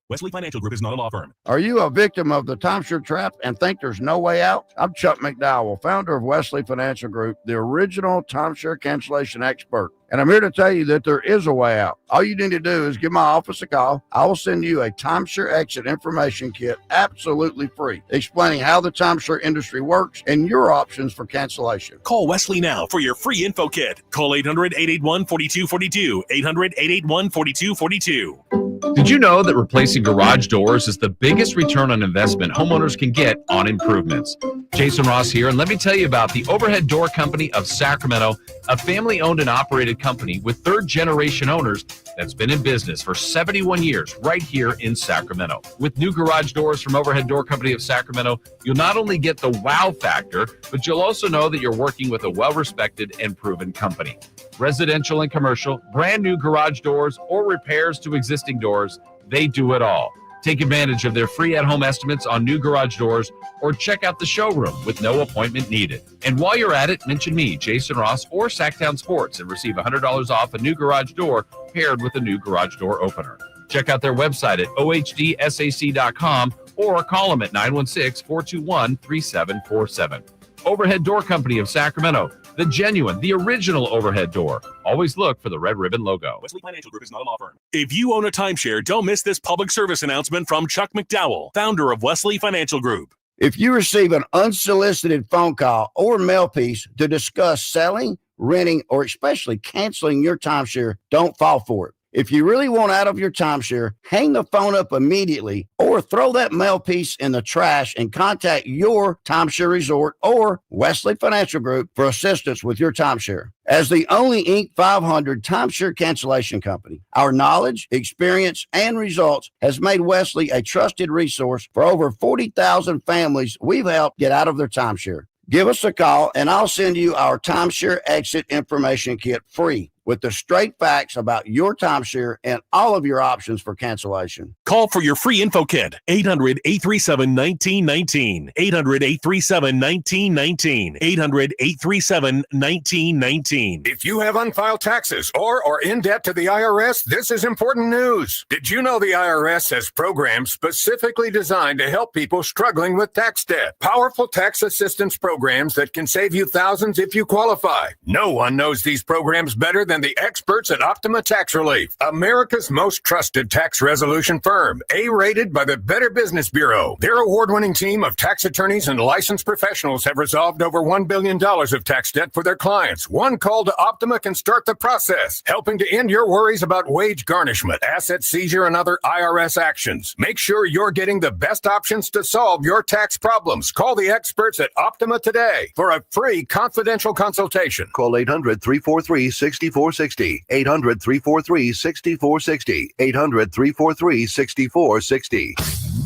Wesley Financial Group is not a law firm. Are you a victim of the timeshare trap and think there's no way out? I'm Chuck McDowell, founder of Wesley Financial Group, the original timeshare cancellation expert. And I'm here to tell you that there is a way out. All you need to do is give my office a call. I will send you a timeshare exit information kit absolutely free, explaining how the timeshare industry works and your options for cancellation. Call Wesley now for your free info kit. Call 800-881-4242, 800-881-4242. Did you know that replacing garage doors is the biggest return on investment homeowners can get on improvements? Jason Ross here, and let me tell you about the Overhead Door Company of Sacramento, a family-owned and operated company with third-generation owners that's been in business for 71 years right here in Sacramento. With new garage doors from Overhead Door Company of Sacramento, you'll not only get the wow factor, but you'll also know that you're working with a well-respected and proven company. Residential and commercial, brand new garage doors, or repairs to existing doors, they do it all. Take advantage of their free at-home estimates on new garage doors or check out the showroom with no appointment needed. And while you're at it, mention me, Jason Ross, or Sacktown Sports and receive $100 off a new garage door paired with a new garage door opener. Check out their website at ohdsac.com or call them at 916-421-3747. Overhead Door Company of Sacramento, the genuine, the original overhead door. Always look for the red ribbon logo. Wesley Financial Group is not a law firm. If you own a timeshare, don't miss this public service announcement from Chuck McDowell, founder of Wesley Financial Group. If you receive an unsolicited phone call or mail piece to discuss selling, renting, or especially canceling your timeshare, don't fall for it. If you really want out of your timeshare, hang the phone up immediately or throw that mail piece in the trash and contact your timeshare resort or Wesley Financial Group for assistance with your timeshare. As the only Inc. 500 timeshare cancellation company, our knowledge, experience, and results has made Wesley a trusted resource for over 40,000 families we've helped get out of their timeshare. Give us a call and I'll send you our timeshare exit information kit free with the straight facts about your timeshare and all of your options for cancellation. Call for your free info kit. 800-837-1919. 800-837-1919. 800-837-1919. If you have unfiled taxes or are in debt to the IRS, this is important news. Did you know the IRS has programs specifically designed to help people struggling with tax debt? Powerful tax assistance programs that can save you thousands if you qualify. No one knows these programs better than the experts at Optima Tax Relief, America's most trusted tax resolution firm, A-rated by the Better Business Bureau. Their award-winning team of tax attorneys and licensed professionals have resolved over $1 billion of tax debt for their clients. One call to Optima can start the process, helping to end your worries about wage garnishment, asset seizure, and other IRS actions. Make sure you're getting the best options to solve your tax problems. Call the experts at Optima today for a free confidential consultation. Call 800-343-6460. 800-343-6460. 800-343-6460.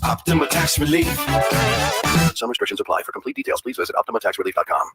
Optima Tax Relief. Some restrictions apply. For complete details, please visit OptimaTaxRelief.com.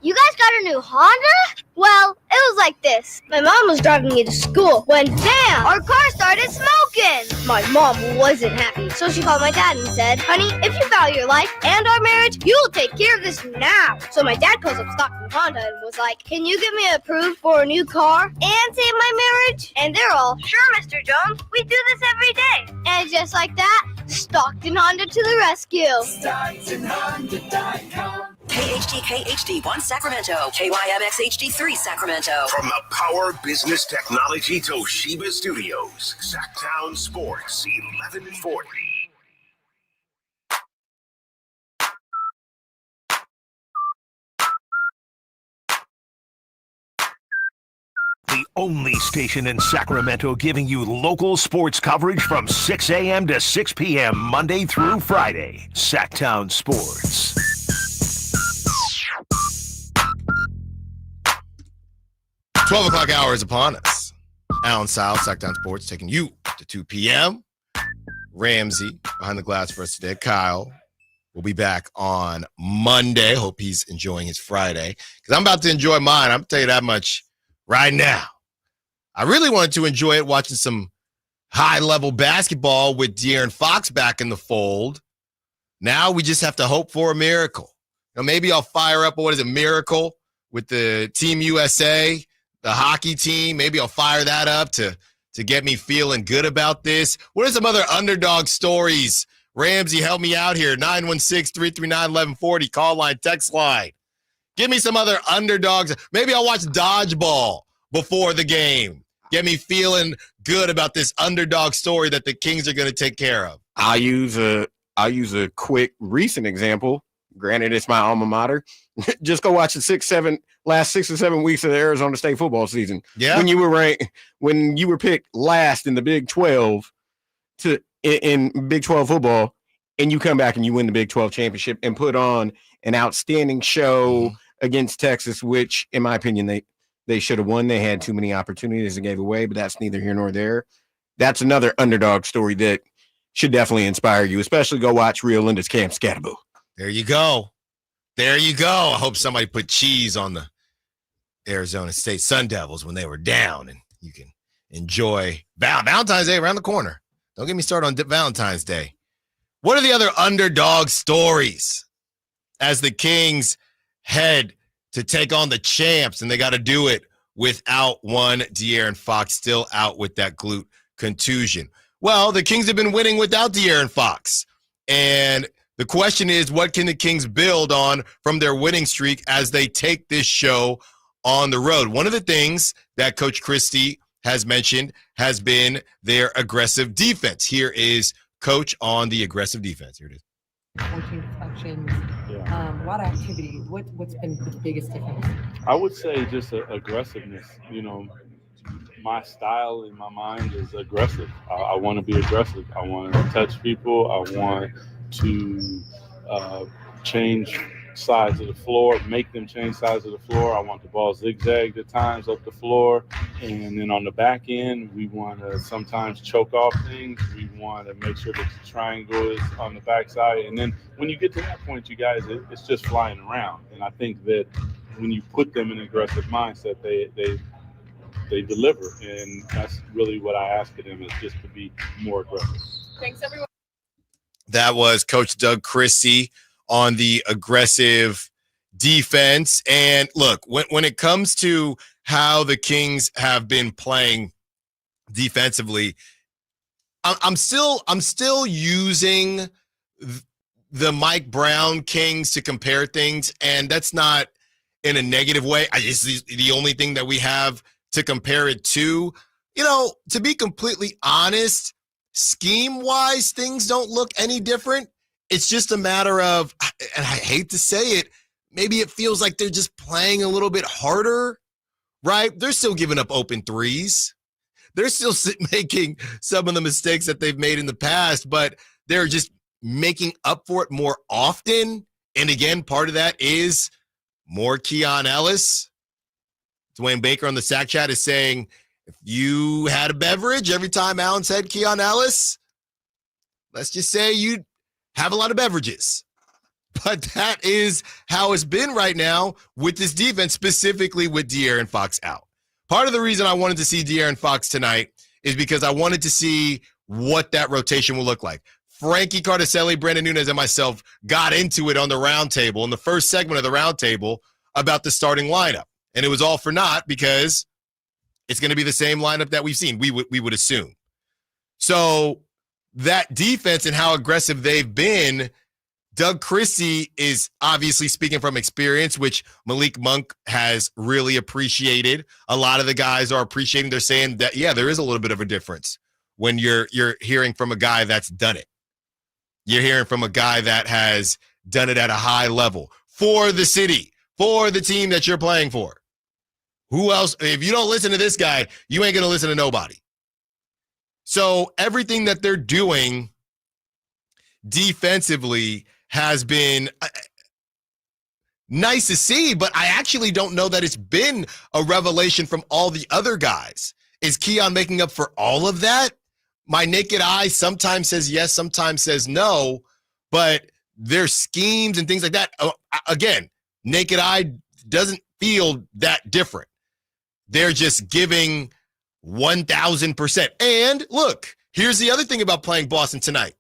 You guys got a new Honda? Well, it was like this. My mom was driving me to school when, bam, our car started smoking. My mom wasn't happy, so she called my dad and said, honey, if you value your life and our marriage, you will take care of this now. So my dad calls up Stockton Honda and was like, can you get me approved for a new car and save my marriage? And they're all, sure, Mr. Jones, we do this every day. And just like that, Stockton Honda to the rescue. StocktonHonda.com. KHD1 Sacramento, KYMX HD3 Sacramento. From the Power Business Technology Toshiba Studios, Sacktown Sports 1140. The only station in Sacramento giving you local sports coverage from 6 a.m. to 6 p.m. Monday through Friday. Sacktown Sports. 12 o'clock hour is upon us. Allen Stiles, Sacktown Sports, taking you to 2 p.m. Ramsey behind the glass for us today. Kyle will be back on Monday. Hope he's enjoying his Friday because I'm about to enjoy mine. I'm going to tell you that much right now. I really wanted to enjoy it watching some high-level basketball with De'Aaron Fox back in the fold. Now we just have to hope for a miracle. You know, maybe I'll fire up, what is it, Miracle with the Team USA, the hockey team. Maybe I'll fire that up to get me feeling good about this. What are some other underdog stories? Ramsey, help me out here. 916-339-1140, call line, text line. Give me some other underdogs. Maybe I'll watch dodgeball before the game. Get me feeling good about this underdog story that the Kings are going to take care of. I'll use a quick recent example. Granted, it's my alma mater. Just go watch the last 6 or 7 weeks of the Arizona State football season. Yeah. When you were picked last in the Big 12 in Big 12 football, and you come back and you win the Big 12 championship and put on an outstanding show against Texas, which, in my opinion, they should have won. They had too many opportunities and gave away, but that's neither here nor there. That's another underdog story that should definitely inspire you, especially go watch Rio Linda's Camp Scatterboo. There you go. There you go. I hope somebody put cheese on the Arizona State Sun Devils when they were down, and you can enjoy Valentine's Day around the corner. Don't get me started on Valentine's Day. What are the other underdog stories as the Kings head to take on the champs, and they got to do it without one De'Aaron Fox, still out with that glute contusion? Well, the Kings have been winning without De'Aaron Fox, and the question is, what can the Kings build on from their winning streak as they take this show on the road? One of the things that Coach Christie has mentioned has been their aggressive defense. Here is Coach on the aggressive defense. Here it is. 14 deflections, a lot of activity. What's been the biggest difference? I would say just aggressiveness. You know, my style in my mind is aggressive. I want to be aggressive. I want to touch people. I want to change sides of the floor, make them change sides of the floor. I want the ball zigzagged at times up the floor. And then on the back end, we want to sometimes choke off things. We want to make sure that the triangle is on the backside. And then when you get to that point, you guys, it's just flying around. And I think that when you put them in an aggressive mindset, they deliver. And that's really what I ask of them, is just to be more aggressive. Thanks, everyone. That was Coach Doug Christie on the aggressive defense. And look, when it comes to how the Kings have been playing defensively, I'm still using the Mike Brown Kings to compare things, and that's not in a negative way. It's the only thing that we have to compare it to. You know, to be completely honest, scheme-wise, things don't look any different. It's just a matter of, and I hate to say it, maybe it feels like they're just playing a little bit harder, right? They're still giving up open threes. They're still making some of the mistakes that they've made in the past, but they're just making up for it more often. And again, part of that is more Keon Ellis. Dwayne Baker on the Sack Chat is saying, if you had a beverage every time Allen said Keon Ellis, let's just say you'd have a lot of beverages. But that is how it's been right now with this defense, specifically with De'Aaron Fox out. Part of the reason I wanted to see De'Aaron Fox tonight is because I wanted to see what that rotation will look like. Frankie Cardicelli, Brandon Nunez, and myself got into it on the roundtable, in the first segment of the roundtable, about the starting lineup. And it was all for naught because it's going to be the same lineup that we've seen, we would assume. So that defense and how aggressive they've been, Doug Christie is obviously speaking from experience, which Malik Monk has really appreciated. A lot of the guys are appreciating. They're saying that, yeah, there is a little bit of a difference when you're hearing from a guy that's done it. You're hearing from a guy that has done it at a high level for the city, for the team that you're playing for. Who else? If you don't listen to this guy, you ain't going to listen to nobody. So everything that they're doing defensively has been nice to see, but I actually don't know that it's been a revelation from all the other guys. Is Keon making up for all of that? My naked eye sometimes says yes, sometimes says no, but their schemes and things like that, again, naked eye doesn't feel that different. They're just giving 1,000%. And look, here's the other thing about playing Boston tonight.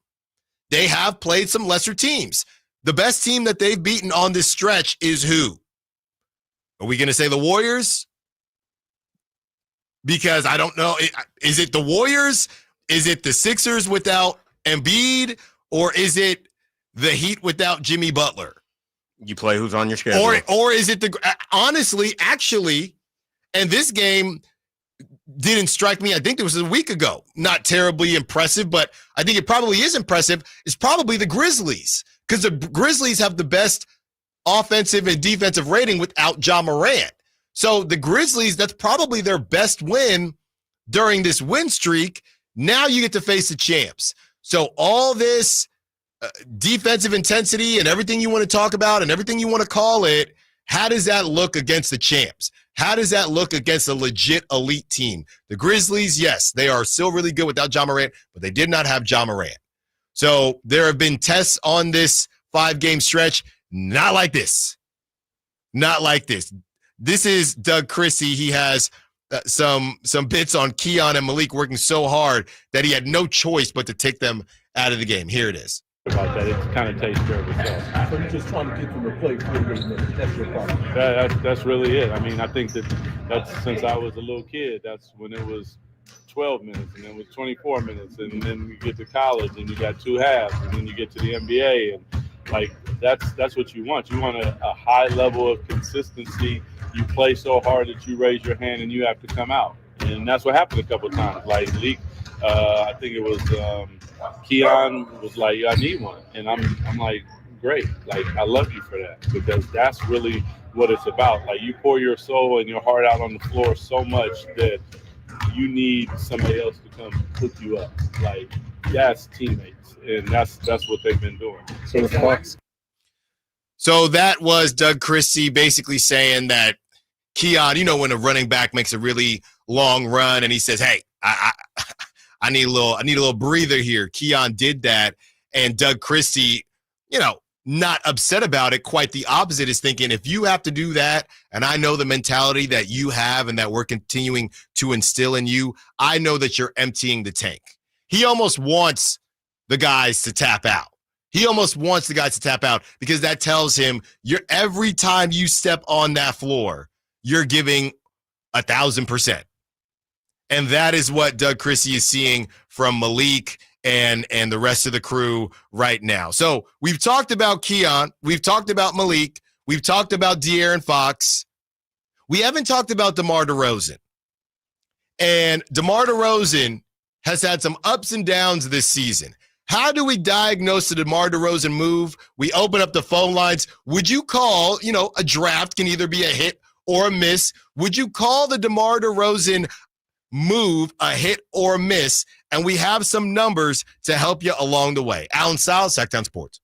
They have played some lesser teams. The best team that they've beaten on this stretch is who? Are we going to say the Warriors? Because I don't know. Is it the Warriors? Is it the Sixers without Embiid? Or is it the Heat without Jimmy Butler? You play who's on your schedule. Or is it honestly, actually, and this game didn't strike me. I think it was a week ago. Not terribly impressive, but I think it probably is impressive. It's probably the Grizzlies, because the Grizzlies have the best offensive and defensive rating without Ja Morant. So the Grizzlies, that's probably their best win during this win streak. Now you get to face the champs. So all this defensive intensity and everything you want to talk about and everything you want to call it, how does that look against the champs? How does that look against a legit elite team? The Grizzlies, yes, they are still really good without Ja Morant, but they did not have Ja Morant. So there have been tests on this 5-game stretch, not like this. Not like this. This is Doug Christie. He has some bits on Keon and Malik working so hard that he had no choice but to take them out of the game. Here it is. About that, it kind of takes care of itself. So you're just trying to get them to play 48 minutes. That's your problem. That's really it. I mean, I think that's since I was a little kid. That's when it was 12 minutes, and then it was 24 minutes, and then you get to college, and you got 2 halves, and then you get to the NBA, and like that's what you want. You want a high level of consistency. You play so hard that you raise your hand and you have to come out, and that's what happened a couple of times. Like Leak, I think it was. Keon was like, I need one. And I'm like, great. Like, I love you for that, because that's really what it's about. Like, you pour your soul and your heart out on the floor so much that you need somebody else to come hook you up. Like, yes, teammates, and that's what they've been doing. So that was Doug Christie basically saying that Keon, when a running back makes a really long run and he says, "Hey, I need a little breather here." Keon did that, and Doug Christie, not upset about it. Quite the opposite, is thinking, if you have to do that, and I know the mentality that you have and that we're continuing to instill in you, I know that you're emptying the tank. He almost wants the guys to tap out. Because that tells him every time you step on that floor, you're giving 1,000%. And that is what Doug Christie is seeing from Malik and the rest of the crew right now. So we've talked about Keon. We've talked about Malik. We've talked about De'Aaron Fox. We haven't talked about DeMar DeRozan. And DeMar DeRozan has had some ups and downs this season. How do we diagnose the DeMar DeRozan move? We open up the phone lines. Would you call, a draft can either be a hit or a miss. Would you call the DeMar DeRozan move a hit or a miss? And we have some numbers to help you along the way. Allen Stiles, Sacktown Sports.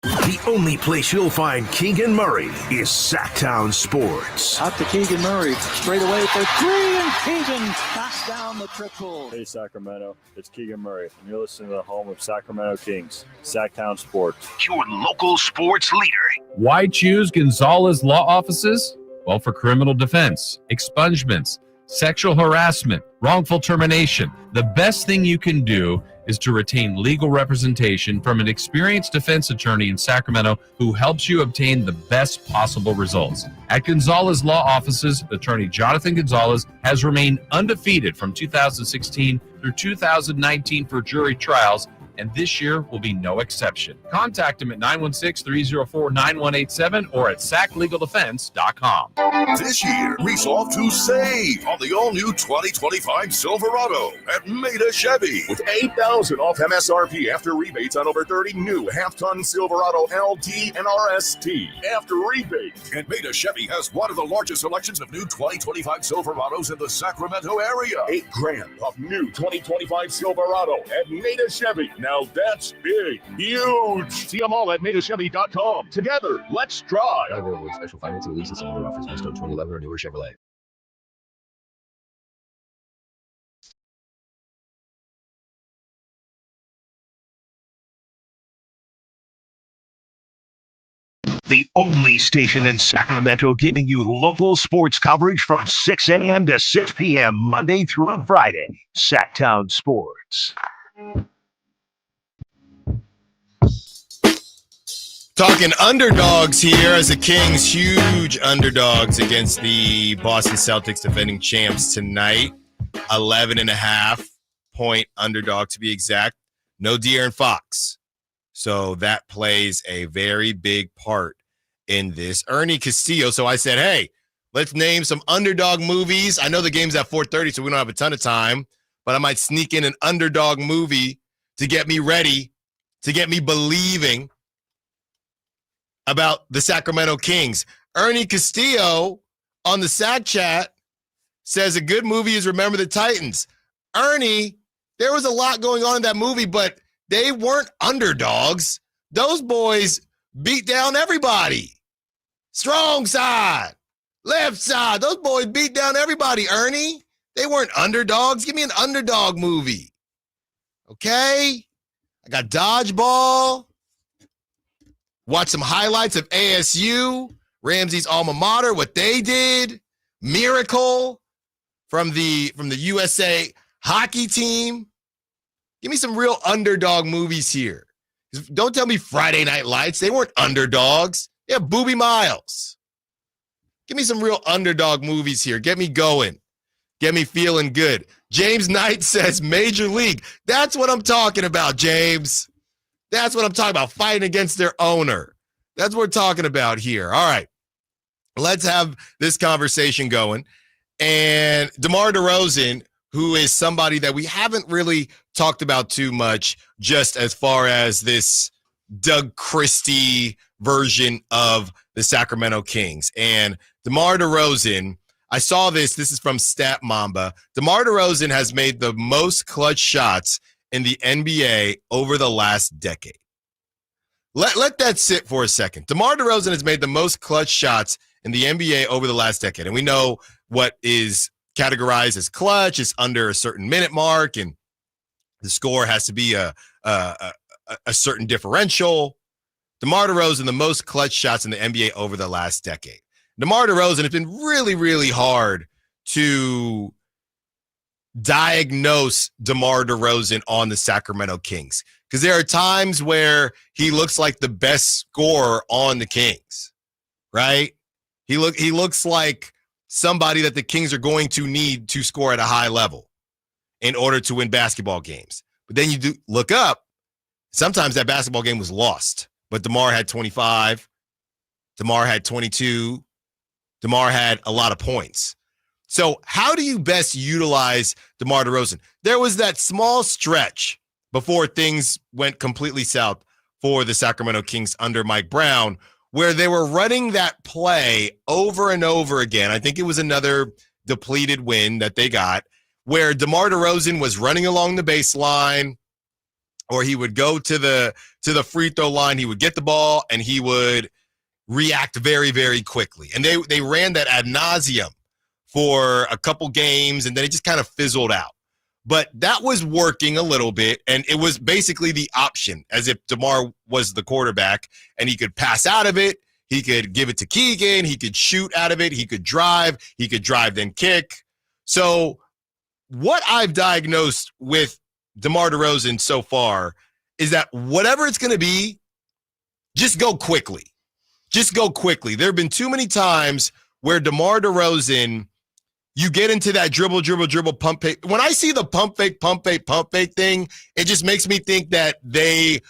The only place you'll find Keegan Murray is Sacktown Sports. Out to Keegan Murray, straight away for three, and Keegan knocks down the triple. Hey, Sacramento, it's Keegan Murray, and you're listening to the home of Sacramento Kings, Sacktown Sports. Your local sports leader. Why choose Gonzalez Law Offices? Well, for criminal defense, expungements, sexual harassment, wrongful termination. The best thing you can do is to retain legal representation from an experienced defense attorney in Sacramento who helps you obtain the best possible results. At Gonzalez Law Offices, attorney Jonathan Gonzalez has remained undefeated from 2016 through 2019 for jury trials, and this year will be no exception. Contact him at 916-304-9187 or at sacklegaldefense.com. This year, resolve to save on the all-new 2025 Silverado at Maida Chevy with $8,000 off MSRP after rebates on over 30 new half-ton Silverado LT and RST after rebates. And Maida Chevy has one of the largest selections of new 2025 Silverados in the Sacramento area. $8,000 off new 2025 Silverado at Maida Chevy. Now that's big, huge. See them all at MaidaChevy.com. Together, let's drive. Available with special financing leases and other offers based on 2011 or newer Chevrolet. The only station in Sacramento giving you local sports coverage from 6 a.m. to 6 p.m. Monday through Friday. Sacktown Sports. Talking underdogs here as the Kings, huge underdogs against the Boston Celtics, defending champs tonight. 11.5-point underdog to be exact. No De'Aaron Fox. So that plays a very big part in this. Ernie Castillo. So I said, hey, let's name some underdog movies. I know the game's at 4:30, so we don't have a ton of time, but I might sneak in an underdog movie to get me ready, to get me believing about the Sacramento Kings. Ernie Castillo on the Sack Chat says a good movie is Remember the Titans. Ernie, there was a lot going on in that movie, but they weren't underdogs. Those boys beat down everybody. Strong side, left side. Those boys beat down everybody, Ernie. They weren't underdogs. Give me an underdog movie. Okay? I got Dodgeball. Watch some highlights of ASU, Ramsey's alma mater, what they did. Miracle from the USA hockey team. Give me some real underdog movies here. Don't tell me Friday Night Lights. They weren't underdogs. Yeah, Booby Miles. Give me some real underdog movies here. Get me going. Get me feeling good. James Knight says Major League. That's what I'm talking about, James. That's what I'm talking about, fighting against their owner. That's what we're talking about here. All right, let's have this conversation going. And DeMar DeRozan, who is somebody that we haven't really talked about too much, just as far as this Doug Christie version of the Sacramento Kings. And DeMar DeRozan I saw this. This is from Stat Mamba. DeMar DeRozan has made the most clutch shots in the NBA over the last decade. Let that sit for a second. DeMar DeRozan has made the most clutch shots in the NBA over the last decade. And we know what is categorized as clutch is under a certain minute mark, and the score has to be a certain differential. DeMar DeRozan, the most clutch shots in the NBA over the last decade. DeMar DeRozan, it's been really, really hard to diagnose DeMar DeRozan on the Sacramento Kings because there are times where he looks like the best scorer on the Kings, right? He looks like somebody that the Kings are going to need to score at a high level in order to win basketball games. But then you do look up, sometimes that basketball game was lost, but DeMar had 25, DeMar had 22, DeMar had a lot of points. So how do you best utilize DeMar DeRozan? There was that small stretch before things went completely south for the Sacramento Kings under Mike Brown, where they were running that play over and over again. I think it was another depleted win that they got, where DeMar DeRozan was running along the baseline, or he would go to the free throw line, he would get the ball, and he would react very, very quickly. And they ran that ad nauseum for a couple games, and then it just kind of fizzled out. But that was working a little bit, and it was basically the option, as if DeMar was the quarterback, and he could pass out of it, he could give it to Keegan, he could shoot out of it, he could drive then kick. So what I've diagnosed with DeMar DeRozan so far is that whatever it's going to be, just go quickly. Just go quickly. There have been too many times where DeMar DeRozan, you get into that dribble, pump fake. When I see the pump fake thing, it just makes me think that they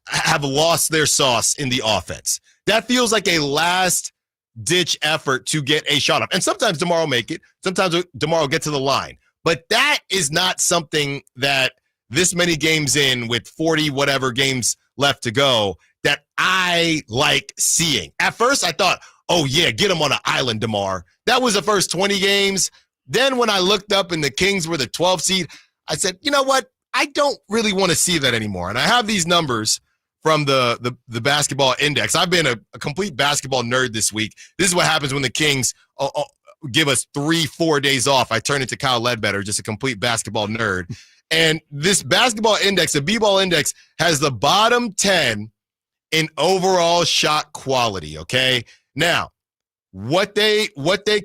have lost their sauce in the offense. That feels like a last-ditch effort to get a shot up. And sometimes DeMar will make it. Sometimes DeMar will get to the line. But that is not something that this many games in with 40 whatever games left to go that I like seeing. At first, I thought, oh, yeah, get him on an island, DeMar. That was the first 20 games. Then when I looked up and the Kings were the 12th seed, I said, you know what? I don't really want to see that anymore. And I have these numbers from the basketball index. I've been a complete basketball nerd this week. This is what happens when the Kings give us 3-4 days off. I turn into Kyle Ledbetter, just a complete basketball nerd. And this basketball index, the B-ball index, has the bottom 10 in overall shot quality, okay? Now, what they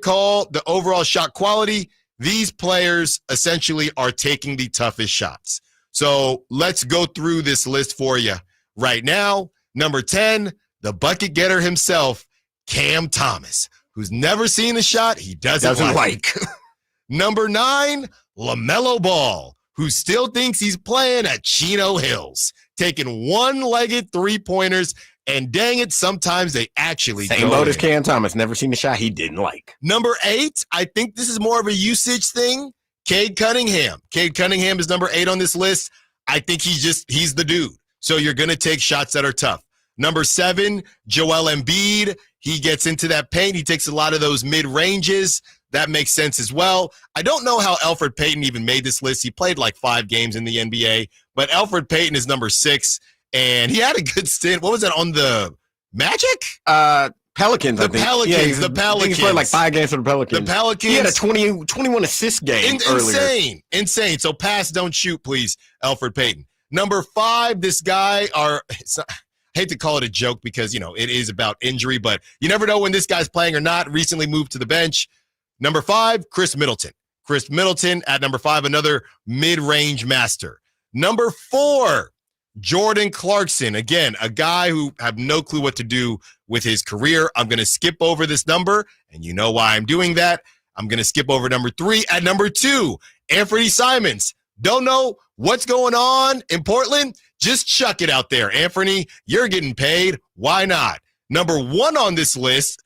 call the overall shot quality, these players essentially are taking the toughest shots. So let's go through this list for you right now. Number 10, the bucket getter himself, Cam Thomas, who's never seen a shot he doesn't like. Number 9, LaMelo Ball, who still thinks he's playing at Chino Hills, taking one-legged three-pointers, and dang it, sometimes they actually Same boat as Cam Thomas, never seen a shot he didn't like. Number 8, I think this is more of a usage thing, Cade Cunningham. Cade Cunningham is number 8 on this list. I think he's the dude. So you're going to take shots that are tough. Number 7, Joel Embiid. He gets into that paint. He takes a lot of those mid-ranges. That makes sense as well. I don't know how Elfrid Payton even made this list. He played like 5 games in the NBA, but Elfrid Payton is number 6, and he had a good stint. What was that, on the Magic? Pelicans, I think. The Pelicans. He played like 5 games for the Pelicans. The Pelicans. He had a 21 assist game earlier. Insane. So pass, don't shoot, please, Elfrid Payton. Number 5, this guy, I hate to call it a joke because, it is about injury, but you never know when this guy's playing or not. Recently moved to the bench. Number 5, Chris Middleton. Chris Middleton at number 5, another mid-range master. Number 4, Jordan Clarkson. Again, a guy who have no clue what to do with his career. I'm going to skip over this number, and you know why I'm doing that. I'm going to skip over number 3. At number 2, Anthony Simons. Don't know what's going on in Portland? Just chuck it out there, Anthony. You're getting paid. Why not? Number 1 on this list,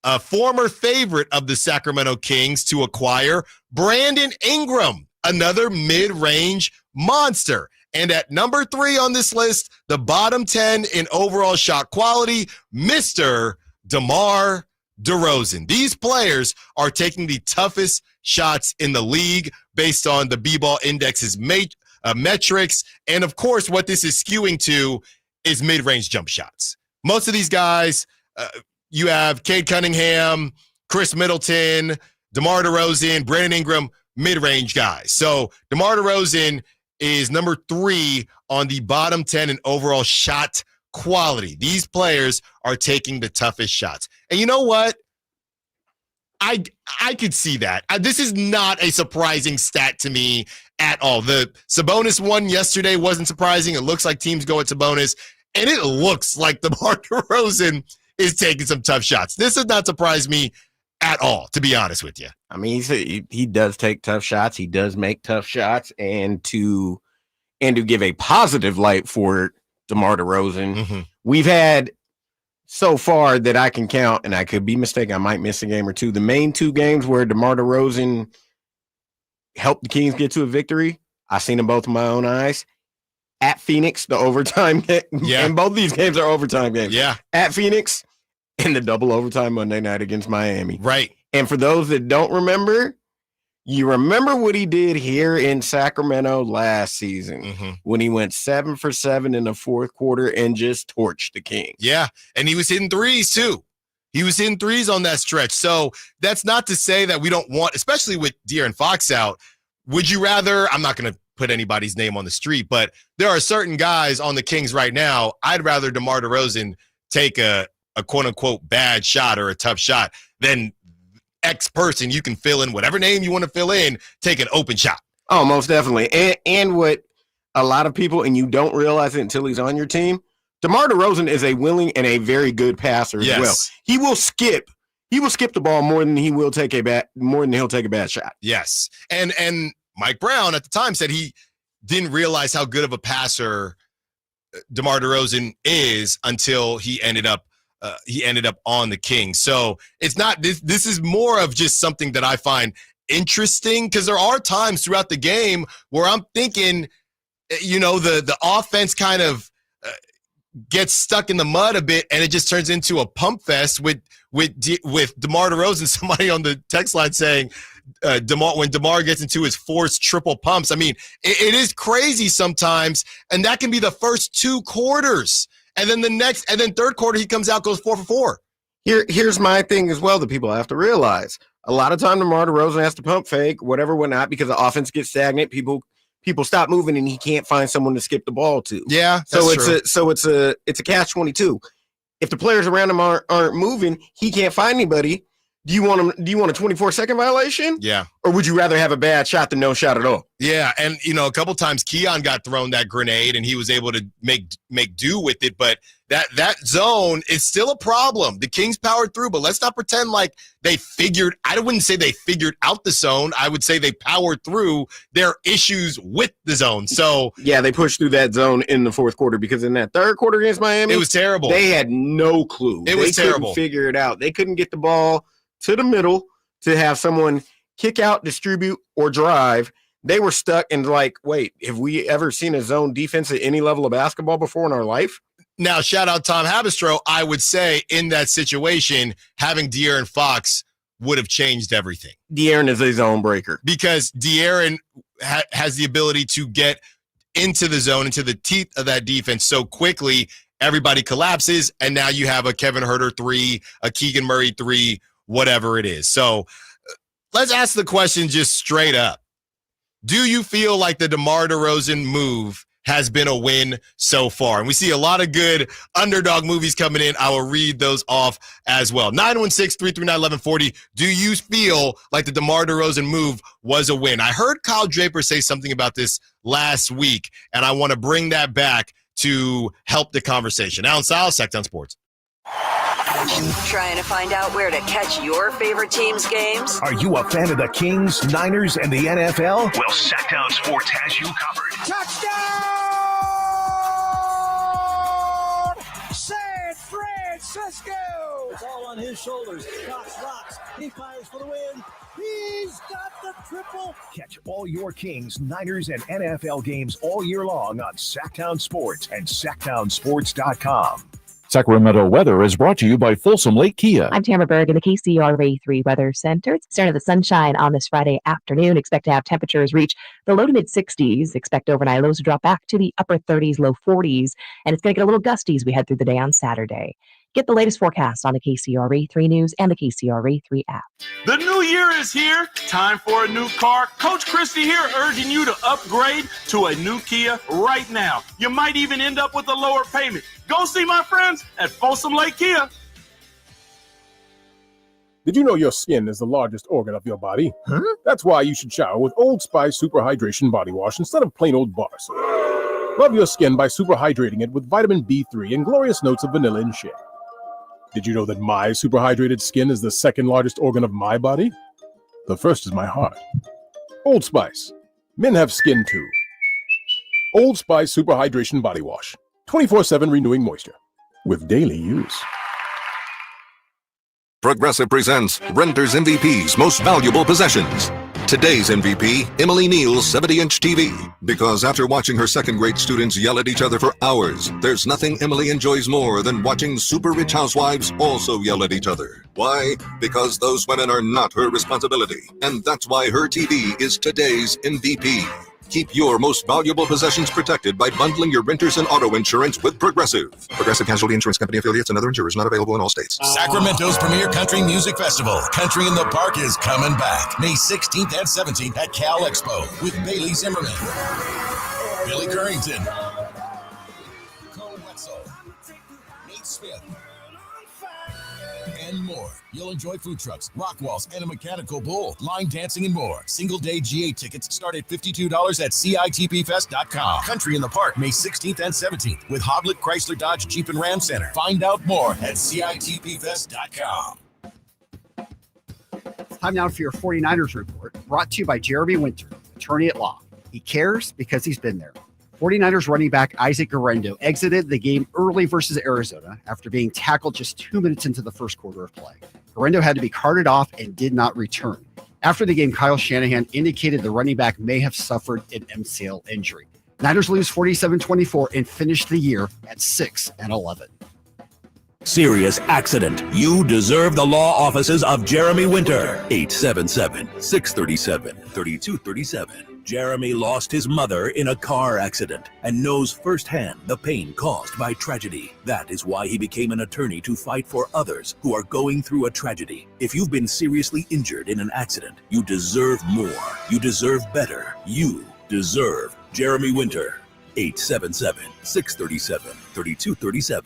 a former favorite of the Sacramento Kings to acquire, Brandon Ingram, another mid-range monster. And at number 3 on this list, the bottom 10 in overall shot quality, Mr. DeMar Derozan. These players are taking the toughest shots in the league based on the B-Ball Index's metrics. And, of course, what this is skewing to is mid-range jump shots. Most of these guys, you have Cade Cunningham, Chris Middleton, DeMar DeRozan, Brandon Ingram, mid-range guys. So DeMar DeRozan is number 3 on the bottom 10 in overall shot quality. These players are taking the toughest shots. And you know what? I could see that. This is not a surprising stat to me at all. The Sabonis one yesterday wasn't surprising. It looks like teams go at Sabonis, and it looks like DeMar DeRozan is taking some tough shots. This does not surprise me at all, to be honest with you. I mean, he does take tough shots. He does make tough shots, and to give a positive light for DeMar DeRozan, we've had so far that I can count, and I could be mistaken, I might miss a game or two. The main 2 games where DeMar DeRozan helped the Kings get to a victory, I've seen them both with my own eyes. At Phoenix, the overtime game, and both these games are overtime games. Yeah. At Phoenix, and the double overtime Monday night against Miami. Right. And for those that don't remember, you remember what he did here in Sacramento last season when he went 7 for 7 in the fourth quarter and just torched the Kings. Yeah, and he was hitting threes too. He was hitting threes on that stretch. So that's not to say that we don't want, especially with De'Aaron Fox out, would you rather, I'm not going to put anybody's name on the street, but there are certain guys on the Kings right now, I'd rather DeMar DeRozan take a quote-unquote bad shot or a tough shot than X person. You can fill in whatever name you want to fill in, take an open shot. Oh, most definitely. And what a lot of people, and you don't realize it until he's on your team, DeMar DeRozan is a willing and a very good passer as well. He will skip the ball more than he'll take a bad shot. Yes. And Mike Brown at the time said he didn't realize how good of a passer DeMar DeRozan is until he ended up on the Kings. So it's not this is more of just something that I find interesting, because there are times throughout the game where I'm thinking, the offense kind of gets stuck in the mud a bit, and it just turns into a pump fest with DeMar DeRozan. Somebody on the text line saying when DeMar gets into his forced triple pumps. I mean, it is crazy sometimes, and that can be the first 2 quarters. And then third quarter, he comes out, goes 4 for 4. Here's my thing as well that people have to realize. A lot of time DeMar DeRozan has to pump fake, whatnot, because the offense gets stagnant. People stop moving, and he can't find someone to skip the ball to. Yeah, so it's a catch-22. If the players around him aren't moving, he can't find anybody. Do you want a 24-second violation? Yeah. Or would you rather have a bad shot than no shot at all? Yeah, and a couple times Keon got thrown that grenade and he was able to make do with it, but that zone is still a problem. The Kings powered through, but let's not pretend like I wouldn't say they figured out the zone. I would say they powered through their issues with the zone. So yeah, they pushed through that zone in the fourth quarter, because in that third quarter against Miami, it was terrible. They had no clue. They couldn't figure it out. They couldn't get the ball to the middle to have someone kick out, distribute, or drive. They were stuck and wait, have we ever seen a zone defense at any level of basketball before in our life? Now, shout out Tom Habistro. I would say in that situation, having De'Aaron Fox would have changed everything. De'Aaron is a zone breaker. Because De'Aaron has the ability to get into the zone, into the teeth of that defense so quickly, everybody collapses, and now you have a Kevin Huerter 3, a Keegan Murray 3, whatever it is. So let's ask the question just straight up. Do you feel like the DeMar DeRozan move has been a win so far? And we see a lot of good underdog movies coming in. I will read those off as well. 916-339-1140. Do you feel like the DeMar DeRozan move was a win? I heard Kyle Draper say something about this last week, and I want to bring that back to help the conversation. Allen Stiles, Sacktown Sports. Trying to find out where to catch your favorite team's games? Are you a fan of the Kings, Niners, and the NFL? Well, Sacktown Sports has you covered. Touchdown! San Francisco! It's all on his shoulders. Cox rocks. He fires for the win. He's got the triple. Catch all your Kings, Niners, and NFL games all year long on Sacktown Sports and SacktownSports.com. Sacramento weather is brought to you by Folsom Lake Kia. I'm Tamara Berg in the KCRA3 Weather Center. It's starting the sunshine on this Friday afternoon. Expect to have temperatures reach the low to mid 60s. Expect overnight lows to drop back to the upper 30s, low 40s. And it's going to get a little gusty as we head through the day on Saturday. Get the latest forecast on the KCRA3 News and the KCRA3 app. The new year is here. Time for a new car. Coach Christie here urging you to upgrade to a new Kia right now. You might even end up with a lower payment. Go see my friends at Folsom Lake Kia. Did you know your skin is the largest organ of your body? Huh? That's why you should shower with Old Spice Super Hydration Body Wash instead of plain old bar soap. Love your skin by super hydrating it with vitamin B3 and glorious notes of vanilla and shea. Did you know that my super hydrated skin is the second largest organ of my body? The first is my heart. Old Spice. Men have skin too. Old Spice Super Hydration Body Wash. 24/7 renewing moisture. With daily use. Progressive presents Renter's MVP's Most Valuable Possessions. Today's MVP, Emily Neal's 70-inch TV. Because after watching her second-grade students yell at each other for hours, there's nothing Emily enjoys more than watching super rich housewives also yell at each other. Why? Because those women are not her responsibility. And that's why her TV is today's MVP. Keep your most valuable possessions protected by bundling your renters and auto insurance with Progressive. Progressive Casualty Insurance Company affiliates and other insurers not available in all states. Sacramento's premier country music festival, Country in the Park, is coming back May 16th and 17th at Cal Expo with Bailey Zimmerman, Billy Currington, Cole Wetzel, Nate Smith, and more. You'll enjoy food trucks, rock walls, and a mechanical bull, line dancing, and more. Single-day GA tickets start at $52 at CITPFest.com. Country in the Park, May 16th and 17th with Hoblit Chrysler Dodge Jeep and Ram Center. Find out more at CITPFest.com. Time now for your 49ers report, brought to you by Jeremy Winter, attorney at law. He cares because he's been there. 49ers running back Isaac Guerrero exited the game early versus Arizona after being tackled just 2 minutes into the first quarter of play. Guerrero had to be carted off and did not return. After the game, Kyle Shanahan indicated the running back may have suffered an MCL injury. Niners lose 47-24 and finish the year at 6-11. Serious accident. You deserve the law offices of Jeremy Winter. 877-637-3237. Jeremy lost his mother in a car accident and knows firsthand the pain caused by tragedy. That is why he became an attorney to fight for others who are going through a tragedy. If you've been seriously injured in an accident, you deserve more. You deserve better. You deserve Jeremy Winter. 877-637-3237.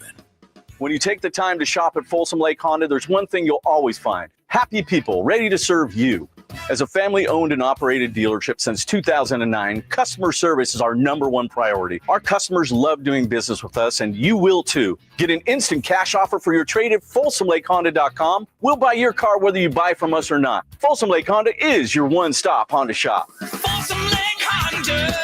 When you take the time to shop at Folsom Lake Honda, there's one thing you'll always find. Happy people ready to serve you. As a family-owned and operated dealership since 2009, customer service is our #1 priority. Our customers love doing business with us, and you will too. Get an instant cash offer for your trade at FolsomLakeHonda.com. We'll buy your car whether you buy from us or not. Folsom Lake Honda is your one-stop Honda shop. Folsom Lake Honda,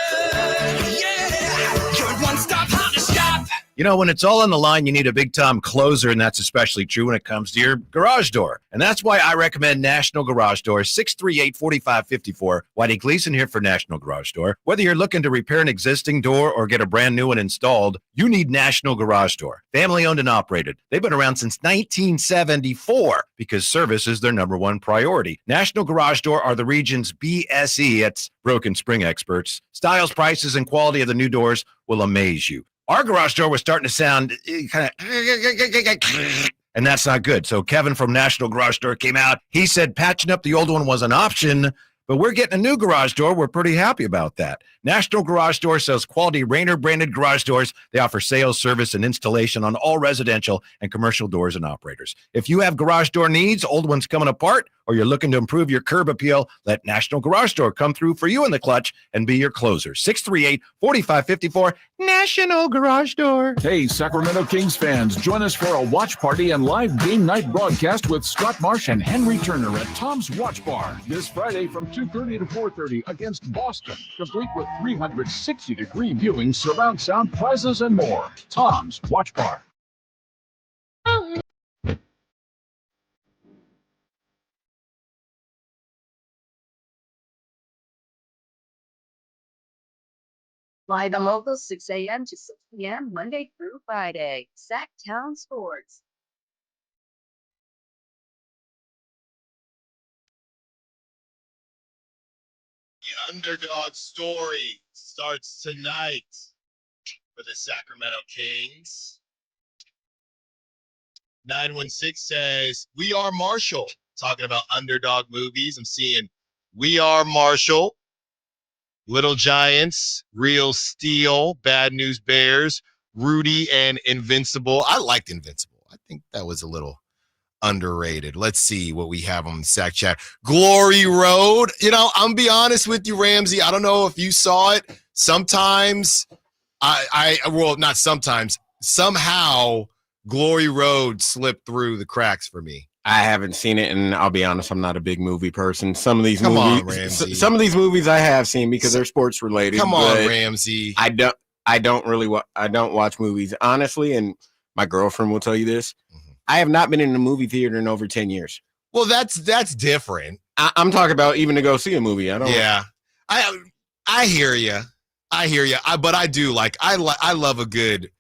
yeah, your one-stop Honda shop. You know, when it's all on the line, you need a big-time closer, and that's especially true when it comes to your garage door. And that's why I recommend National Garage Door, 638-4554. Whitey Gleason here for National Garage Door. Whether you're looking to repair an existing door or get a brand new one installed, you need National Garage Door. Family-owned and operated. They've been around since 1974 because service is their #1 priority. National Garage Door are the region's BSE, it's broken spring experts. Styles, prices, and quality of the new doors will amaze you. Our garage door was starting to sound kind of, and that's not good. So Kevin from National Garage Door came out. He said patching up the old one was an option, but we're getting a new garage door. We're pretty happy about that. National Garage Door sells quality Rainer branded garage doors. They offer sales, service, and installation on all residential and commercial doors and operators. If you have garage door needs, old ones coming apart, or you're looking to improve your curb appeal, let National Garage Door come through for you in the clutch and be your closer. 638-4554, National Garage Door. Hey, Sacramento Kings fans, join us for a watch party and live game night broadcast with Scott Marsh and Henry Turner at Tom's Watch Bar this Friday from 2:30 to 4:30 against Boston, complete with 360-degree viewing, surround sound, prizes, and more. Tom's Watch Bar. Live and local, 6 a.m. to 6 p.m. Monday through Friday. Sacktown Sports. The underdog story starts tonight for the Sacramento Kings. 916 says, We Are Marshall. Talking about underdog movies. I'm seeing We Are Marshall, Little Giants, Real Steel, Bad News Bears, Rudy, and Invincible. I liked Invincible. I think that was a little underrated. Let's see what we have on the Sack Chat. Glory Road. You know, I'm be honest with you, Ramsey. I don't know if you saw it. Sometimes well, not sometimes. Somehow Glory Road slipped through the cracks for me. I haven't seen it, and I'll be honest, I'm not a big movie person. Some of these Come on, movies, Ramsey. some of these movies I have seen because they're sports related. Come on, Ramsey. I don't watch movies honestly, and my girlfriend will tell you this. I have not been in a movie theater in over 10 years. Well, that's different. I'm talking about even to go see a movie. Yeah, I hear you. But I do I love a good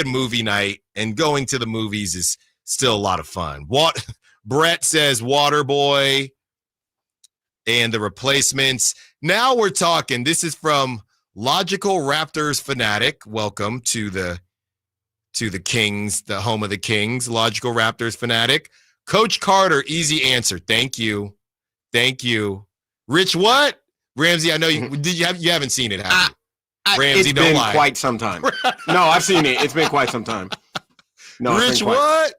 movie night, and going to the movies is still a lot of fun. Brett says Waterboy and The Replacements. Now we're talking. This is from Logical Raptors Fanatic. Welcome to the Kings, the home of the Kings. Logical Raptors Fanatic. Coach Carter, easy answer. Thank you. Rich, what? Ramsey, I know you haven't seen it, have you? Ramsey, it's been quite some time. No, I've seen it. It's been quite some time. No, Rich, what?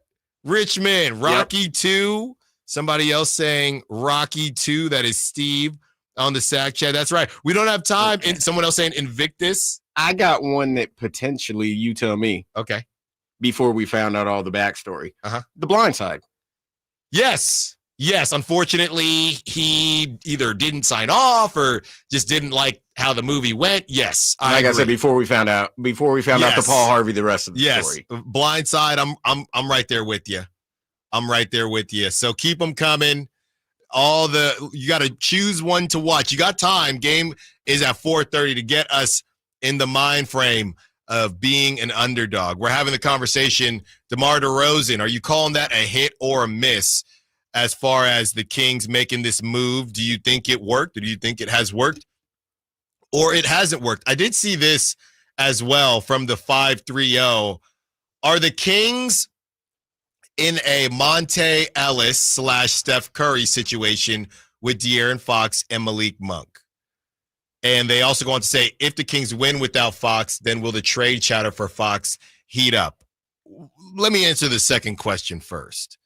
Richmond, Rocky 2. Somebody else saying Rocky 2. That is Steve on the Sack Chat. That's right. We don't have time. And someone else saying Invictus. I got one that potentially you tell me. Okay. Before we found out all the backstory. The Blind Side. Yes. Unfortunately, he either didn't sign off or just didn't like how the movie went. Yes. I said, before we found out the Paul Harvey, the rest of the story. Blind Side. I'm right there with you. So keep them coming. You got to choose one to watch. You got time. Game is at 4:30 to get us in the mind frame of being an underdog. We're having the conversation. DeMar DeRozan, are you calling that a hit or a miss as far as the Kings making this move? Do you think it worked? Or do you think it has worked? Or it hasn't worked? I did see this as well from the 530. Are the Kings in a Monte Ellis / Steph Curry situation with De'Aaron Fox and Malik Monk? And they also go on to say, if the Kings win without Fox, then will the trade chatter for Fox heat up? Let me answer the second question first.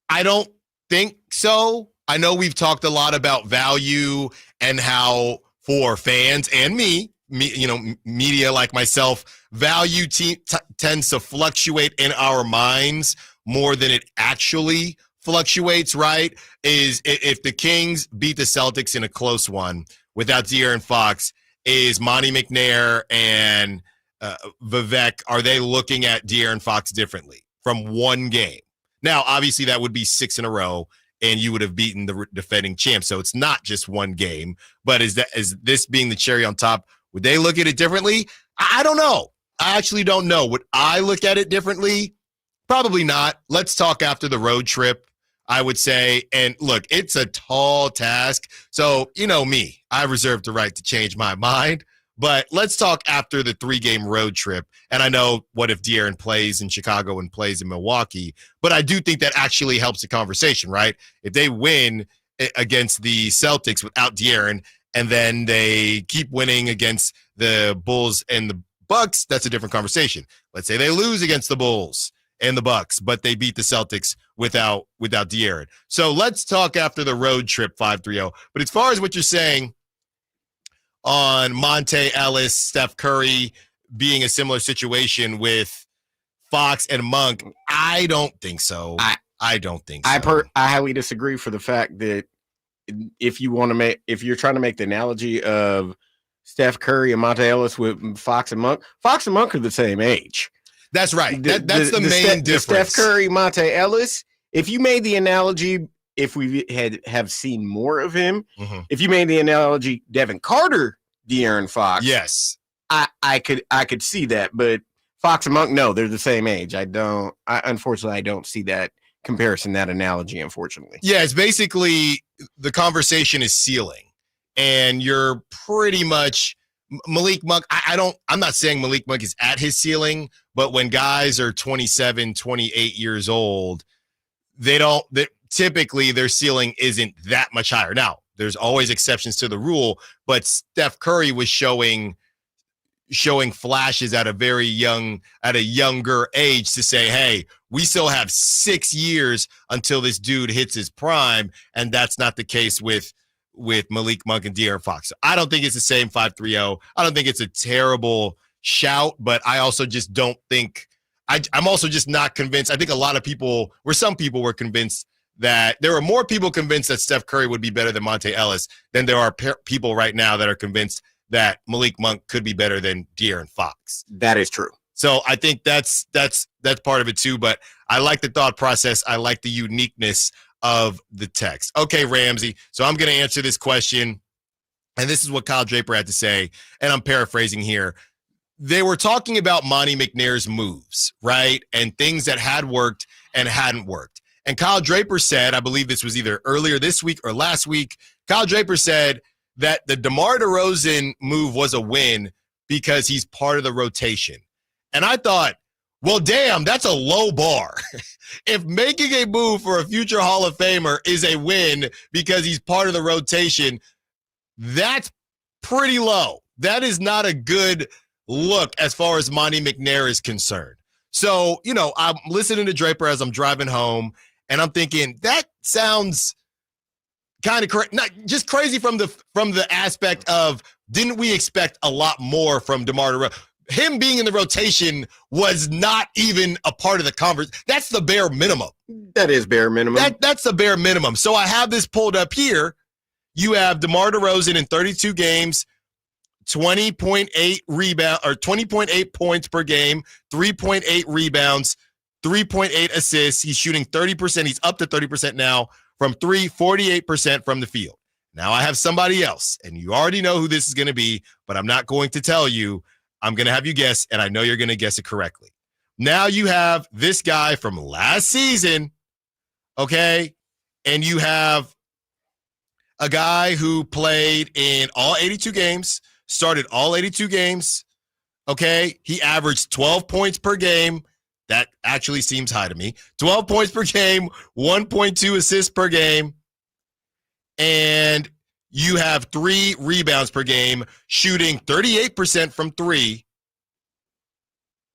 I don't think so. I know we've talked a lot about value and how for fans and me, media like myself, value tends to fluctuate in our minds more than it actually fluctuates, right? Is if the Kings beat the Celtics in a close one without De'Aaron Fox, is Monty McNair and Vivek, are they looking at De'Aaron Fox differently from one game? Now, obviously, that would be 6 in a row, and you would have beaten the defending champ. So it's not just one game. But is this being the cherry on top? Would they look at it differently? I don't know. I actually don't know. Would I look at it differently? Probably not. Let's talk after the road trip, I would say. And look, it's a tall task. So, you know me, I reserve the right to change my mind. But let's talk after the 3-game road trip. And I know what if De'Aaron plays in Chicago and plays in Milwaukee. But I do think that actually helps the conversation, right? If they win against the Celtics without De'Aaron and then they keep winning against the Bulls and the Bucks, that's a different conversation. Let's say they lose against the Bulls and the Bucks, but they beat the Celtics without De'Aaron. So let's talk after the road trip, 530. But as far as what you're saying on Monte Ellis, Steph Curry being a similar situation with Fox and Monk, I don't think so. I don't think so. I highly disagree for the fact that if you're trying to make the analogy of Steph Curry and Monte Ellis with Fox and Monk are the same age. That's right. That's the main difference. Steph Curry, Monte Ellis, if you made the analogy, if we have seen more of him, if you made the analogy Devin Carter, De'Aaron Fox. Yes. I could see that, but Fox and Monk, no, they're the same age. Unfortunately, I don't see that comparison, that analogy, unfortunately. Yeah, it's basically the conversation is ceiling, and you're pretty much Malik Monk. I'm not saying Malik Monk is at his ceiling, but when guys are 27, 28 years old, typically their ceiling isn't that much higher. Now, there's always exceptions to the rule, but Steph Curry was showing flashes at a younger age to say, hey, we still have 6 years until this dude hits his prime, and that's not the case with Malik Monk and De'Aaron Fox. I don't think it's the same 5-3-0. I don't think it's a terrible shout, but I also just don't think I'm also just not convinced. I think some people were convinced that there are more people convinced that Steph Curry would be better than Monte Ellis than there are people right now that are convinced that Malik Monk could be better than De'Aaron Fox. That is true. So I think that's part of it too, but I like the thought process. I like the uniqueness of the text. Okay, Ramsey. So I'm going to answer this question, and this is what Kyle Draper had to say, and I'm paraphrasing here. They were talking about Monty McNair's moves, right? And things that had worked and hadn't worked. And Kyle Draper said, I believe this was either earlier this week or last week, Kyle Draper said that the DeMar DeRozan move was a win because he's part of the rotation. And I thought, well, damn, that's a low bar. If making a move for a future Hall of Famer is a win because he's part of the rotation, that's pretty low. That is not a good look as far as Monty McNair is concerned. So, I'm listening to Draper as I'm driving home, and I'm thinking that sounds kind of not just crazy from the aspect of, didn't we expect a lot more from DeMar DeRozan? Him being in the rotation was not even a part of the conversation. That's the bare minimum. That is bare minimum. That's the bare minimum. So I have this pulled up here. You have DeMar DeRozan in 32 games, 20.8 rebound or 20.8 points per game, 3.8 rebounds, 3.8 assists. He's shooting 30%. He's up to 30% now from 48% from the field. Now I have somebody else, and you already know who this is going to be, but I'm not going to tell you. I'm going to have you guess, and I know you're going to guess it correctly. Now you have this guy from last season, okay? And you have a guy who played in all 82 games, started all 82 games, okay? He averaged 12 points per game. That actually seems high to me. 12 points per game, 1.2 assists per game, and you have 3 rebounds per game, shooting 38% from 3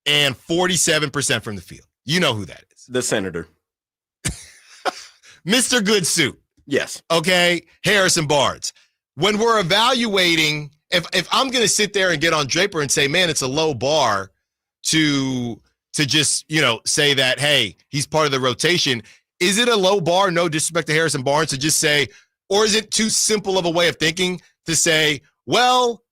and 47% from the field. You know who that is. The Senator. Mr. Good Suit. Yes. Okay, Harrison Barnes. When we're evaluating, if I'm going to sit there and get on Draper and say, man, it's a low bar to just, say that, hey, he's part of the rotation, is it a low bar, no disrespect to Harrison Barnes, to just say, or is it too simple of a way of thinking to say, well,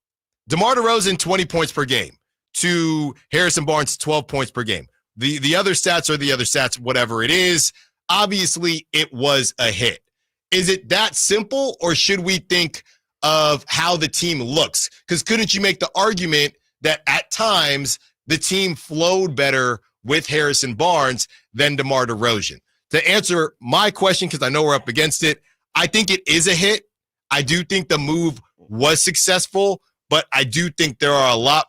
DeMar DeRozan, 20 points per game, to Harrison Barnes, 12 points per game. The other stats are the other stats, whatever it is. Obviously, it was a hit. Is it that simple, or should we think of how the team looks? Because couldn't you make the argument that at times the team flowed better with Harrison Barnes than DeMar DeRozan? To answer my question, because I know we're up against it, I think it is a hit. I do think the move was successful, but I do think there are a lot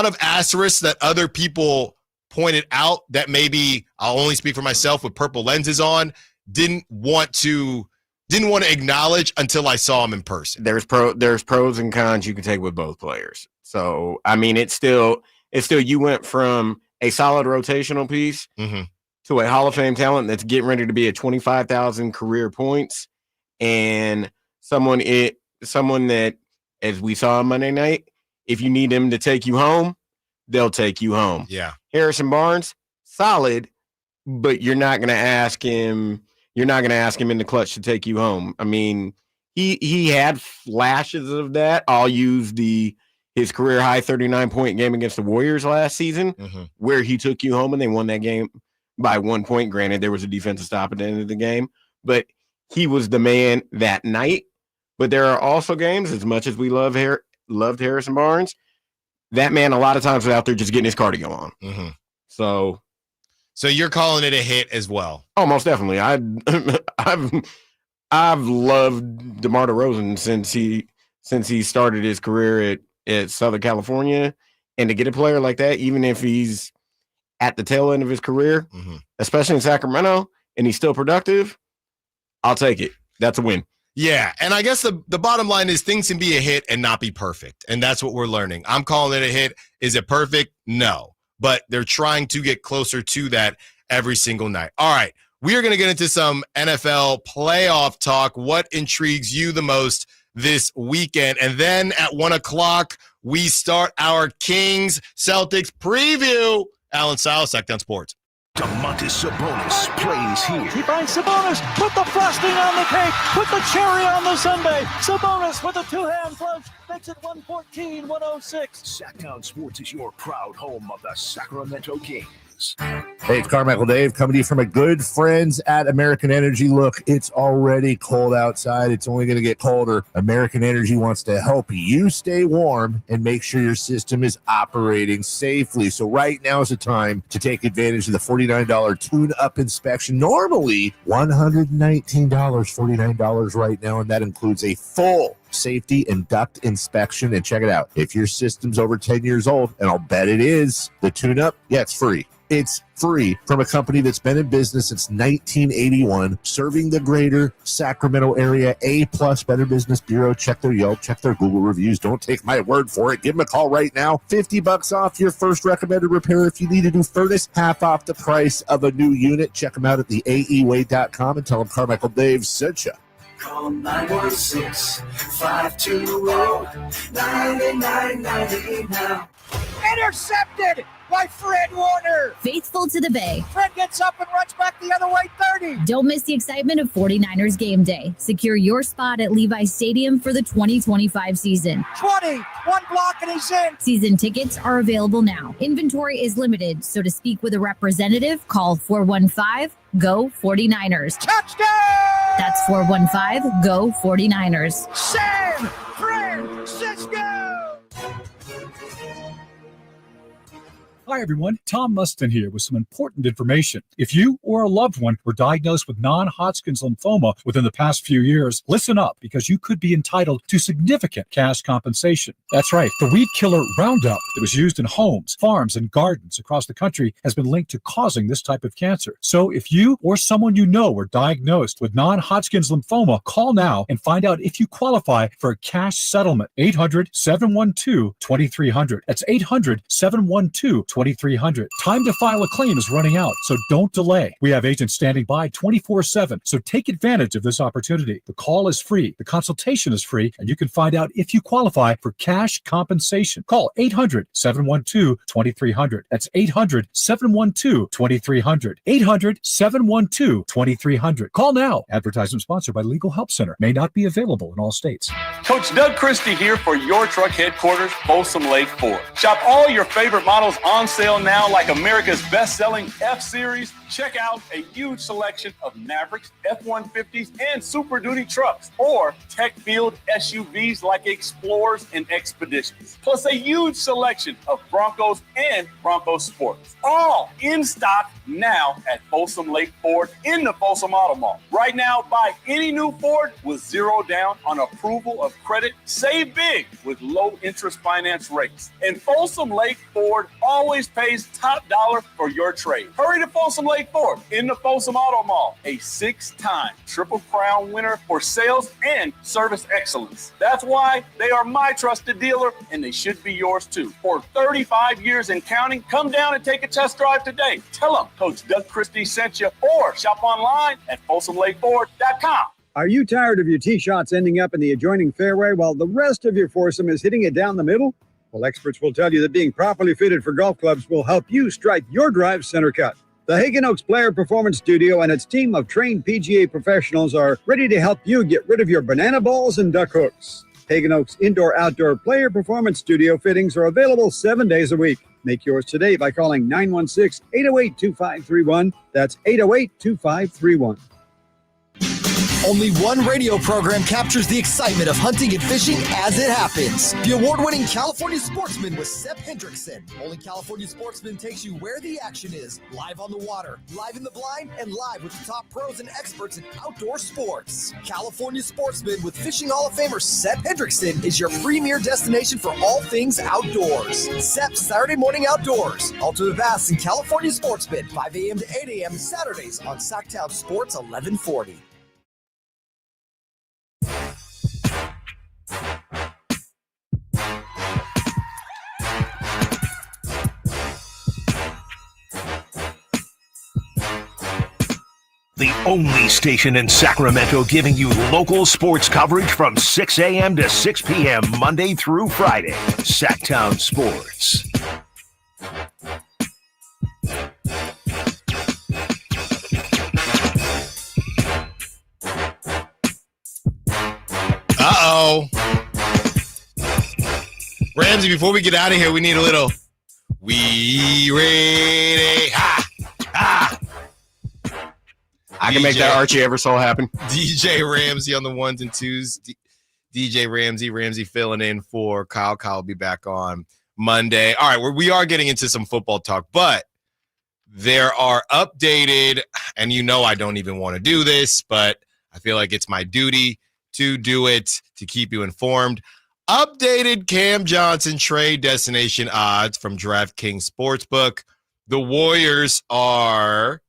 of asterisks that other people pointed out that maybe, I'll only speak for myself with purple lenses on, didn't want to acknowledge until I saw him in person. There's pros and cons you can take with both players. So, I mean, it's still you went from a solid rotational piece to a Hall of Fame talent that's getting ready to be at 25,000 career points, and someone that, as we saw on Monday night, if you need them to take you home, they'll take you home. Yeah. Harrison Barnes, solid, but you're not going to ask him in the clutch to take you home. I mean, he had flashes of that. I'll use his career high 39-point game against the Warriors last season, where he took you home and they won that game by 1 point. Granted, there was a defensive stop at the end of the game, but he was the man that night. But there are also games, as much as we loved Harrison Barnes, that man a lot of times was out there just getting his cardio on. Mm-hmm. So you're calling it a hit as well? Oh, most definitely. I've loved DeMar DeRozan since he started his career at Southern California, and to get a player like that, even if he's at the tail end of his career, especially in Sacramento, and he's still productive, I'll take it. That's a win. Yeah, and I guess the bottom line is things can be a hit and not be perfect, and that's what we're learning. I'm calling it a hit. Is it perfect? No, but they're trying to get closer to that every single night. All right, we are going to get into some NFL playoff talk. What intrigues you the most this weekend? And then at 1 o'clock, we start our Kings Celtics preview. Allen Stiles, Sacktown Sports. Domantas Sabonis plays here. He finds Sabonis, put the frosting on the cake, put the cherry on the sundae. Sabonis with a two-hand flush makes it 114-106. Sacktown Sports is your proud home of the Sacramento Kings. Hey, it's Carmichael Dave coming to you from a good friends at American Energy. Look, it's already cold outside. It's only going to get colder. American Energy wants to help you stay warm and make sure your system is operating safely. So right now is the time to take advantage of the $49 tune-up inspection. Normally $119, $49 right now, and that includes a full safety and duct inspection. And check it out. If your system's over 10 years old, and I'll bet it is, the tune-up, yeah, it's free. It's free from a company that's been in business since 1981, serving the greater Sacramento area. A+ Better Business Bureau. Check their Yelp, check their Google reviews. Don't take my word for it. Give them a call right now. $50 off your first recommended repair. If you need a new furnace, half off the price of a new unit. Check them out at theaeway.com and tell them Carmichael Dave sent you. Call 916-520-9990 now. Intercepted by Fred Warner. Faithful to the Bay. Fred gets up and runs back the other way 30. Don't miss the excitement of 49ers game day. Secure your spot at Levi's Stadium for the 2025 season. 20, one block and he's in. Season tickets are available now. Inventory is limited, so to speak with a representative, call 415-GO-49ers. Touchdown! That's 415-GO-49ers. San Francisco! Hi, everyone. Tom Mustin here with some important information. If you or a loved one were diagnosed with non-Hodgkin's lymphoma within the past few years, listen up because you could be entitled to significant cash compensation. That's right. The weed killer Roundup that was used in homes, farms, and gardens across the country has been linked to causing this type of cancer. So if you or someone you know were diagnosed with non-Hodgkin's lymphoma, call now and find out if you qualify for a cash settlement. 800-712-2300. That's 800-712-2300. Time to file a claim is running out, so don't delay. We have agents standing by 24/7, so take advantage of this opportunity. The call is free, the consultation is free, and you can find out if you qualify for cash compensation. Call 800-712-2300. That's 800-712-2300. 800-712-2300. Call now. Advertisement sponsored by Legal Help Center. May not be available in all states. Coach Doug Christie here for your truck headquarters, Folsom Lake Ford. Shop all your favorite models on sale now, like America's best-selling F-Series. Check out a huge selection of Mavericks, F-150s, and Super Duty trucks, or tech-filled SUVs like Explorers and Expeditions, plus a huge selection of Broncos and Bronco Sports, all in stock now at Folsom Lake Ford in the Folsom Auto Mall. Right now, buy any new Ford with zero down on approval of credit. Save big with low-interest finance rates. And Folsom Lake Ford always pays top dollar for your trade. Hurry to Folsom Lake Ford in the Folsom Auto Mall, a 6-time Triple Crown winner for sales and service excellence. That's why they are my trusted dealer, and they should be yours too. For 35 years and counting, come down and take a test drive today. Tell them Coach Doug Christie sent you, or shop online at FolsomLakeFord.com. Are you tired of your tee shots ending up in the adjoining fairway while the rest of your foursome is hitting it down the middle? Well, experts will tell you that being properly fitted for golf clubs will help you strike your drive center cut. The Hagen Oaks Player Performance Studio and its team of trained PGA professionals are ready to help you get rid of your banana balls and duck hooks. Hagen Oaks Indoor-Outdoor Player Performance Studio fittings are available 7 days a week. Make yours today by calling 916-808-2531. That's 808-2531. Only one radio program captures the excitement of hunting and fishing as it happens. The award-winning California Sportsman with Sep Hendrickson. Only California Sportsman takes you where the action is. Live on the water, live in the blind, and live with the top pros and experts in outdoor sports. California Sportsman with Fishing Hall of Famer Sep Hendrickson is your premier destination for all things outdoors. Sep's Saturday Morning Outdoors. Ultimate Bass and California Sportsman, 5 a.m. to 8 a.m. Saturdays on Sacktown Sports 1140. The only station in Sacramento giving you local sports coverage from 6 a.m. to 6 p.m. Monday through Friday. Sacktown Sports. Uh-oh. Ramsey, before we get out of here, we need a little we ready. Ha! Ha! I can make that Archie Eversole happen. DJ Ramsey on the ones and twos. DJ Ramsey filling in for Kyle. Kyle will be back on Monday. All right, we are getting into some football talk, but there are updated, and you know I don't even want to do this, but I feel like it's my duty to do it to keep you informed. Updated Cam Johnson trade destination odds from DraftKings Sportsbook. The Warriors are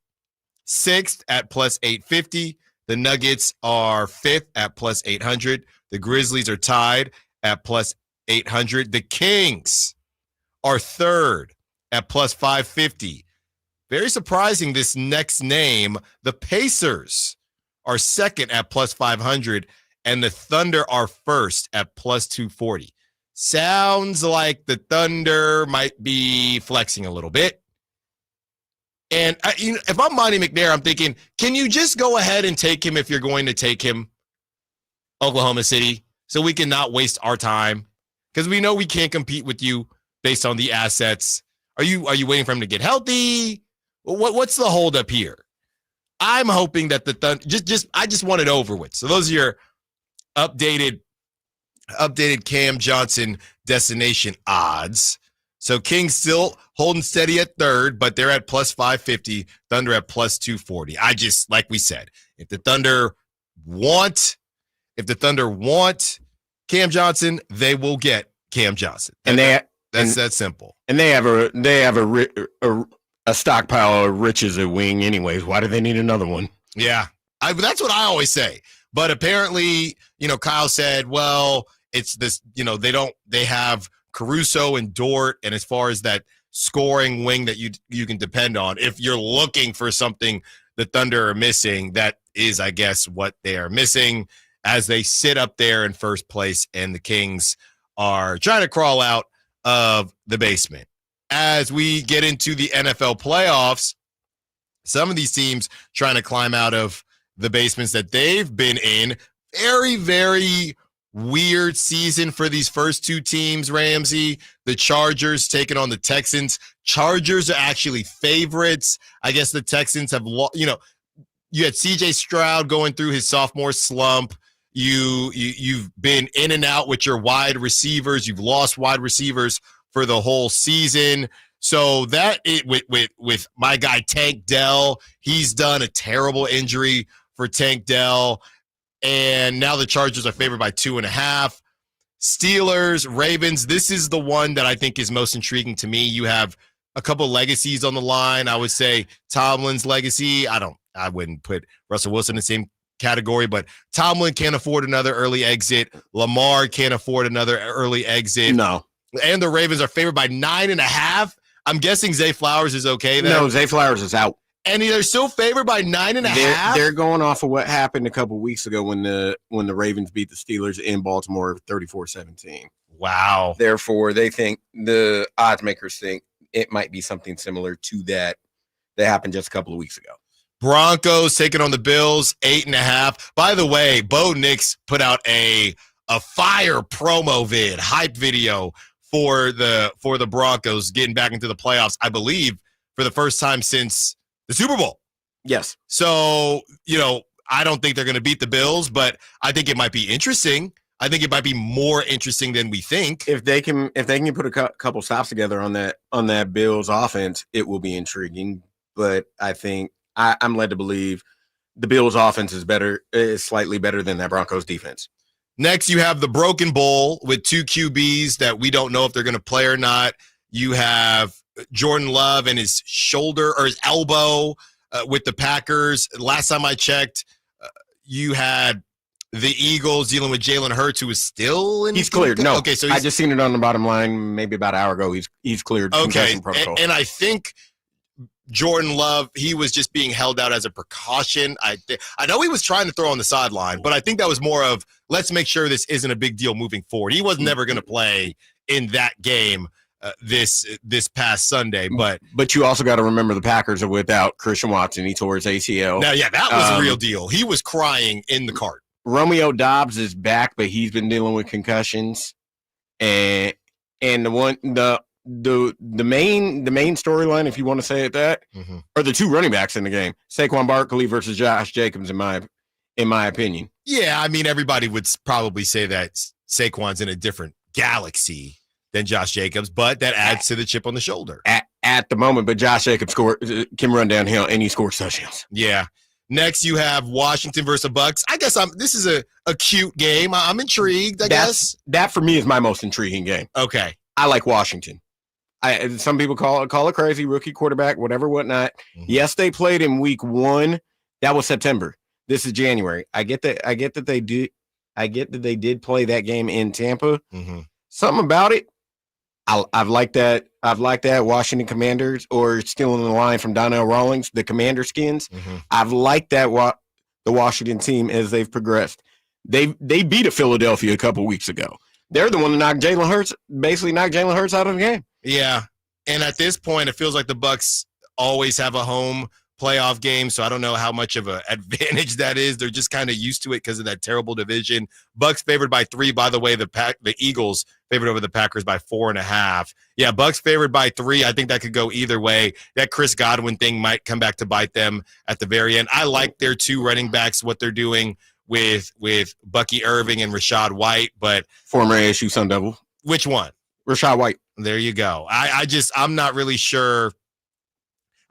6th at plus 850. The Nuggets are 5th at plus 800. The Grizzlies are tied at plus 800. The Kings are 3rd at plus 550. Very surprising, this next name. The Pacers are 2nd at plus 500, and the Thunder are 1st at plus 240. Sounds like the Thunder might be flexing a little bit. And if I'm Monty McNair, I'm thinking, can you just go ahead and take him if you're going to take him, Oklahoma City, so we can not waste our time? Because we know we can't compete with you based on the assets. Are you waiting for him to get healthy? What's the holdup here? I'm hoping that the Thunder I just want it over with. So those are your updated Cam Johnson destination odds. So Kings still holding steady at 3rd, but they're at plus 550. Thunder at plus 240. Like we said, if the Thunder want Cam Johnson, they will get Cam Johnson. That's that simple. And they have a stockpile of riches at wing anyways. Why do they need another one? Yeah, that's what I always say. But apparently, Kyle said, well, it's this, they have Caruso and Dort, and as far as that scoring wing that you can depend on, if you're looking for something the Thunder are missing, that is, I guess, what they are missing as they sit up there in first place, and the Kings are trying to crawl out of the basement. As we get into the NFL playoffs, some of these teams trying to climb out of the basements that they've been in. Very, very weird season for these first two teams, Ramsey. The Chargers taking on the Texans. Chargers are actually favorites. I guess the Texans have, you had CJ Stroud going through his sophomore slump. You've been in and out with your wide receivers. You've lost wide receivers for the whole season. So with my guy Tank Dell, he's done a terrible injury for Tank Dell. And now the Chargers are favored by 2.5. Steelers, Ravens, this is the one that I think is most intriguing to me. You have a couple legacies on the line. I would say Tomlin's legacy. I wouldn't put Russell Wilson in the same category, but Tomlin can't afford another early exit. Lamar can't afford another early exit. No. And the Ravens are favored by 9.5. I'm guessing Zay Flowers is okay there. No, Zay Flowers is out. And they're still favored by 9.5. They're going off of what happened a couple weeks ago when the Ravens beat the Steelers in Baltimore 34-17. Wow. Therefore, they think the odds makers think it might be something similar to that happened just a couple of weeks ago. Broncos taking on the Bills, 8.5. By the way, Bo Nix put out a fire promo hype video for the Broncos getting back into the playoffs, I believe, for the first time since the Super Bowl. Yes. So, I don't think they're going to beat the Bills, but I think it might be interesting. I think it might be more interesting than we think. If they can put a couple stops together on that Bills offense, it will be intriguing. But I think I'm led to believe the Bills offense is slightly better than that Broncos defense. Next, you have the Broken Bowl with 2 QBs that we don't know if they're going to play or not. You have Jordan Love and his shoulder or his elbow with the Packers. Last time I checked, you had the Eagles dealing with Jalen Hurts, who is still in. He's cleared. No, okay, so I just seen it on the bottom line maybe about an hour ago. He's cleared. Okay, protocol. And I think Jordan Love, he was just being held out as a precaution. I know he was trying to throw on the sideline, but I think that was more of let's make sure this isn't a big deal moving forward. He was never going to play in that game this past Sunday, but you also got to remember the Packers are without Christian Watson. He tore his ACL. Now, yeah, that was a real deal. He was crying in the cart. Romeo Dobbs is back, but he's been dealing with concussions, and the main storyline, if you want to say it that, are the 2 running backs in the game: Saquon Barkley versus Josh Jacobs. In my opinion, yeah, I mean everybody would probably say that Saquon's in a different galaxy than Josh Jacobs, but that adds to the chip on the shoulder at the moment. But Josh Jacobs can run downhill and he scores touchdowns. Yeah. Next, you have Washington versus Bucks. I guess this is a cute game. I'm intrigued, I guess. That, for me, is my most intriguing game. Okay. I like Washington. Some people call it crazy, rookie quarterback, whatnot. Yes, they played in week 1. That was September. This is January. I get that they did play that game in Tampa. Something about it. I've liked that. Washington Commanders, or stealing the line from Donnell Rawlings, the Commander skins. I've liked that the Washington team as they've progressed. They beat a Philadelphia a couple weeks ago. They're the one that knocked Jalen Hurts out of the game. Yeah, and at this point, it feels like the Bucks always have a home playoff game, so I don't know how much of an advantage that is. They're just kind of used to it because of that terrible division. Bucks favored by 3. By the way, the Eagles favored over the Packers by 4.5. Yeah, Bucks favored by 3. I think that could go either way. That Chris Godwin thing might come back to bite them at the very end. I like their 2 running backs, what they're doing with Bucky Irving and Rashad White, but former ASU Sun Devil. Which one? Rashad White. There you go. I'm not really sure.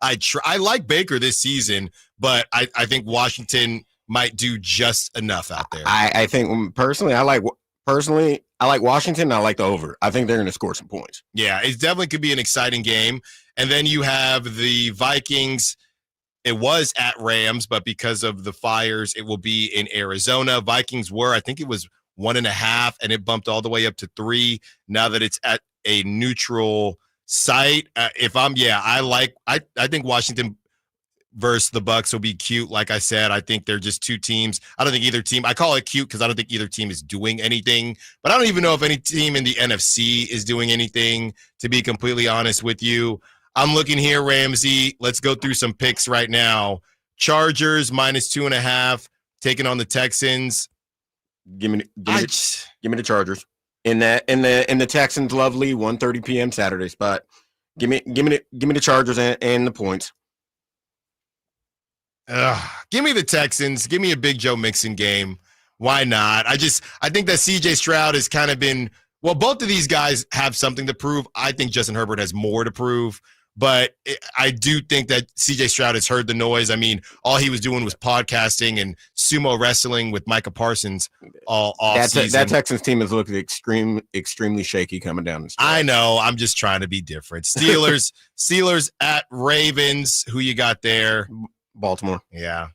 I like Baker this season, but I think Washington might do just enough out there. I think personally, I like Washington. I like the over. I think they're going to score some points. Yeah, it definitely could be an exciting game. And then you have the Vikings. It was at Rams, but because of the fires, it will be in Arizona. Vikings were, I think it was 1.5, and it bumped all the way up to 3. Now that it's at a neutral site, I think Washington versus the Bucks will be cute. Like I said, I think they're just 2 teams. I don't think either team, I call it cute because I don't think either team is doing anything, but I don't even know if any team in the NFC is doing anything, to be completely honest with you. I'm looking here, Ramsey. Let's go through some picks right now. Chargers -2.5, taking on the Texans. Give me the Chargers. In the Texans' lovely 1:30 p.m. Saturday spot. Give me the Chargers and the points. Give me the Texans. Give me a Big Joe Mixon game. Why not? I think that CJ Stroud has kind of been, well, both of these guys have something to prove. I think Justin Herbert has more to prove, but I do think that CJ Stroud has heard the noise. I mean, all he was doing was podcasting and sumo wrestling with Micah Parsons all offseason. That Texans team is looking extremely shaky coming down the stretch. I know. I'm just trying to be different. Steelers at Ravens. Who you got there? Baltimore. Yeah.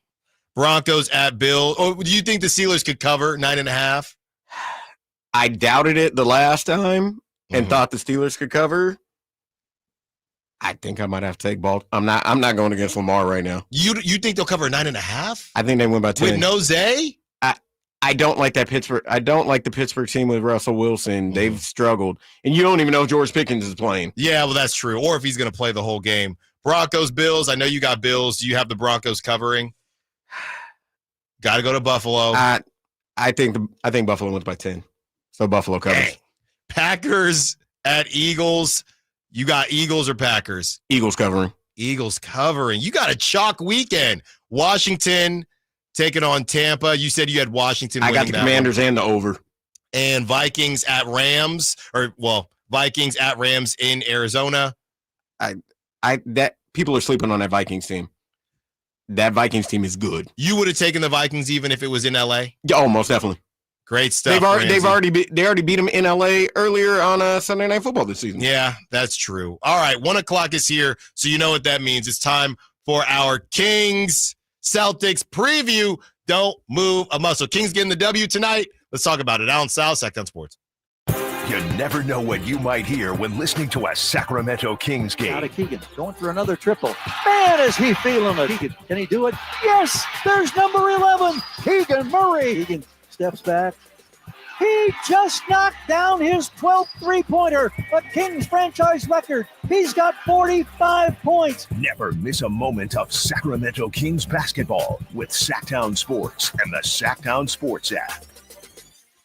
Broncos at Bill. Oh, do you think the Steelers could cover 9.5? I doubted it the last time and thought the Steelers could cover. I think I might have to take Baltimore. I'm not going against Lamar right now. You think they'll cover 9.5? I think they win by 10. With no Zay? I don't like that Pittsburgh. I don't like the Pittsburgh team with Russell Wilson. They've struggled, and you don't even know if George Pickens is playing. Yeah, well, that's true. Or if he's going to play the whole game. Broncos, Bills. I know you got Bills. Do you have the Broncos covering? Got to go to Buffalo. I think Buffalo wins by 10. So Buffalo covers. Dang. Packers at Eagles. You got Eagles or Packers? Eagles covering. Eagles covering. You got a chalk weekend. Washington taking on Tampa. You said you had Washington. I got the Commanders and the over. And Vikings at Rams, Vikings at Rams in Arizona. That people are sleeping on that Vikings team. That Vikings team is good. You would have taken the Vikings even if it was in LA? Yeah, oh, most definitely. Great stuff. They already beat them in LA earlier on Sunday Night Football this season. Yeah, that's true. All right, 1 o'clock is here, so you know what that means. It's time for our Kings Celtics preview. Don't move a muscle. Kings getting the W tonight. Let's talk about it. Allen Stiles, Sacramento Sports. You never know what you might hear when listening to a Sacramento Kings game. Out of Keegan, going for another triple. Man, is he feeling it. Keegan, can he do it? Yes, there's number 11, Keegan Murray. Keegan steps back. He just knocked down his 12th three-pointer, a Kings franchise record. He's got 45 points. Never miss a moment of Sacramento Kings basketball with Sacktown Sports and the Sacktown Sports app.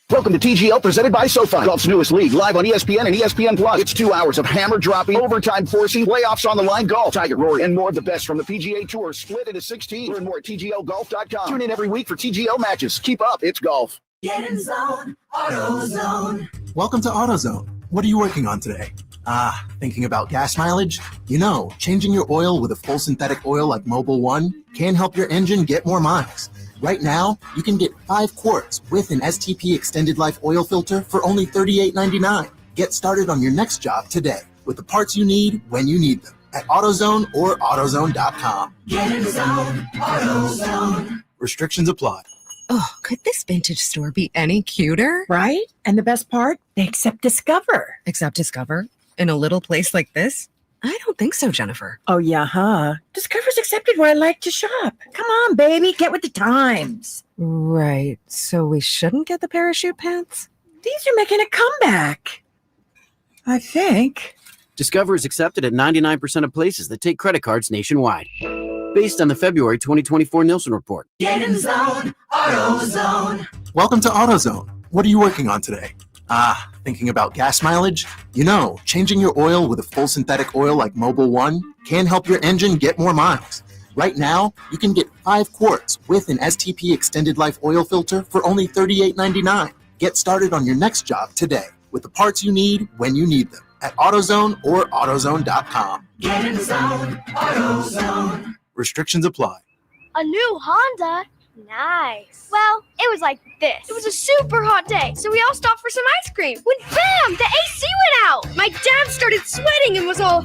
Welcome to TGL, presented by SoFi, golf's newest league, live on ESPN and ESPN Plus. It's 2 hours of hammer-dropping, overtime forcing, playoffs on the line golf, Tiger, Rory, and more of the best from the PGA Tour, split into 16. Learn more at TGLGolf.com. Tune in every week for TGL matches. Keep up, it's golf. Get in zone, AutoZone. Welcome to AutoZone. What are you working on today? Thinking about gas mileage? You know, changing your oil with a full synthetic oil like Mobil 1 can help your engine get more miles. Right now, you can get 5 quarts with an STP extended life oil filter for only $38.99. Get started on your next job today with the parts you need when you need them at AutoZone or AutoZone.com. Get in zone, AutoZone. Restrictions apply. Oh, could this vintage store be any cuter? Right? And the best part? They accept Discover. Accept Discover? In a little place like this? I don't think so, Jennifer. Oh, yeah, huh? Discover's accepted where I like to shop. Come on, baby, get with the times. Right. So we shouldn't get the parachute pants? These are making a comeback. I think. Discover is accepted at 99% of places that take credit cards nationwide. Based on the February 2024 Nielsen report. Get in zone, AutoZone. Welcome to AutoZone. What are you working on today? Thinking about gas mileage? You know, changing your oil with a full synthetic oil like Mobil 1 can help your engine get more miles. Right now, you can get 5 quarts with an STP extended life oil filter for only $38.99. Get started on your next job today with the parts you need when you need them at AutoZone or AutoZone.com. Get in zone, AutoZone. Restrictions apply. A new Honda? Nice. Well, it was like this. It was a super hot day, so we all stopped for some ice cream. When bam, the AC went out. My dad started sweating and was all,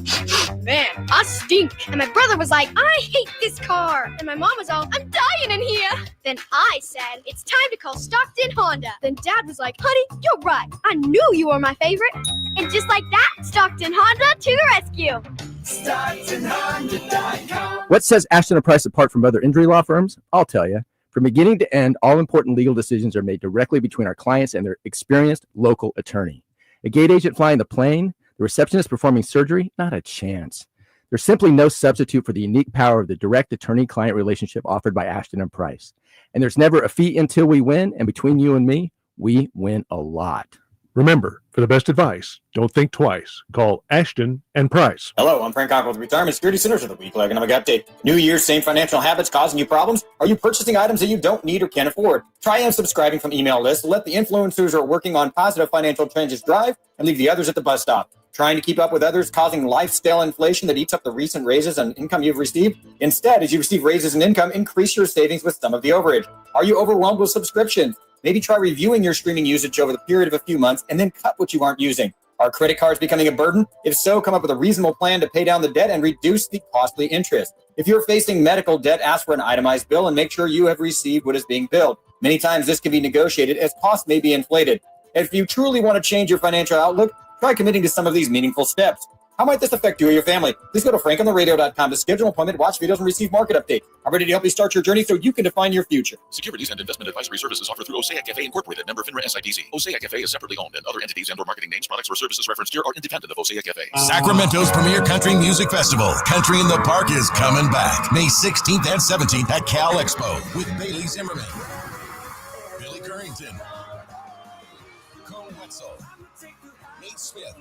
man, I stink. And my brother was like, I hate this car. And my mom was all, I'm dying in here. Then I said, it's time to call Stockton Honda. Then Dad was like, honey, you're right. I knew you were my favorite. And just like that, Stockton Honda to the rescue. StocktonHonda.com. What sets Ashton & Price apart from other injury law firms? I'll tell you. From beginning to end, all important legal decisions are made directly between our clients and their experienced local attorney. A gate agent flying the plane, the receptionist performing surgery, not a chance. There's simply no substitute for the unique power of the direct attorney-client relationship offered by Ashton & Price. And there's never a fee until we win, and between you and me, we win a lot. Remember, for the best advice, don't think twice. Call Ashton and Price. Hello, I'm Frank Cock with Retirement Security Centers of the Weekly Economic Update. New Year, same financial habits causing you problems? Are you purchasing items that you don't need or can't afford? Try unsubscribing from email lists. Let the influencers who are working on positive financial changes drive and leave the others at the bus stop. Trying to keep up with others, causing lifestyle inflation that eats up the recent raises and income you've received? Instead, as you receive raises and income, increase your savings with some of the overage. Are you overwhelmed with subscriptions? Maybe try reviewing your streaming usage over the period of a few months and then cut what you aren't using. Are credit cards becoming a burden? If so, come up with a reasonable plan to pay down the debt and reduce the costly interest. If you're facing medical debt, ask for an itemized bill and make sure you have received what is being billed. Many times this can be negotiated as costs may be inflated. If you truly want to change your financial outlook, try committing to some of these meaningful steps. How might this affect you or your family? Please go to frankontheradio.com to schedule an appointment, watch videos, and receive market updates. I'm ready to help you start your journey so you can define your future. Securities and investment advisory services offered through Osaic FA Incorporated, member FINRA SIPC. Osaic FA is separately owned, and other entities and/or marketing names, products, or services referenced here are independent of Osaic FA. Sacramento's premier country music festival, Country in the Park, is coming back May 16th and 17th at Cal Expo with Bailey Zimmerman, Billy Currington, Cone Wetzel, Nate Smith,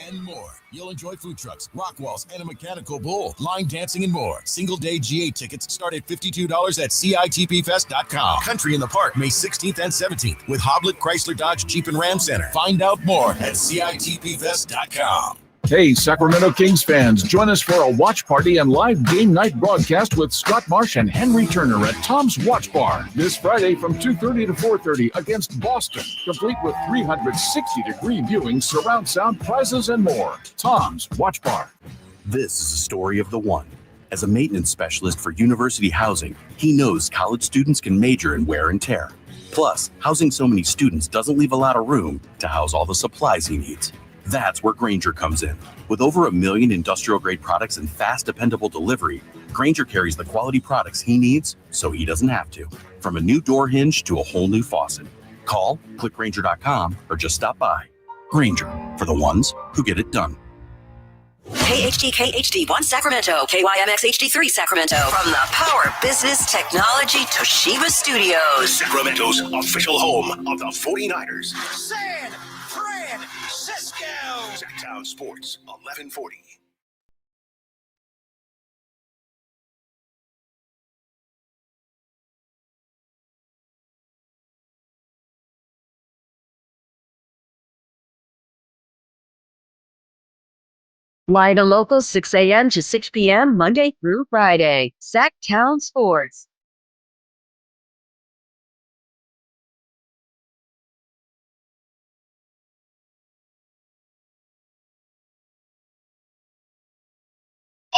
and more. You'll enjoy food trucks, rock walls, and a mechanical bull, line dancing, and more. Single-day GA tickets start at $52 at CITPFest.com. Country in the Park, May 16th and 17th with Hoblit Chrysler Dodge Jeep and Ram Center. Find out more at CITPFest.com. Hey, Sacramento Kings fans, join us for a watch party and live game night broadcast with Scott Marsh and Henry Turner at Tom's Watch Bar this Friday from 2:30 to 4:30 against Boston, complete with 360-degree viewing, surround sound, prizes, and more. Tom's Watch Bar. This is a story of the one. As a maintenance specialist for university housing, he knows college students can major in wear and tear. Plus, housing so many students doesn't leave a lot of room to house all the supplies he needs. That's where Grainger comes in. With over 1 million industrial-grade products and fast, dependable delivery, Grainger carries the quality products he needs so he doesn't have to. From a new door hinge to a whole new faucet. Call, click Grainger.com, or just stop by. Grainger, for the ones who get it done. KHD1 Sacramento, KYMX HD3 Sacramento. From the Power Business Technology Toshiba Studios. Sacramento's official home of the 49ers. San Francisco. Sacktown Sports, 1140. Live and local 6 a.m. to 6 p.m. Monday through Friday. Sacktown Sports.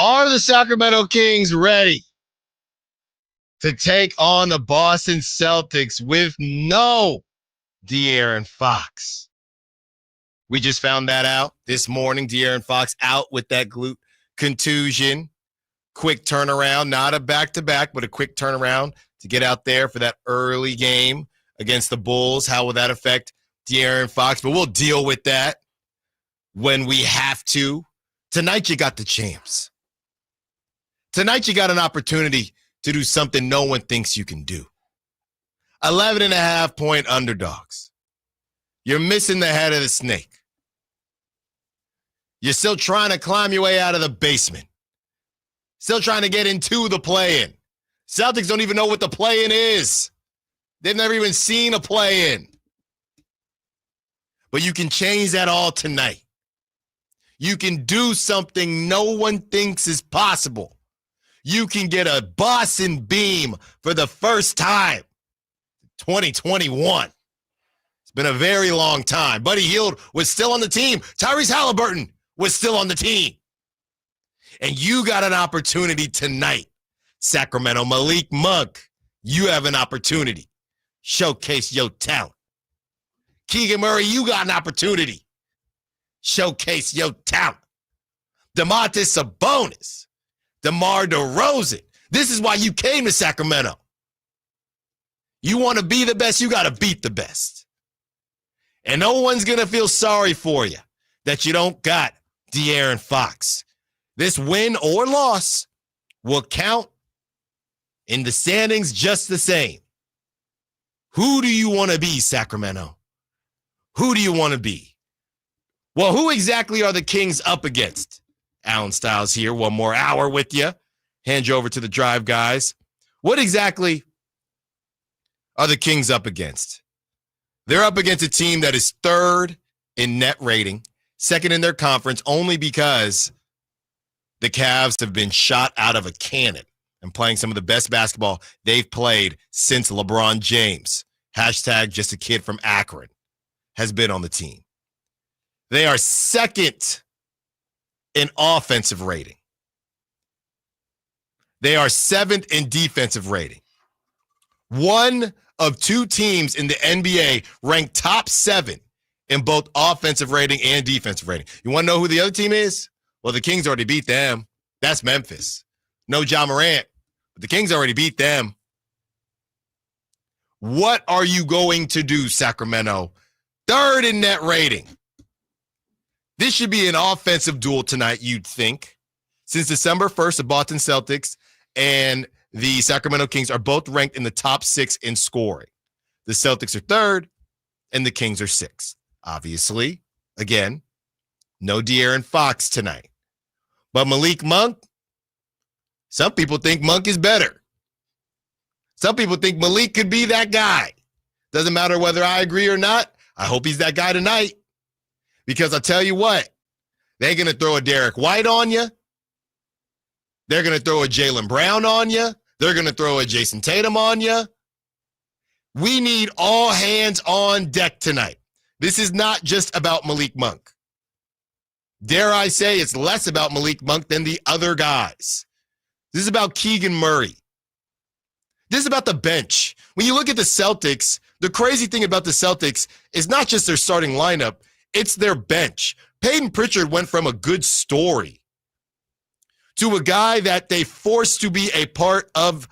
Are the Sacramento Kings ready to take on the Boston Celtics with no De'Aaron Fox? We just found that out this morning. De'Aaron Fox out with that glute contusion. Quick turnaround, not a back-to-back, but a quick turnaround to get out there for that early game against the Bulls. How will that affect De'Aaron Fox? But we'll deal with that when we have to. Tonight you got the champs. Tonight you got an opportunity to do something no one thinks you can do. 11.5-point underdogs. You're missing the head of the snake. You're still trying to climb your way out of the basement. Still trying to get into the play-in. Celtics don't even know what the play-in is. They've never even seen a play-in. But you can change that all tonight. You can do something no one thinks is possible. You can get a Boston beam for the first time. 2021. It's been a very long time. Buddy Hield was still on the team. Tyrese Halliburton was still on the team. And you got an opportunity tonight. Sacramento, Malik Monk, you have an opportunity. Showcase your talent. Keegan Murray, you got an opportunity. Showcase your talent. DeMontis Sabonis. DeMar DeRozan. This is why you came to Sacramento. You want to be the best, you got to beat the best. And no one's going to feel sorry for you that you don't got De'Aaron Fox. This win or loss will count in the standings just the same. Who do you want to be, Sacramento? Who do you want to be? Well, who exactly are the Kings up against? Allen Stiles here, one more hour with you. Hand you over to the drive, guys. What exactly are the Kings up against? They're up against a team that is third in net rating, second in their conference, only because the Cavs have been shot out of a cannon and playing some of the best basketball they've played since LeBron James, hashtag just a kid from Akron, has been on the team. They are second in offensive rating. They are seventh in defensive rating. One of two teams in the NBA ranked top 7 in both offensive rating and defensive rating. You want to know who the other team is? Well, the Kings already beat them. That's Memphis. No Ja Morant, but the Kings already beat them. What are you going to do, Sacramento? Third in net rating. This should be an offensive duel tonight, you'd think. Since December 1st, the Boston Celtics and the Sacramento Kings are both ranked in the top 6 in scoring. The Celtics are third, and the Kings are 6th. Obviously, again, No De'Aaron Fox tonight. But Malik Monk, some people think Monk is better. Some people think Malik could be that guy. Doesn't matter whether I agree or not. I hope he's that guy tonight. Because I'll tell you what, they're going to throw a Derek White on you. They're going to throw a Jaylen Brown on you. They're going to throw a Jason Tatum on you. We need all hands on deck tonight. This is not just about Malik Monk. Dare I say it's less about Malik Monk than the other guys. This is about Keegan Murray. This is about the bench. When you look at the Celtics, the crazy thing about the Celtics is not just their starting lineup, it's their bench. Peyton Pritchard went from a good story to a guy that they forced to be a part of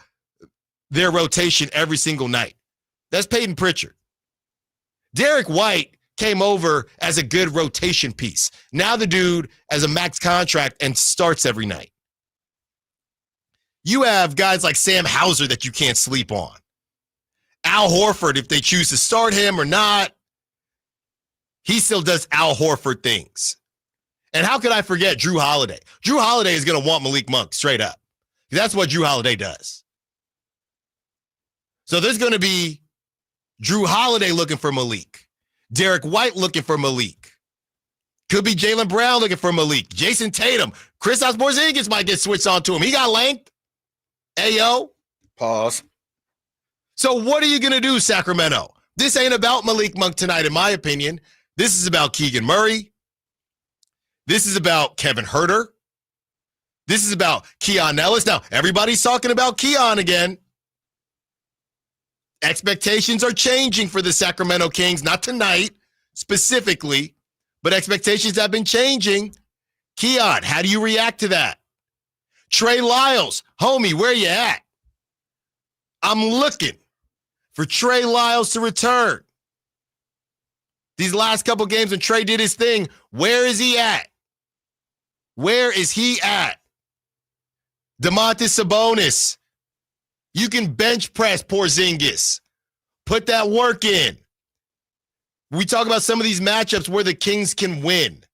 their rotation every single night. That's Peyton Pritchard. Derek White came over as a good rotation piece. Now the dude has a max contract and starts every night. You have guys like Sam Hauser that you can't sleep on. Al Horford, if they choose to start him or not, he still does Al Horford things. And how could I forget Drew Holiday? Drew Holiday is going to want Malik Monk straight up. That's what Drew Holiday does. So there's going to be Drew Holiday looking for Malik. Derek White looking for Malik. Could be Jaylen Brown looking for Malik. Jason Tatum. Kristaps Porzingis might get switched on to him. He got length. Ayo. Pause. So what are you going to do, Sacramento? This ain't about Malik Monk tonight, in my opinion. This is about Keegan Murray. This is about Kevin Huerter. This is about Keon Ellis. Now, everybody's talking about Keon again. Expectations are changing for the Sacramento Kings, not tonight specifically, but expectations have been changing. Keon, how do you react to that? Trey Lyles, homie, where you at? I'm looking for Trey Lyles to return. These last couple games when Trey did his thing, where is he at? Where is he at? Domantas Sabonis, you can bench press Porzingis. Put that work in. We talk about some of these matchups where the Kings can win.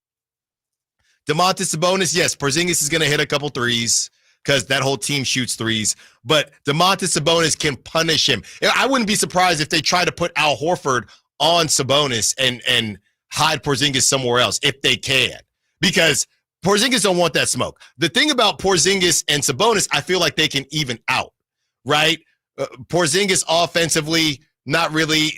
Domantas Sabonis, yes, Porzingis is going to hit a couple threes because that whole team shoots threes. But Domantas Sabonis can punish him. I wouldn't be surprised if they try to put Al Horford on Sabonis and hide Porzingis somewhere else if they can. Because Porzingis don't want that smoke. The thing about Porzingis and Sabonis, I feel like they can even out, right? Porzingis offensively, not really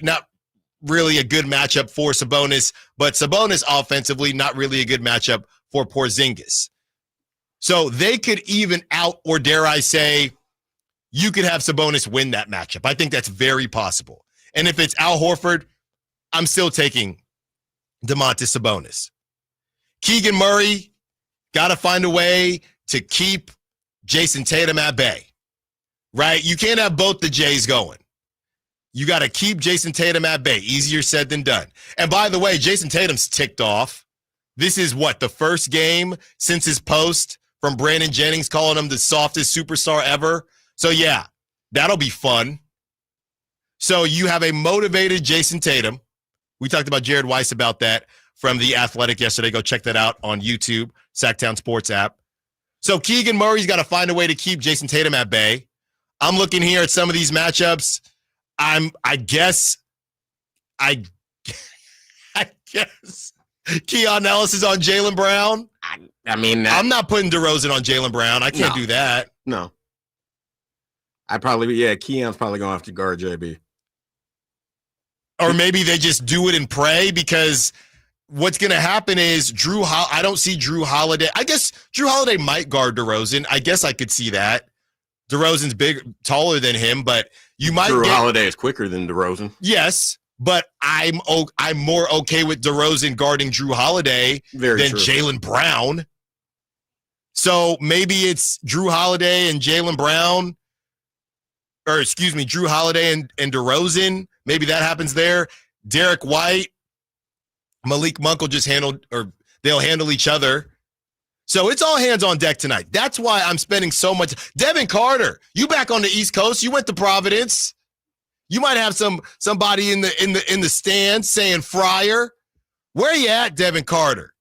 a good matchup for Sabonis, but Sabonis offensively, not really a good matchup for Porzingis. So they could even out, or dare I say, you could have Sabonis win that matchup. I think that's very possible. And if it's Al Horford, I'm still taking Domantas Sabonis. Keegan Murray, got to find a way to keep Jason Tatum at bay, right? You can't have both the Jays going. You got to keep Jason Tatum at bay. Easier said than done. And by the way, Jason Tatum's ticked off. This is the first game since his post from Brandon Jennings calling him the softest superstar ever. So yeah, that'll be fun. So you have a motivated Jason Tatum. We talked about Jared Weiss about that from The Athletic yesterday. Go check that out on YouTube, Sacktown Sports app. So Keegan Murray's got to find a way to keep Jason Tatum at bay. I'm looking here at some of these matchups. I guess Keon Ellis is on Jaylen Brown. I mean, I'm not putting Derozan on Jaylen Brown. I can't do that. No. Keon's probably going to have to guard JB. Or maybe they just do it and pray, because what's going to happen is I don't see Drew Holiday. I guess Drew Holiday might guard DeRozan. I guess I could see that. DeRozan's taller than him, but you might Drew Holiday is quicker than DeRozan. Yes, but I'm more okay with DeRozan guarding Drew Holiday than Jaylen Brown. So maybe it's Drew Holiday and Jaylen Brown, or excuse me, Drew Holiday and DeRozan. Maybe that happens there. Derek White, Malik Monk will just they'll handle each other. So it's all hands on deck tonight. That's why I'm spending so much. Devin Carter, you back on the East Coast. You went to Providence. You might have somebody in the stands saying Fryer. Where you at, Devin Carter?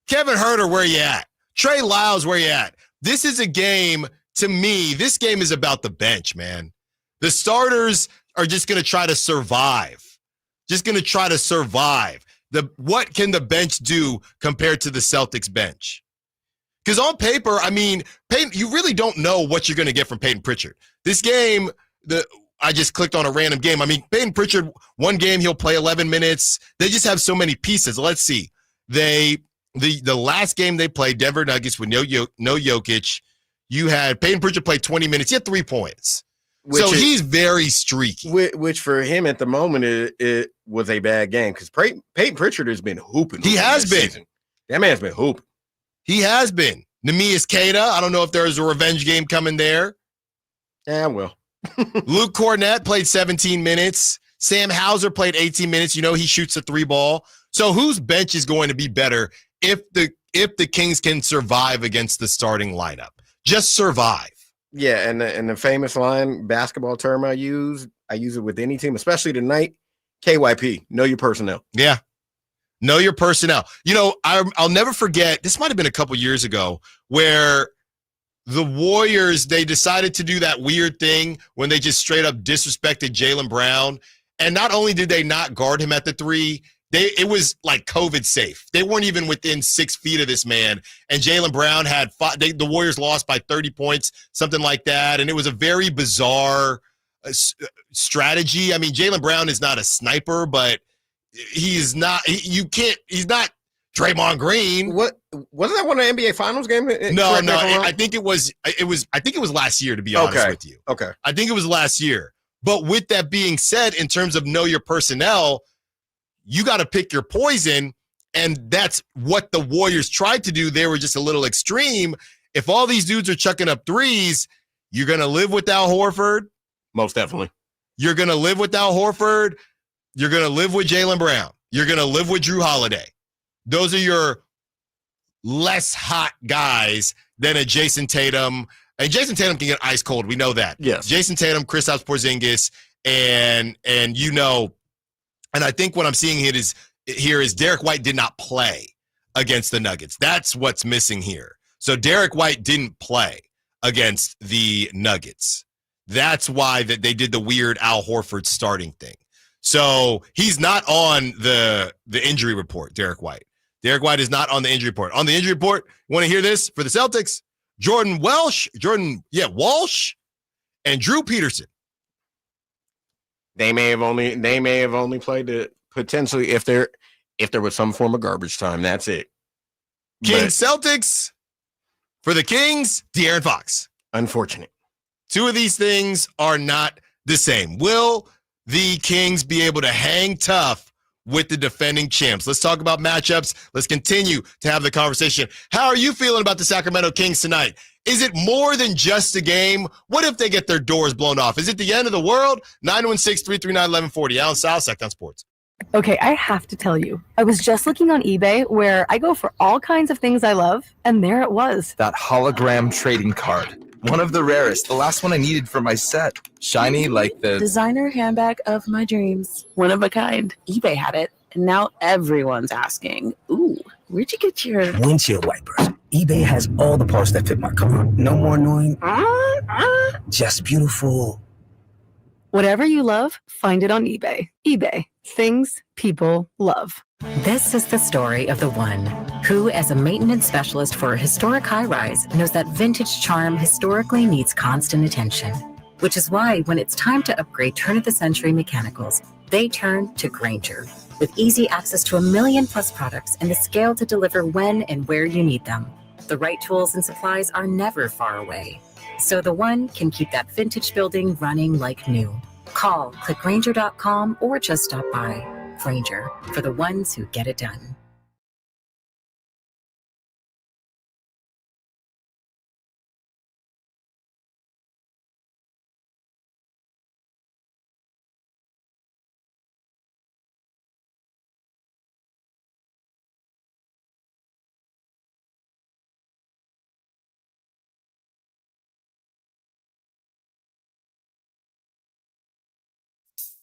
Kevin Huerter, where you at? Trey Lyles, where you at? This is a game, to me, this game is about the bench, man. The starters are just going to try to survive. What can the bench do compared to the Celtics bench? Because on paper, I mean, you really don't know what you're going to get from Peyton Pritchard. This game, I just clicked on a random game. I mean, Peyton Pritchard, one game, he'll play 11 minutes. They just have so many pieces. Let's see. The last game they played, Denver Nuggets with no Jokic, you had Peyton Pritchard play 20 minutes. He had 3 points. He's very streaky. Which for him at the moment, it was a bad game because Peyton Pritchard has been hooping. He has been. Season. That man's been hooping. He has been. Neemias Queta, I don't know if there's a revenge game coming there. Yeah, well. Luke Cornett played 17 minutes. Sam Hauser played 18 minutes. You know, he shoots a 3 ball. So whose bench is going to be better if the Kings can survive against the starting lineup? Just survive. Yeah, and the famous line, basketball term I use it with any team, especially tonight, KYP, know your personnel. Yeah. Know your personnel. You know, I'll never forget, this might have been a couple years ago, where the Warriors, they decided to do that weird thing when they just straight up disrespected Jaylen Brown. And not only did they not guard him at the 3, it was like COVID safe. They weren't even within 6 feet of this man. And Jaylen Brown had the Warriors lost by 30 points, something like that. And it was a very bizarre strategy. I mean, Jaylen Brown is not a sniper, but he's not Draymond Green. Wasn't that one of the NBA Finals game? No. I think it was last year, to be honest with you. Okay. I think it was last year. But with that being said, in terms of know your personnel, you got to pick your poison, and that's what the Warriors tried to do. They were just a little extreme. If all these dudes are chucking up threes, you're going to live without Horford. Most definitely. You're going to live without Horford. You're going to live with Jaylen Brown. You're going to live with Drew Holiday. Those are your less hot guys than a Jason Tatum. And Jason Tatum can get ice cold. We know that. Yes. Jason Tatum, Kristaps Porzingis, and you know, and I think what I'm seeing here is Derek White did not play against the Nuggets. That's what's missing here. So Derek White didn't play against the Nuggets. That's why that they did the weird Al Horford starting thing. So he's not on the injury report, Derek White. Derek White is not on the injury report. On the injury report, want to hear this for the Celtics? Walsh, and Drew Peterson. They may have only played it potentially if there was some form of garbage time. That's it. Celtics for the Kings, De'Aaron Fox. Unfortunate. 2 of these things are not the same. Will the Kings be able to hang tough with the defending champs? Let's talk about matchups. Let's continue to have the conversation. How are you feeling about the Sacramento Kings tonight? Is it more than just a game? What if they get their doors blown off? Is it the end of the world? 916-339-1140. Allen Stiles, Sacktown Sports. Okay, I have to tell you, I was just looking on eBay where I go for all kinds of things I love, and there it was. That hologram trading card. One of the rarest. The last one I needed for my set. Shiny like the designer handbag of my dreams. One of a kind. eBay had it, and now everyone's asking, ooh, where'd you get your windshield wipers? eBay has all the parts that fit my car. No more annoying. Just beautiful. Whatever you love, find it on eBay. eBay. Things people love. This is the story of the one who, as a maintenance specialist for a historic high-rise, knows that vintage charm historically needs constant attention. Which is why when it's time to upgrade turn-of-the-century mechanicals, they turn to Grainger. With easy access to 1 million+ products and the scale to deliver when and where you need them. The right tools and supplies are never far away. So the one can keep that vintage building running like new. Call, click Grainger.com, or just stop by. Grainger, for the ones who get it done.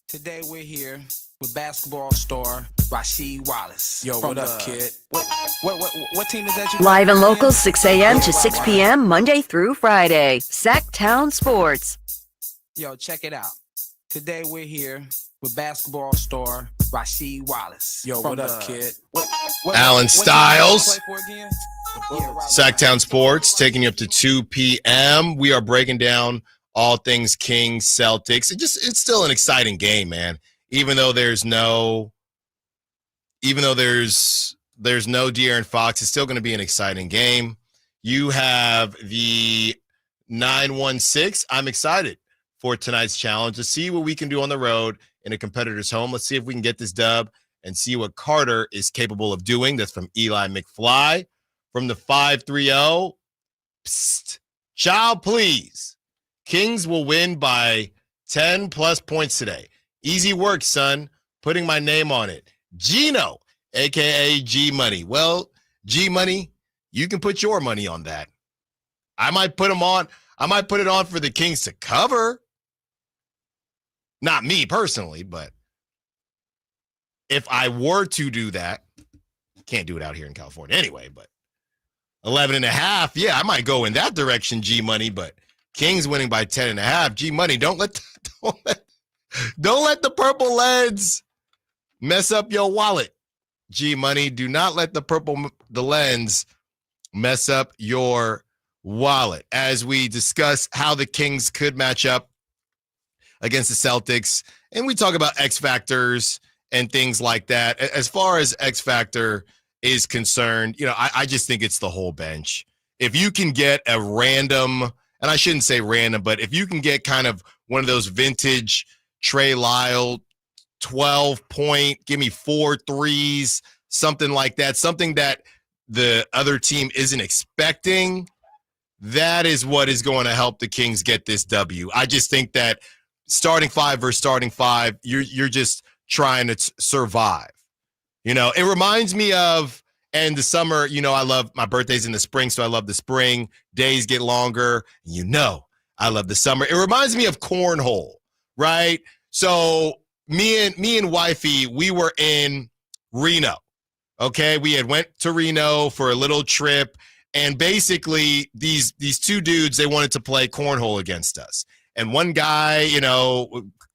Today we're here with basketball star Rasheed Wallace. Yo, what up, kid? What team is that? Live and local, 6 a.m. to 6 p.m. Monday through Friday. Sacktown Sports. Yo, check it out. Today we're here with basketball star Rasheed Wallace. Yo, what up, kid? Allen Stiles. Sacktown Sports taking you up to 2 p.m. We are breaking down all things Kings, Celtics. It's still an exciting game, man. Even though there's no De'Aaron Fox, it's still going to be an exciting game. You have the 916. I'm excited for tonight's challenge to see what we can do on the road in a competitor's home. Let's see if we can get this dub and see what Carter is capable of doing. That's from Eli McFly. From the 530, psst, child, please. Kings will win by 10 plus points today. Easy work, son. Putting my name on it. Gino, a.k.a. G-Money. Well, G-Money, you can put your money on that. I might put it on for the Kings to cover. Not me personally, but if I were to do that, can't do it out here in California anyway, but 11.5, yeah, I might go in that direction, G-Money, but Kings winning by 10.5. G-Money, don't let the purple lens mess up your wallet. G-Money, do not let the lens mess up your wallet. As we discuss how the Kings could match up against the Celtics, and we talk about X factors and things like that. As far as X factor is concerned, I just think it's the whole bench. If you can get a random, and I shouldn't say random, but if you can get kind of one of those vintage Trey Lyle 12-point, give me 4 threes, something like that, something that the other team isn't expecting, that is what is going to help the Kings get this W. I just think that starting 5 versus starting 5, you're just trying to survive. It reminds me of, and the summer, I love, my birthday's in the spring, so I love the spring. Days get longer. I love the summer. It reminds me of cornhole, right? So me and wifey, we were in Reno. Okay, we had went to Reno for a little trip, and basically these two dudes, they wanted to play cornhole against us. And one guy,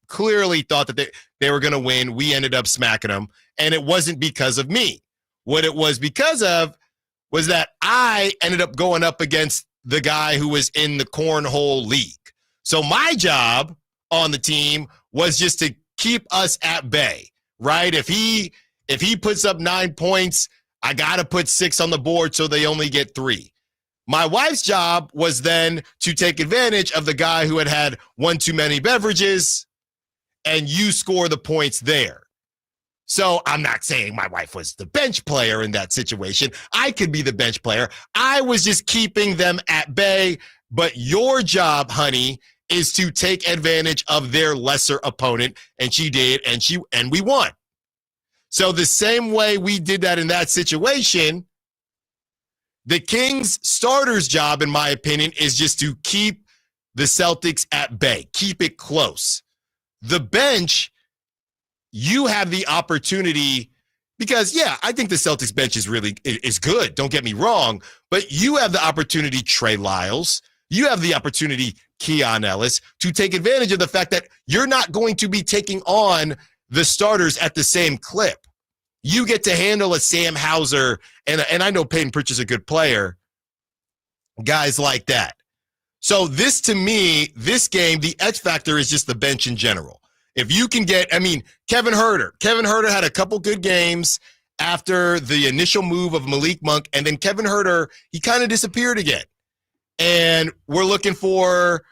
clearly thought that they were going to win. We ended up smacking them, and it wasn't because of me. What it was because of was that I ended up going up against the guy who was in the cornhole league. So my job on the team was just to keep us at bay, right? If he puts up 9 points, I got to put 6 on the board so they only get 3. My wife's job was then to take advantage of the guy who had one too many beverages, and you score the points there. So I'm not saying my wife was the bench player in that situation. I could be the bench player. I was just keeping them at bay. But your job, honey, is to take advantage of their lesser opponent. And she did, and we won. So the same way we did that in that situation, the Kings starter's job, in my opinion, is just to keep the Celtics at bay, keep it close. The bench, you have the opportunity, because, I think the Celtics bench is good. Don't get me wrong. But you have the opportunity, Trey Lyles. You have the opportunity, Keon Ellis, to take advantage of the fact that you're not going to be taking on the starters at the same clip. You get to handle a Sam Hauser, and I know Peyton Pritchard is a good player, guys like that. So this, to me, this game, the X factor is just the bench in general. If you can get, Kevin Huerter had a couple good games after the initial move of Malik Monk, and then Kevin Huerter, he kind of disappeared again. And we're looking for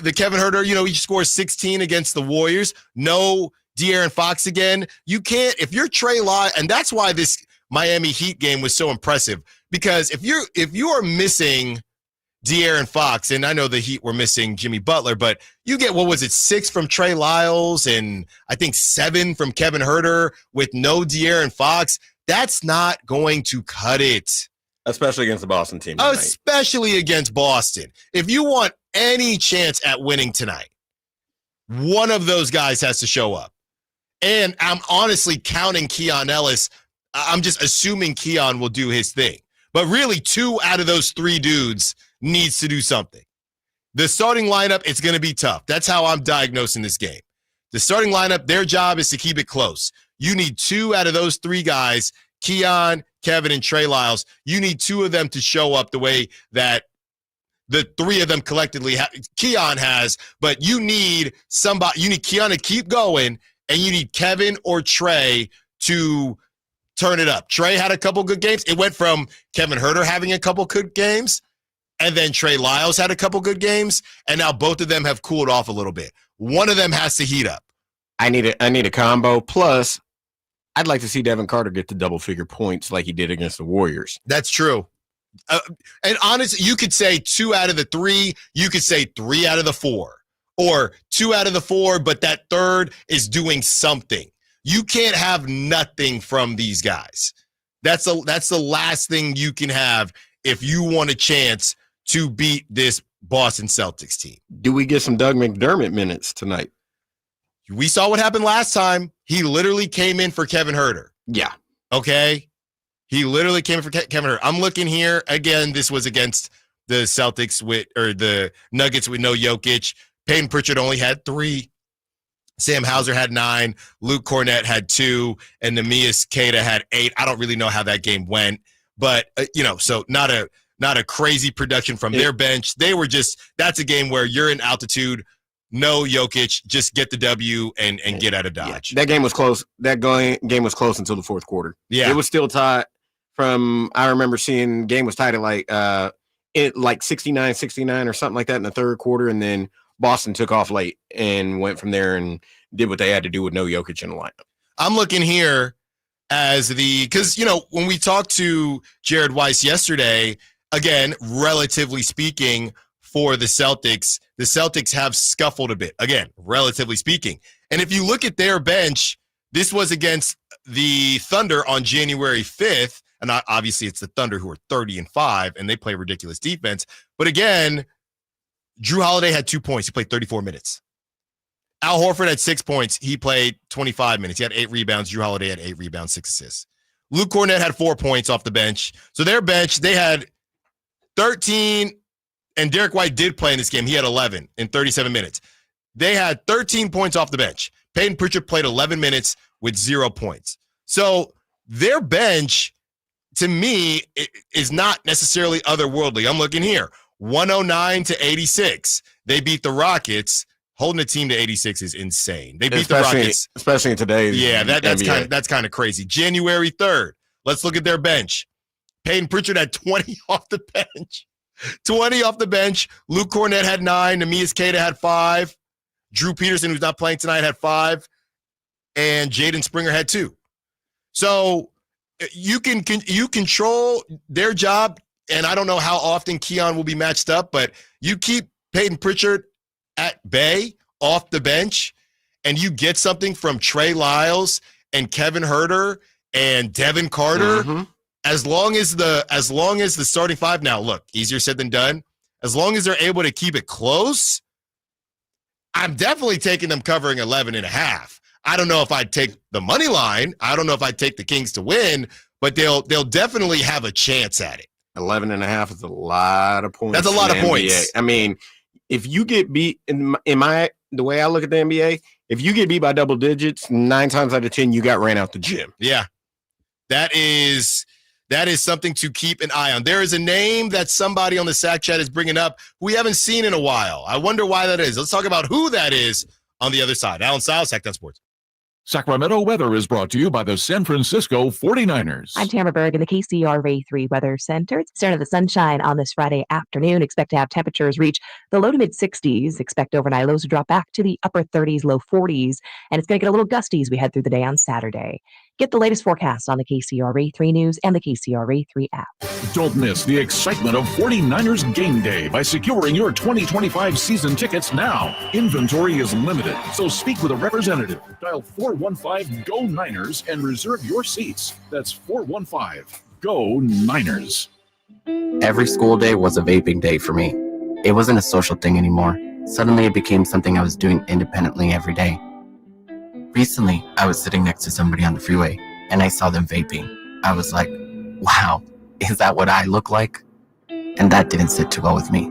the Kevin Huerter, he scores 16 against the Warriors. No De'Aaron Fox again. You can't, if you're Trey Lyle, and that's why this Miami Heat game was so impressive, because if you are missing De'Aaron Fox, and I know the Heat were missing Jimmy Butler, but you get, 6 from Trey Lyles and I think 7 from Kevin Huerter with no De'Aaron Fox. That's not going to cut it. Especially against the Boston team. Especially against Boston. If you want any chance at winning tonight, one of those guys has to show up. And I'm honestly counting Keon Ellis. I'm just assuming Keon will do his thing. But really, 2 out of those 3 dudes needs to do something. The starting lineup, it's going to be tough. That's how I'm diagnosing this game. The starting lineup, their job is to keep it close. You need 2 out of those 3 guys, Keon, Kevin, and Trey Lyles. You need 2 of them to show up the way that the 3 of them collectively Keon has, but you need somebody. You need Keon to keep going, and you need Kevin or Trey to turn it up. Trey had a couple good games. It went from Kevin Huerter having a couple good games, and then Trey Lyles had a couple good games, and now both of them have cooled off a little bit. One of them has to heat up. I need a combo. Plus, I'd like to see Devin Carter get to double-figure points like he did against the Warriors. That's true. And honestly, you could say 2 out of the 3. You could say 3 out of the 4. Or 2 out of the 4, but that third is doing something. You can't have nothing from these guys. That's the last thing you can have if you want a chance to beat this Boston Celtics team. Do we get some Doug McDermott minutes tonight? We saw what happened last time. He literally came in for Kevin Huerter. Yeah. Okay? He literally came in for Kevin Huerter. I'm looking here. Again, this was against the Celtics or the Nuggets with no Jokic. Peyton Pritchard only had 3. Sam Hauser had 9. Luke Cornett had 2. And Neemias Queta had 8. I don't really know how that game went. But, so not a crazy production from their bench. They were that's a game where you're in altitude, no Jokic, just get the W and get out of Dodge. Yeah, that game was close. That game was close until the fourth quarter. Yeah. It was still tied I remember seeing game was tied at like 69-69 or something like that in the third quarter. And then Boston took off late and went from there and did what they had to do with no Jokic in the lineup. I'm looking here because, when we talked to Jared Weiss yesterday, again, relatively speaking, for the Celtics have scuffled a bit. Again, relatively speaking. And if you look at their bench, this was against the Thunder on January 5th. And obviously it's the Thunder who are 30-5 and they play ridiculous defense. But again, Drew Holiday had 2 points. He played 34 minutes. Al Horford had 6 points. He played 25 minutes. He had 8 rebounds. Drew Holiday had 8 rebounds, 6 assists. Luke Cornett had 4 points off the bench. So their bench, they had 13, and Derek White did play in this game. He had 11 in 37 minutes. They had 13 points off the bench. Peyton Pritchard played 11 minutes with 0 points. So their bench, to me, is not necessarily otherworldly. I'm looking here. 109-86. They beat the Rockets. Holding a team to 86 is insane. They beat the Rockets. Especially in today's that's kind of crazy. January 3rd. Let's look at their bench. Peyton Pritchard had 20 off the bench. 20 off the bench. Luke Cornett had 9. Neemias Queta had 5. Drew Peterson, who's not playing tonight, had 5. And Jaden Springer had 2. So you control their job, and I don't know how often Keon will be matched up, but you keep Peyton Pritchard at bay off the bench, and you get something from Trey Lyles and Kevin Huerter and Devin Carter. Mm-hmm. As long as the starting 5, now look, easier said than done. As long as they're able to keep it close, I'm definitely taking them covering 11.5. I don't know if I'd take the money line. I don't know if I'd take the Kings to win, but they'll definitely have a chance at it. 11.5 is a lot of points. That's a lot of points. NBA. I mean, if you get beat the way I look at the NBA, if you get beat by double digits, 9 times out of 10, you got ran out the gym. Yeah. That is something to keep an eye on. There is a name that somebody on the Sack Chat is bringing up who we haven't seen in a while. I wonder why that is. Let's talk about who that is on the other side. Allen Stiles, Sacktown Sports. Sacramento weather is brought to you by the San Francisco 49ers. I'm Tamara Berg in the KCRA 3 Weather Center. It's the start of the sunshine on this Friday afternoon. Expect to have temperatures reach the low to mid 60s. Expect overnight lows to drop back to the upper 30s, low 40s. And it's going to get a little gusty as we head through the day on Saturday. Get the latest forecast on the KCRA 3 News and the KCRA 3 app. Don't miss the excitement of 49ers Game Day by securing your 2025 season tickets now. Inventory is limited, so speak with a representative. Dial 415-GO-NINERS and reserve your seats. That's 415-GO-NINERS. Every school day was a vaping day for me. It wasn't a social thing anymore. Suddenly it became something I was doing independently every day. Recently, I was sitting next to somebody on the freeway, and I saw them vaping. I was like, wow, is that what I look like? And that didn't sit too well with me.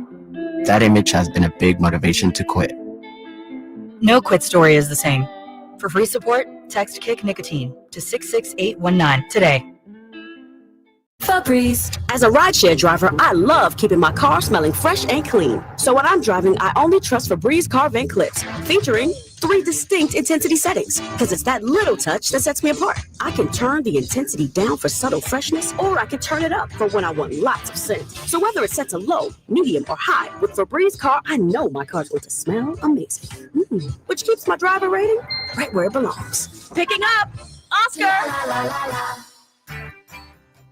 That image has been a big motivation to quit. No quit story is the same. For free support, text Kick Nicotine to 66819 today. Febreze. As a rideshare driver, I love keeping my car smelling fresh and clean. So when I'm driving, I only trust Febreze car vent clips, featuring 3 distinct intensity settings, because it's that little touch that sets me apart. I can turn the intensity down for subtle freshness, or I can turn it up for when I want lots of scent. So whether it's set to low, medium, or high, with Febreze car, I know my car's going to smell amazing. Which keeps my driver rating right where it belongs. Picking up, Oscar! La, la, la, la.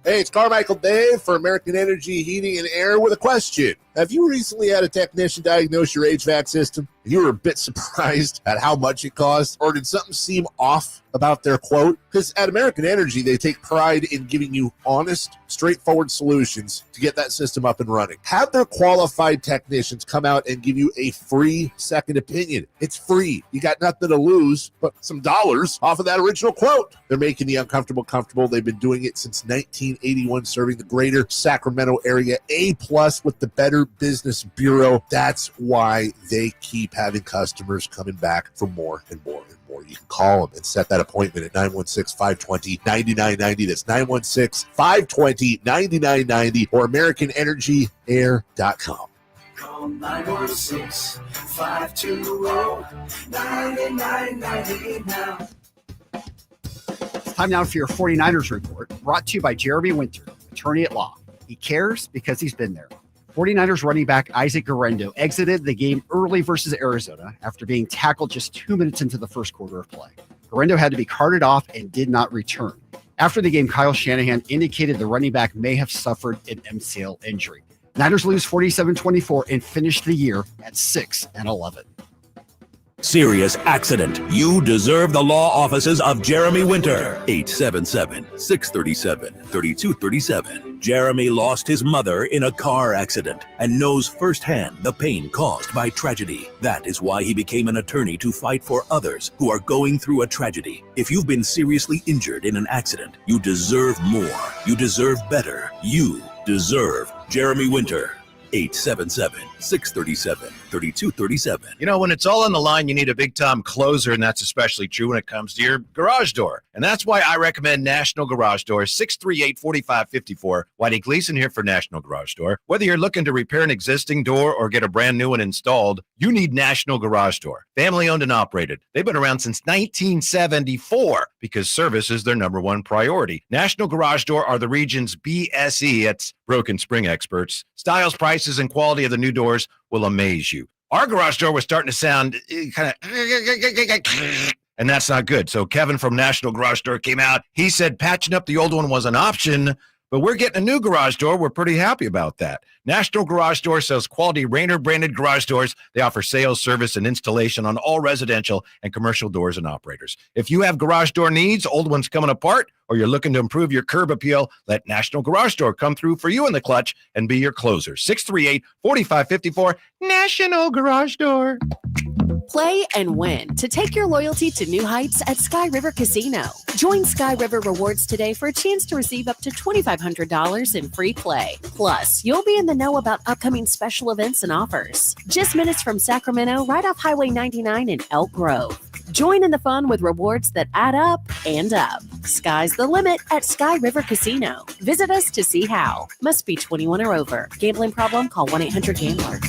Hey, it's Carmichael Dave for American Energy Heating and Air with a question. Have you recently had a technician diagnose your HVAC system? You were a bit surprised at how much it cost, or did something seem off about their quote? Because at American Energy, they take pride in giving you honest, straightforward solutions to get that system up and running. Have their qualified technicians come out and give you a free second opinion. It's free. You got nothing to lose but some dollars off of that original quote. They're making the uncomfortable comfortable. They've been doing it since 1981, serving the greater Sacramento area. A+ with the Better Business Bureau. That's why they keep having customers coming back for more and more and more. You can call them and set that appointment at 916-520-9990. That's 916-520-9990 or AmericanEnergyAir.com. Call 916-520-9990 now. It's time now for your 49ers report, brought to you by Jeremy Winter, attorney at law. He cares because he's been there. 49ers running back Isaac Guerrero exited the game early versus Arizona after being tackled just 2 minutes into the first quarter of play. Guerrero had to be carted off and did not return. After the game, Kyle Shanahan indicated the running back may have suffered an MCL injury. Niners lose 47-24 and finish the year at 6-11. Serious accident. You deserve the law offices of Jeremy Winter. 877-637-3237. Jeremy lost his mother in a car accident and knows firsthand the pain caused by tragedy. That is why he became an attorney to fight for others who are going through a tragedy. If you've been seriously injured in an accident, you deserve more. You deserve better. You deserve Jeremy Winter. 877-637-3237. You know, when it's all on the line, you need a big-time closer, and that's especially true when it comes to your garage door. And that's why I recommend National Garage Door, 638-4554. Whitey Gleason here for National Garage Door. Whether you're looking to repair an existing door or get a brand new one installed, you need National Garage Door. Family-owned and operated. They've been around since 1974 because service is their number one priority. National Garage Door are the region's BSE, it's broken spring experts. Styles, prices, and quality of the new doors will amaze you. Our garage door was starting to sound kind of, and that's not good. So Kevin from National Garage Door came out. He said patching up the old one was an option, but we're getting a new garage door. We're pretty happy about that. National Garage Door sells quality Rainer branded garage doors. They offer sales, service, and installation on all residential and commercial doors and operators. If you have garage door needs, old ones coming apart, or you're looking to improve your curb appeal, let National Garage Door come through for you in the clutch and be your closer. 638-4554, National Garage Door. Play and win to take your loyalty to new heights at Sky River Casino. Join Sky River Rewards today for a chance to receive up to $2,500 in free play. Plus, you'll be in the know about upcoming special events and offers. Just minutes from Sacramento, right off Highway 99 in Elk Grove. Join in the fun with rewards that add up and up. Sky's the limit at Sky River Casino. Visit us to see how. Must be 21 or over. Gambling problem? Call 1-800-GAMBLER.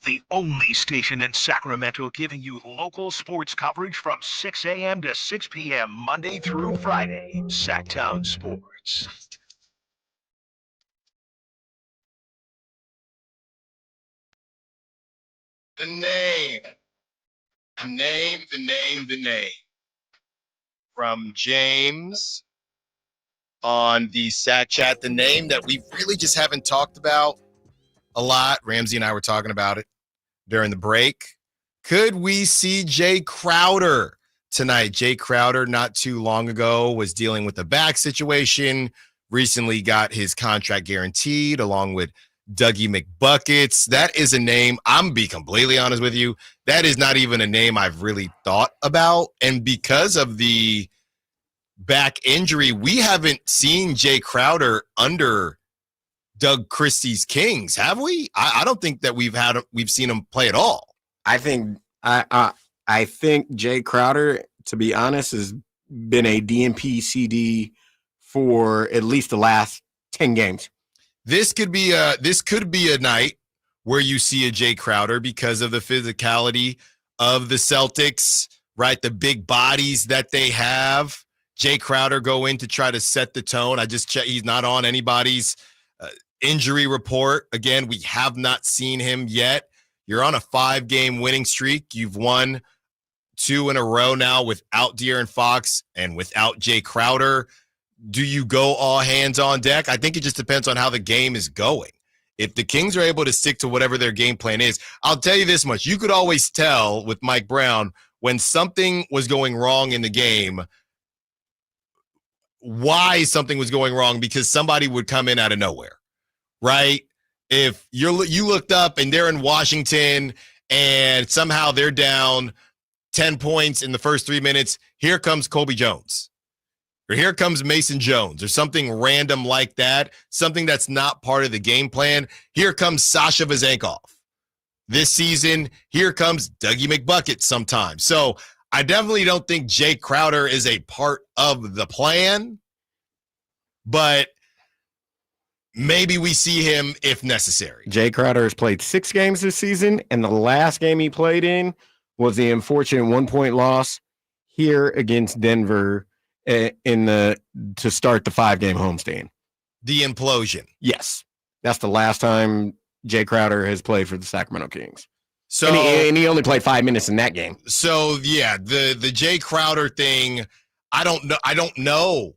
The only station in Sacramento giving you local sports coverage from 6 a.m. to 6 p.m. Monday through Friday. Sacktown Sports. The name. The name. From James on the Sack Chat. The name that we really just haven't talked about a lot. Ramsey and I were talking about it during the break. Could we see Jay Crowder tonight. Jay Crowder, not too long ago, was dealing with a back situation. Recently got his contract guaranteed along with Dougie McBuckets. That is a name, I'm be completely honest with you, that is not even a name I've really thought about. And because of the back injury, we haven't seen Jay Crowder under Doug Christie's Kings, have we? I don't think that we've seen him play at all. I think Jay Crowder, to be honest, has been a DNP CD for at least the last 10 games. This could be a night where you see a Jay Crowder because of the physicality of the Celtics, right? The big bodies that they have. Jay Crowder go in to try to set the tone. I just checked. He's not on anybody's injury report. Again, we have not seen him yet. You're on a 5-game winning streak. You've won 2 in a row now without De'Aaron Fox and without Jay Crowder. Do you go all hands on deck? I think it just depends on how the game is going. If the Kings are able to stick to whatever their game plan is, I'll tell you this much. You could always tell with Mike Brown when something was going wrong in the game, why something was going wrong, because somebody would come in out of nowhere, right? If you looked up and they're in Washington and somehow they're down 10 points in the first 3 minutes, here comes Kobe Jones. Or here comes Mason Jones or something random like that, something that's not part of the game plan. Here comes Sasha Vezenkov. This season, here comes Dougie McBucket sometimes. So I definitely don't think Jay Crowder is a part of the plan, but maybe we see him if necessary. Jay Crowder has played 6 games this season, and the last game he played in was the unfortunate 1-point loss here against Denver to start the 5-game homestand. The implosion. Yes. That's the last time Jay Crowder has played for the Sacramento Kings. So and he only played 5 minutes in that game. So yeah, the Jay Crowder thing, I don't know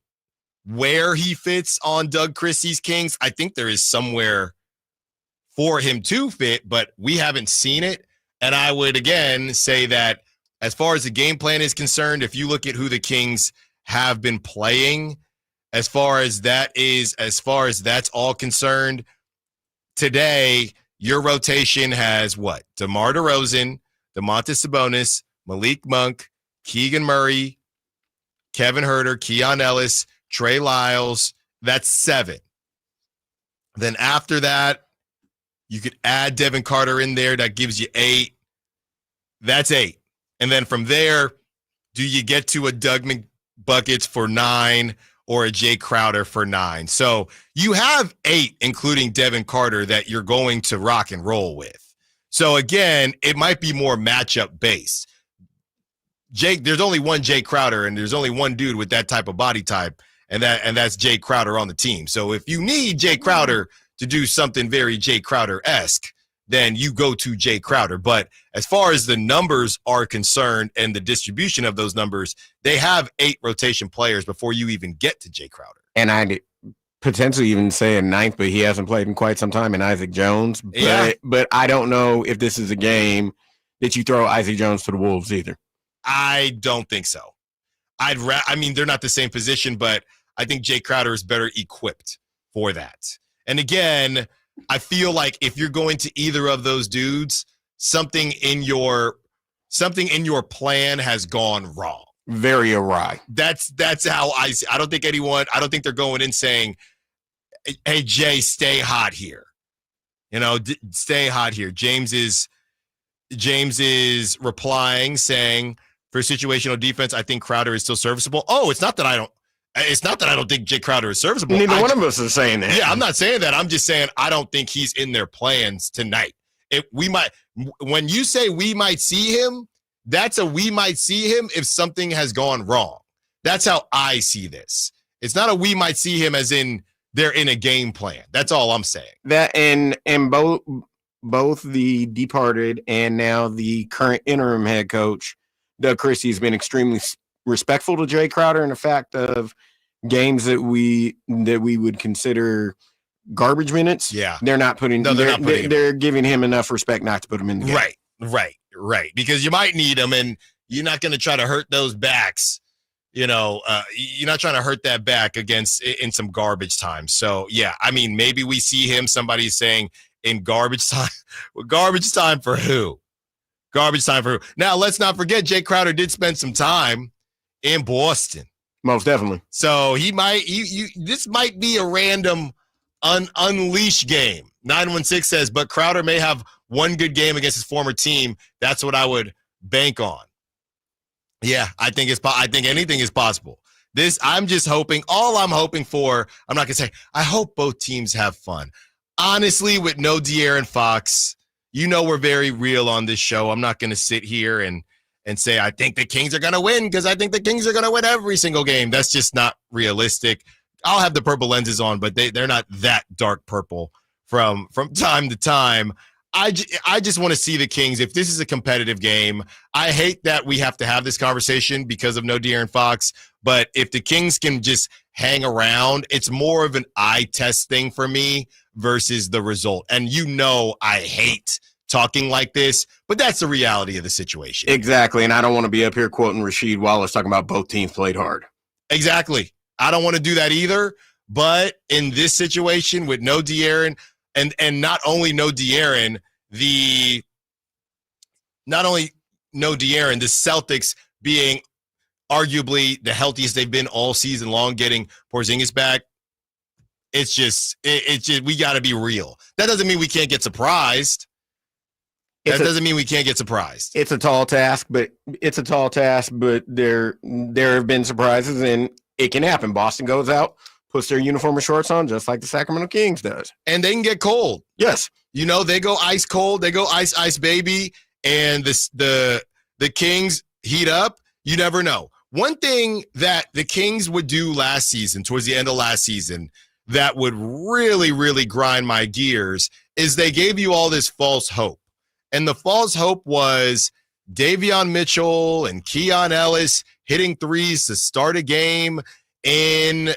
where he fits on Doug Christie's Kings. I think there is somewhere for him to fit, but we haven't seen it. And I would again say that as far as the game plan is concerned, if you look at who the Kings have been playing, as far as that's all concerned, today your rotation has what? DeMar DeRozan, Domantas Sabonis, Malik Monk, Keegan Murray, Kevin Huerter, Keon Ellis, Trey Lyles. That's 7. Then after that, you could add Devin Carter in there. That gives you 8. That's 8. And then from there, do you get to a Doug McBuckets for 9 or a Jay Crowder for 9? So you have 8, including Devin Carter, that you're going to rock and roll with. So again, it might be more matchup based. There's only one Jay Crowder, and there's only one dude with that type of body type, and that's Jay Crowder on the team. So if you need Jay Crowder to do something very Jay Crowder-esque, then you go to Jay Crowder. But as far as the numbers are concerned and the distribution of those numbers, they have 8 rotation players before you even get to Jay Crowder. And I'd potentially even say a 9th, but he hasn't played in quite some time, in Isaac Jones. But I don't know if this is a game that you throw Isaac Jones to the Wolves either. I don't think so. They're not the same position, but I think Jay Crowder is better equipped for that. And again, I feel like if you're going to either of those dudes, something in your plan has gone wrong. Very awry. That's how I see. I don't think they're going in saying, "Hey Jay, stay hot here." Stay hot here. James is replying saying, for situational defense, I think Crowder is still serviceable. Oh, it's not that I don't think Jay Crowder is serviceable. Neither one of us is saying that. Yeah, I'm not saying that. I'm just saying I don't think he's in their plans tonight. When you say we might see him, that's a we might see him if something has gone wrong. That's how I see this. It's not a we might see him as in they're in a game plan. That's all I'm saying. That and both the departed and now the current interim head coach, Doug Christie, has been extremely respectful to Jay Crowder in the fact of games that we would consider garbage minutes. Yeah, they're not putting. No, they're giving him enough respect not to put him in the game. Right. Because you might need him, and you're not going to try to hurt those backs. You're not trying to hurt that back in some garbage time. So, yeah, I mean, maybe we see him, somebody's saying, in garbage time. Garbage time for who? Garbage time for who? Now, let's not forget, Jay Crowder did spend some time in Boston. Most definitely. So this might be a random unleash game. 916 says, but Crowder may have one good game against his former team. That's what I would bank on. Yeah, I think anything is possible. I'm just hoping, all I'm hoping for, I'm not going to say, I hope both teams have fun. Honestly, with no De'Aaron Fox, we're very real on this show. I'm not going to sit here and say, I think the Kings are going to win because I think the Kings are going to win every single game. That's just not realistic. I'll have the purple lenses on, but they're not that dark purple from time to time. I just want to see the Kings. If this is a competitive game, I hate that we have to have this conversation because of no De'Aaron Fox. But if the Kings can just hang around, it's more of an eye test thing for me versus the result. And I hate talking like this, but that's the reality of the situation. Exactly. And I don't want to be up here quoting Rasheed Wallace talking about both teams played hard. Exactly. I don't want to do that either. But in this situation with no De'Aaron, and not only no De'Aaron, the Celtics being arguably the healthiest they've been all season long, getting Porzingis back. It's just we got to be real. That doesn't mean we can't get surprised. Doesn't mean we can't get surprised. It's a tall task, but there have been surprises, and it can happen. Boston goes out, puts their uniform and shorts on, just like the Sacramento Kings does. And they can get cold. Yes. They go ice cold. They go ice baby. And the Kings heat up. You never know. One thing that the Kings would do last season, towards the end of last season, that would really, really grind my gears is they gave you all this false hope. And the false hope was Davion Mitchell and Keon Ellis hitting threes to start a game in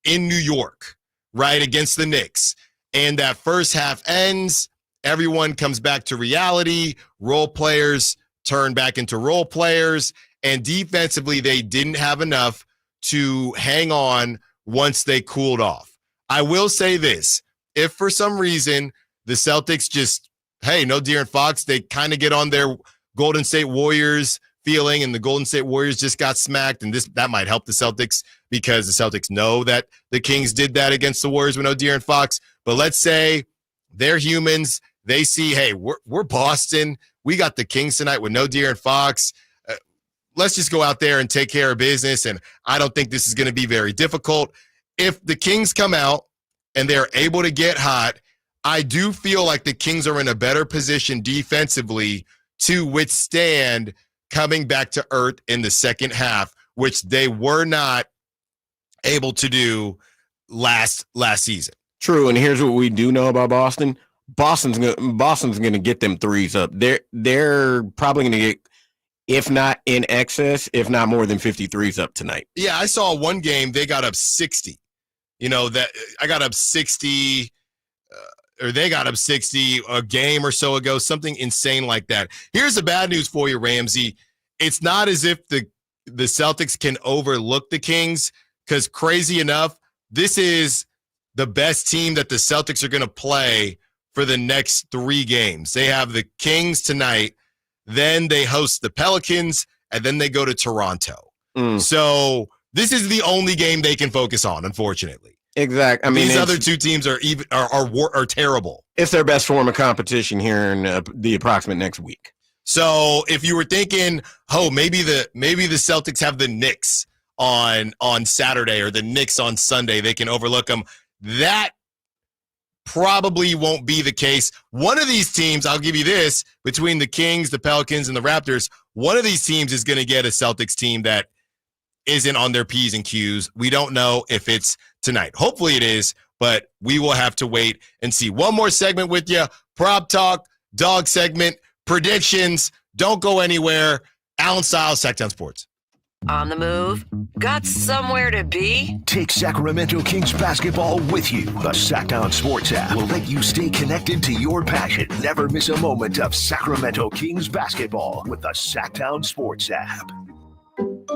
New York, right, against the Knicks. And that first half ends, everyone comes back to reality, role players turn back into role players, and defensively they didn't have enough to hang on once they cooled off. I will say this, if for some reason the Celtics just, no De'Aaron Fox, they kind of get on their Golden State Warriors feeling, and the Golden State Warriors just got smacked, and that might help the Celtics because the Celtics know that the Kings did that against the Warriors with no De'Aaron Fox. But let's say they're humans. They see, we're Boston. We got the Kings tonight with no De'Aaron Fox. Let's just go out there and take care of business, and I don't think this is going to be very difficult. If the Kings come out and they're able to get hot, I do feel like the Kings are in a better position defensively to withstand coming back to earth in the second half, which they were not able to do last season. True, and here's what we do know about Boston. Boston's going to get them threes up. They're probably going to get, if not in excess, if not more than 53s up tonight. Yeah, I saw one game they got up 60. I got up 60 or they got up 60 a game or so ago, something insane like that. Here's the bad news for you, Ramsey. It's not as if the Celtics can overlook the Kings, because crazy enough, this is the best team that the Celtics are going to play for the next 3 games. They have the Kings tonight, then they host the Pelicans, and then they go to Toronto. So this is the only game they can focus on, unfortunately. Exactly. I mean, these other two teams are terrible. It's their best form of competition here in the approximate next week. So if you were thinking, maybe the Celtics have the Knicks on Saturday or the Knicks on Sunday, they can overlook them. That probably won't be the case. One of these teams, I'll give you this, between the Kings, the Pelicans, and the Raptors, one of these teams is going to get a Celtics team that isn't on their P's and Q's. We don't know if it's tonight. Hopefully it is, but we will have to wait and see. One more segment with you. Prop Talk, dog segment, predictions. Don't go anywhere. Allen Stiles, Sacktown Sports. On the move? Got somewhere to be? Take Sacramento Kings basketball with you. The Sacktown Sports app will let you stay connected to your passion. Never miss a moment of Sacramento Kings basketball with the Sacktown Sports app.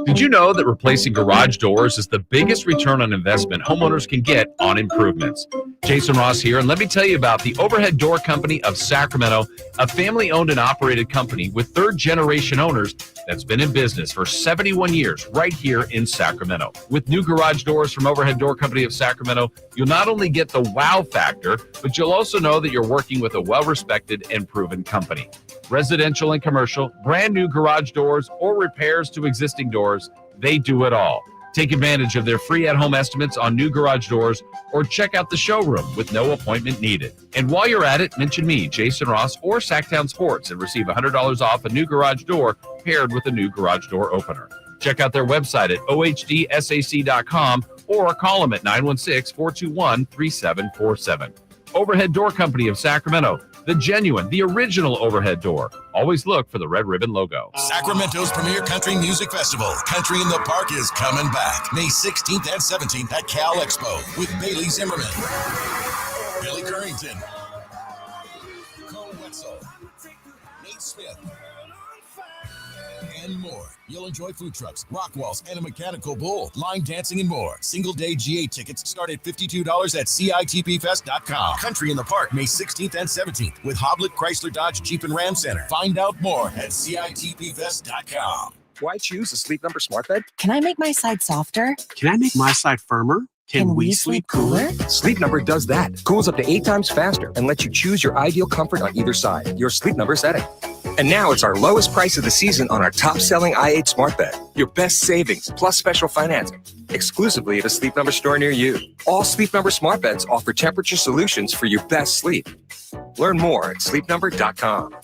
Did you know that replacing garage doors is the biggest return on investment homeowners can get on improvements? Jason Ross here, and let me tell you about the Overhead Door Company of Sacramento, a family-owned and operated company with third-generation owners that's been in business for 71 years right here in Sacramento. With new garage doors from Overhead Door Company of Sacramento, you'll not only get the wow factor, but you'll also know that you're working with a well-respected and proven company. Residential and commercial, brand new garage doors, or repairs to existing doors, they do it all. Take advantage of their free at-home estimates on new garage doors or check out the showroom with no appointment needed. And while you're at it, mention me, Jason Ross, or Sacktown Sports and receive $100 off a new garage door paired with a new garage door opener. Check out their website at ohdsac.com or call them at 916-421-3747. Overhead Door Company of Sacramento, the genuine, the original overhead door. Always look for the red ribbon logo. Sacramento's premier country music festival, Country in the Park, is coming back May 16th and 17th at Cal Expo with Bailey Zimmerman, Billy Currington, Cole Wetzel, Nate Smith, and more. You'll enjoy food trucks, rock walls, and a mechanical bull, line dancing, and more. Single-day GA tickets start at $52 at CITPFest.com. Country in the Park, May 16th and 17th with Hoblit Chrysler Dodge Jeep and Ram Center. Find out more at CITPFest.com. Why choose a Sleep Number smart bed? Can I make my side softer? Can I make my side firmer? Can we sleep cooler? Sleep Number does that. Cools up to 8 times faster and lets you choose your ideal comfort on either side. Your Sleep Number setting. And now it's our lowest price of the season on our top-selling i8 smart bed. Your best savings plus special financing. Exclusively at a Sleep Number store near you. All Sleep Number smart beds offer temperature solutions for your best sleep. Learn more at sleepnumber.com.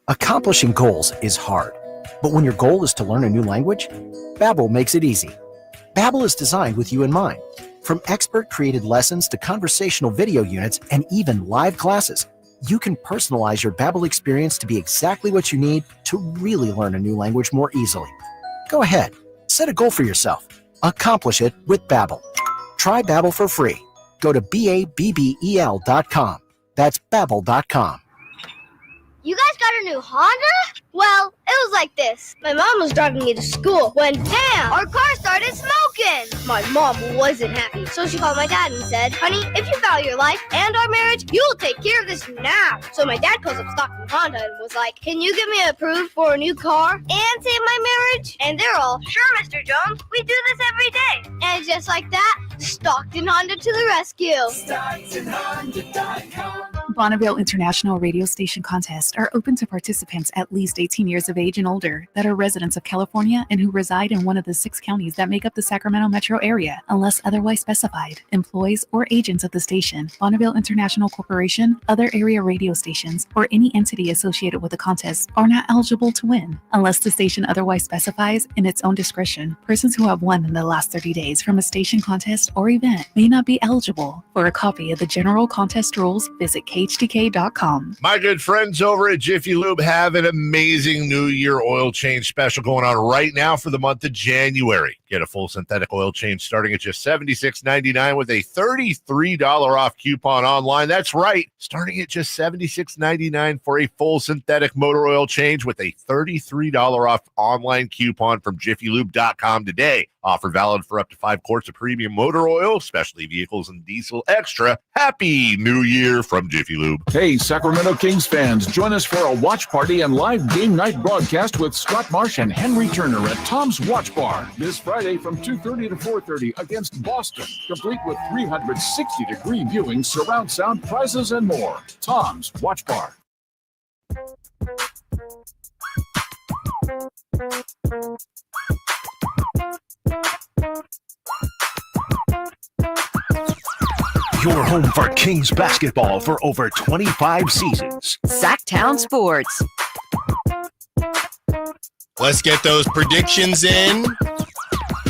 Accomplishing goals is hard, but when your goal is to learn a new language, Babbel makes it easy. Babbel is designed with you in mind. From expert-created lessons to conversational video units and even live classes, you can personalize your Babbel experience to be exactly what you need to really learn a new language more easily. Go ahead, set a goal for yourself. Accomplish it with Babbel. Try Babbel for free. Go to BABBEL.com. That's Babbel.com. You guys got a new Honda? Well, it was like this. My mom was driving me to school when, damn, our car started smoking. My mom wasn't happy, so she called my dad and said, honey, if you value your life and our marriage, you'll take care of this now. So my dad calls up Stockton Honda and was like, can you get me approved for a new car and save my marriage? And they're all, sure, Mr. Jones, we do this every day. And just like that, Stockton Honda to the rescue. StocktonHonda.com. Bonneville International Radio Station contests are open to participants at least 18 years of age and older that are residents of California and who reside in one of the 6 counties that make up the Sacramento metro area, unless otherwise specified. Employees or agents of the station, Bonneville International Corporation, other area radio stations, or any entity associated with the contest are not eligible to win. Unless the station otherwise specifies in its own discretion, persons who have won in the last 30 days from a station contest or event may not be eligible. For a copy of the general contest rules, visit KHTK.com. My good friends over at Jiffy Lube have an amazing New Year oil change special going on right now for the month of January. Get a full synthetic oil change starting at just $76.99 with a $33 off coupon online. That's right, starting at just $76.99 for a full synthetic motor oil change with a $33 off online coupon from JiffyLube.com today. Offer valid for up to 5 quarts of premium motor oil, specialty vehicles, and diesel extra. Happy New Year from Jiffy Lube. Hey, Sacramento Kings fans, join us for a watch party and live game night broadcast with Scott Marsh and Henry Turner at Tom's Watch Bar this Friday from 2:30 to 4:30 against Boston, complete with 360-degree viewing, surround sound, prizes, and more. Tom's Watch Bar. Your home for Kings basketball for over 25 seasons. Sacktown Sports. Let's get those predictions in.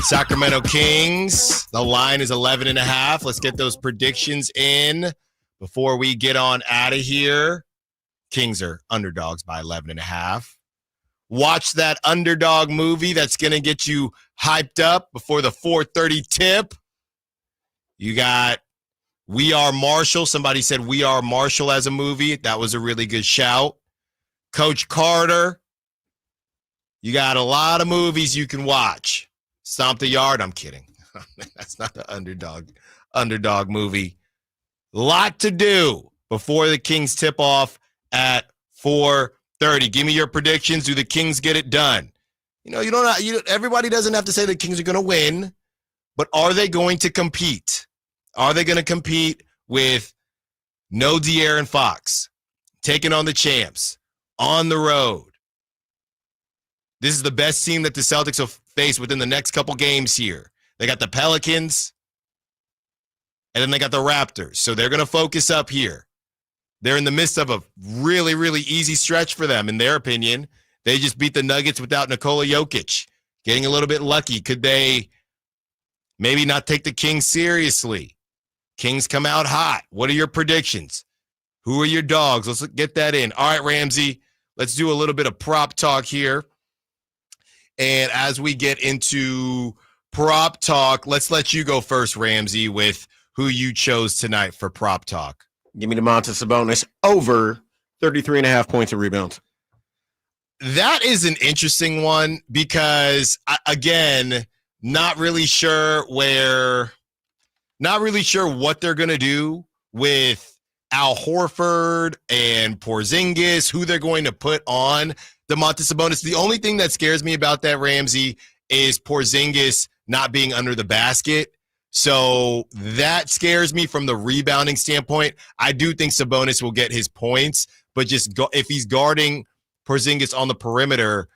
Sacramento Kings, the line is 11.5. Let's get those predictions in before we get on out of here. Kings are underdogs by 11.5. Watch that underdog movie that's going to get you hyped up before the 4:30 tip. You got We Are Marshall. Somebody said We Are Marshall as a movie. That was a really good shout. Coach Carter. You got a lot of movies you can watch. Stomp the Yard. I'm kidding. That's not the underdog movie. Lot to do before the Kings tip off at 4:30. Give me your predictions. Do the Kings get it done? Everybody doesn't have to say the Kings are going to win, but are they going to compete? Are they going to compete with no De'Aaron Fox, taking on the champs, on the road? This is the best team that the Celtics will face within the next couple games here. They got the Pelicans, and then they got the Raptors. So they're going to focus up here. They're in the midst of a really, really easy stretch for them, in their opinion. They just beat the Nuggets without Nikola Jokic, getting a little bit lucky. Could they maybe not take the Kings seriously? Kings come out hot. What are your predictions? Who are your dogs? Let's get that in. All right, Ramsey, let's do a little bit of prop talk here. And as we get into prop talk, let's let you go first, Ramsey, with who you chose tonight for prop talk. Give me Domantas Sabonis over 33.5 points and rebounds. That is an interesting one because, again, not really sure what they're going to do with Al Horford and Porzingis, who they're going to put on Domantas Sabonis. The only thing that scares me about that, Ramsey, is Porzingis not being under the basket. So that scares me from the rebounding standpoint. I do think Sabonis will get his points, but if he's guarding Porzingis on the perimeter,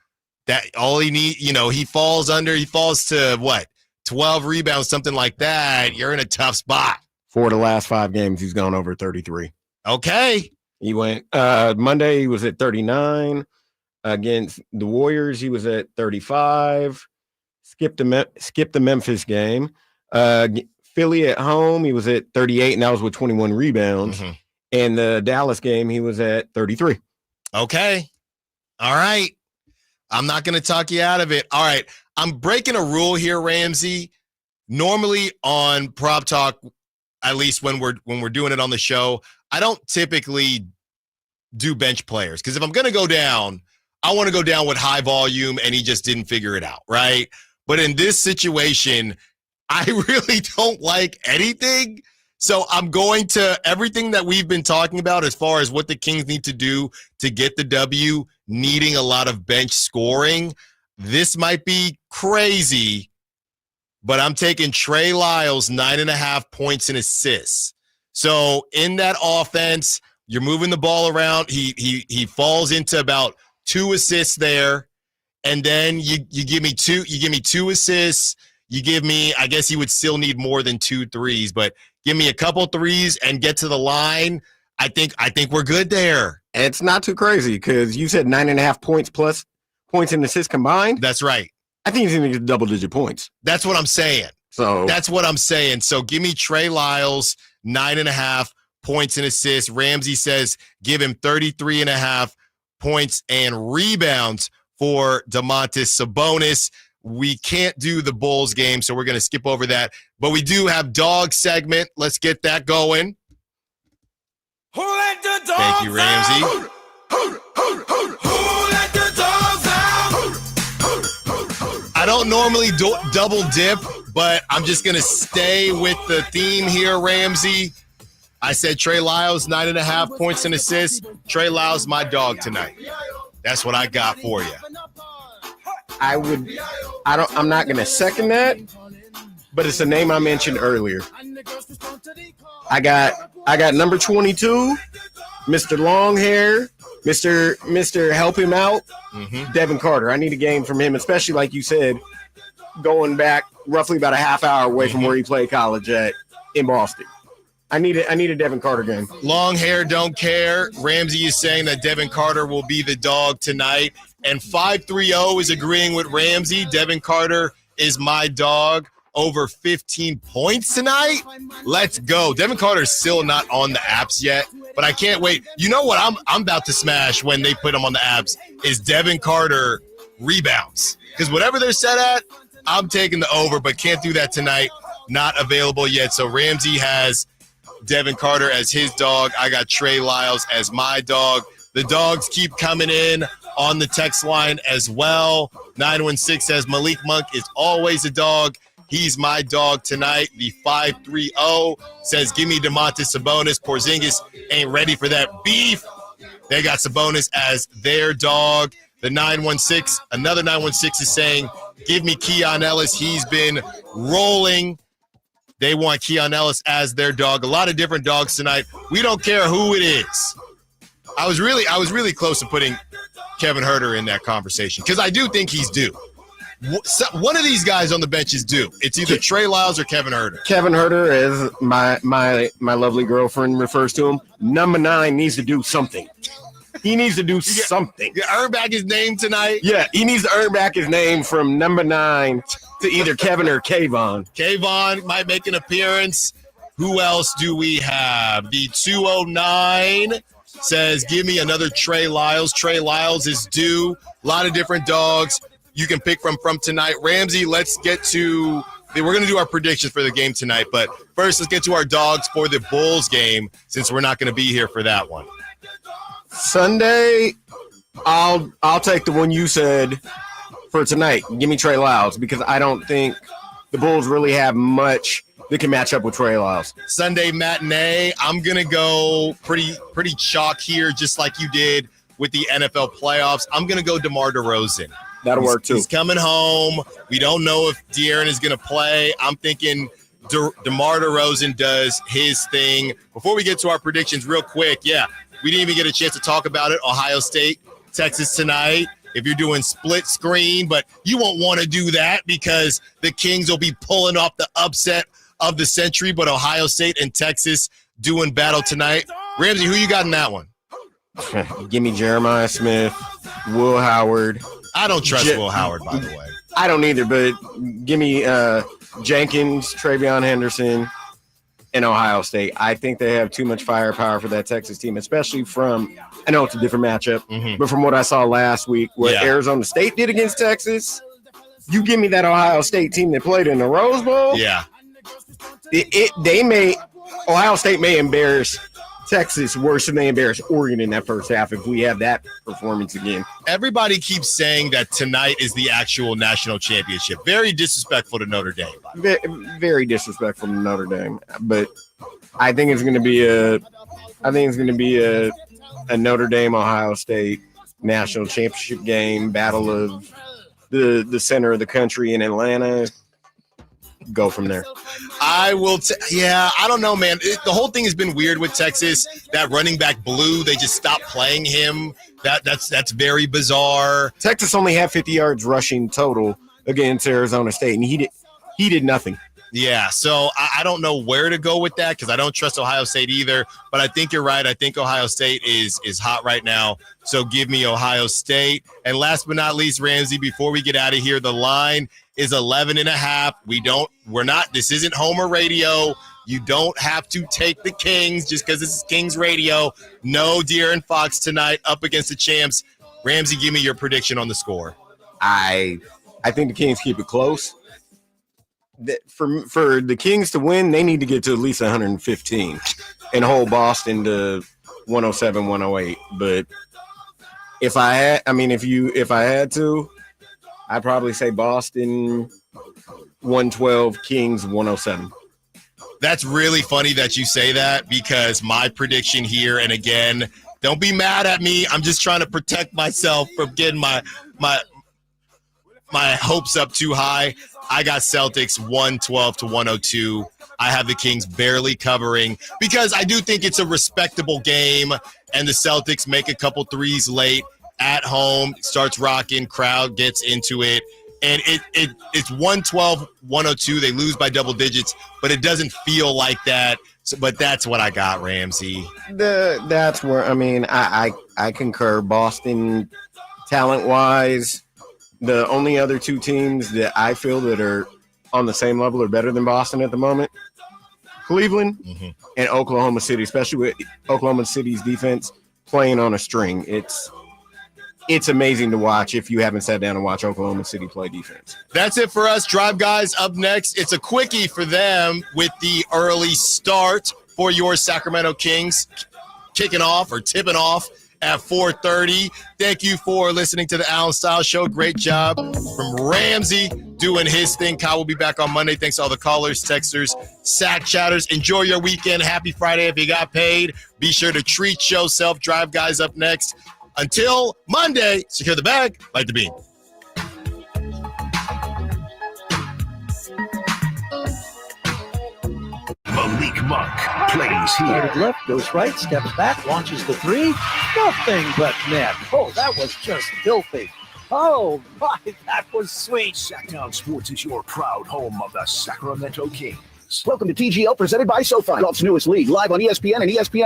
that all he needs, he falls to what? 12 rebounds, something like that. You're in a tough spot. 4 of the last 5 games, he's gone over 33. Okay. He went Monday, he was at 39. Against the Warriors, he was at 35. Skipped the Memphis game. Philly at home, he was at 38, and that was with 21 rebounds. Mm-hmm. And the Dallas game, he was at 33. Okay. All right. I'm not going to talk you out of it. All right. I'm breaking a rule here, Ramsey. Normally on Prop Talk, at least when we're doing it on the show, I don't typically do bench players because if I'm going to go down, I want to go down with high volume and he just didn't figure it out, right? But in this situation, I really don't like anything. So I'm going to everything that we've been talking about as far as what the Kings need to do to get the W, needing a lot of bench scoring. This might be crazy, but I'm taking Trey Lyles, 9.5 points and assists. So in that offense, you're moving the ball around. He falls into about 2 assists there. And then you give me 2 assists. You give me, I guess he would still need more than 2 threes, but give me a couple threes and get to the line. I think we're good there. It's not too crazy because you said 9.5 points plus points and assists combined. That's right. I think he's going to get double-digit points. That's what I'm saying. That's what I'm saying. So give me Trey Lyles, 9.5 points and assists. Ramsey says give him 33.5 points and rebounds for Domantas Sabonis. We can't do the Bulls game, so we're going to skip over that. But we do have dog segment. Let's get that going. Who let the dogs Thank you, Ramsey. out? Who let the dogs out? I don't normally double dip, but I'm just going to stay with the theme here, Ramsey. I said Trey Lyles, 9.5 points and assists. Trey Lyles, my dog tonight. That's what I got for you. I'm not going to second that, but it's a name I mentioned earlier. I got number 22, Mr. Long Hair, Mr. Help Him Out, Devin Carter. I need a game from him, especially like you said, going back roughly about a half hour away from where he played college in Boston. I need a Devin Carter game. Long hair, don't care. Ramsey is saying that Devin Carter will be the dog tonight. And 530 is agreeing with Ramsey. Devin Carter is my dog. Over 15 points tonight. Let's go. Devin Carter is still not on the apps yet. but I can't wait. You know what I'm about to smash when they put him on the abs is Devin Carter rebounds. Because whatever they're set at, I'm taking the over, but can't do that tonight. Not available yet. So Ramsey has Devin Carter as his dog. I got Trey Lyles as my dog. The dogs keep coming in on the text line as well. 916 says Malik Monk is always a dog. He's my dog tonight. The 530 says, give me DeMontis Sabonis. Porzingis ain't ready for that beef. They got Sabonis as their dog. The 916, another 916 is saying, give me Keon Ellis. He's been rolling. They want Keon Ellis as their dog. A lot of different dogs tonight. We don't care who it is. I was really close to putting Kevin Huerter in that conversation because I do think he's due. One of these guys on the bench is due. It's either Trey Lyles or Kevin Huerter. Kevin Huerter, as my lovely girlfriend refers to him, number 9 needs to do something. He needs to do something. Earn back his name tonight? Yeah, he needs to earn back his name from number 9 to either Kevin or Kayvon. Kayvon might make an appearance. Who else do we have? The 209 says, give me another Trey Lyles. Trey Lyles is due. A lot of different dogs you can pick from tonight. Ramsey, let's get to – we're going to do our predictions for the game tonight. But first, let's get to our dogs for the Bulls game since we're not going to be here for that one. Sunday, I'll take the one you said for tonight. Give me Trey Lyles because I don't think the Bulls really have much that can match up with Trey Lyles. Sunday matinee, I'm going to go pretty chalk here, just like you did with the NFL playoffs. I'm going to go DeMar DeRozan. That'll work too. He's coming home. We don't know if De'Aaron is going to play. I'm thinking DeMar DeRozan does his thing. Before we get to our predictions real quick, we didn't even get a chance to talk about it. Ohio State, Texas tonight. If you're doing split screen, but you won't want to do that because the Kings will be pulling off the upset of the century, but Ohio State and Texas doing battle tonight. Ramsey, who you got in that one? Give me Jeremiah Smith, Will Howard. I don't trust Will Howard, by the way. I don't either, but give me Jenkins, Travion Henderson, and Ohio State. I think they have too much firepower for that Texas team, especially from – I know it's a different matchup, but from what I saw last week, what Arizona State did against Texas, you give me that Ohio State team that played in the Rose Bowl. Yeah. Ohio State may embarrass Texas worse than they embarrassed Oregon in that first half if we have that performance again. Everybody keeps saying that tonight is the actual national championship. Very disrespectful to Notre Dame. Very disrespectful to Notre Dame. But I think it's going to be a Notre Dame Ohio State national championship game, battle of the center of the country in Atlanta. Go from there. I don't know, man. The whole thing has been weird with Texas. That running back Blue, they just stopped playing him. That's very bizarre. Texas only had 50 yards rushing total against Arizona State, and he did nothing. Yeah, so I don't know where to go with that because I don't trust Ohio State either. But I think you're right. I think Ohio State is hot right now. So give me Ohio State. And last but not least, Ramsey, before we get out of here, the line is 11.5. This isn't Homer radio. You don't have to take the Kings just because this is Kings radio. No De'Aaron Fox tonight up against the champs. Ramsey, give me your prediction on the score. I think the Kings keep it close. For the Kings to win, they need to get to at least 115 and hold Boston to 107, 108. But if I had to, I'd probably say Boston 112, Kings 107. That's really funny that you say that because my prediction here, and again, don't be mad at me. I'm just trying to protect myself from getting my hopes up too high. I got Celtics 112 to 102. I have the Kings barely covering because I do think it's a respectable game, and the Celtics make a couple threes late at home, starts rocking, crowd gets into it, and it's 112-102. They lose by double digits, but it doesn't feel like that. So, but that's what I got, Ramsey. That's where I concur. Boston, talent-wise, the only other two teams that I feel that are on the same level or better than Boston at the moment, Cleveland and Oklahoma City, especially with Oklahoma City's defense playing on a string. It's amazing to watch if you haven't sat down and watched Oklahoma City play defense. That's it for us. Drive Guys up next. It's a quickie for them with the early start for your Sacramento Kings kicking off or tipping off at 4:30. Thank you for listening to the Allen Stiles Show. Great job from Ramsey doing his thing. Kyle will be back on Monday. Thanks to all the callers, texters, Sack chatters. Enjoy your weekend. Happy Friday if you got paid. Be sure to treat yourself. Drive Guys up next. Until Monday, secure the bag, light the beam. Malik Monk plays here. Started left, goes right, steps back, launches the three. Nothing but net. Oh, that was just filthy. Oh, my, that was sweet. Sacktown Sports is your proud home of the Sacramento Kings. Welcome to TGL, presented by SoFi, golf's newest league, live on ESPN and ESPN.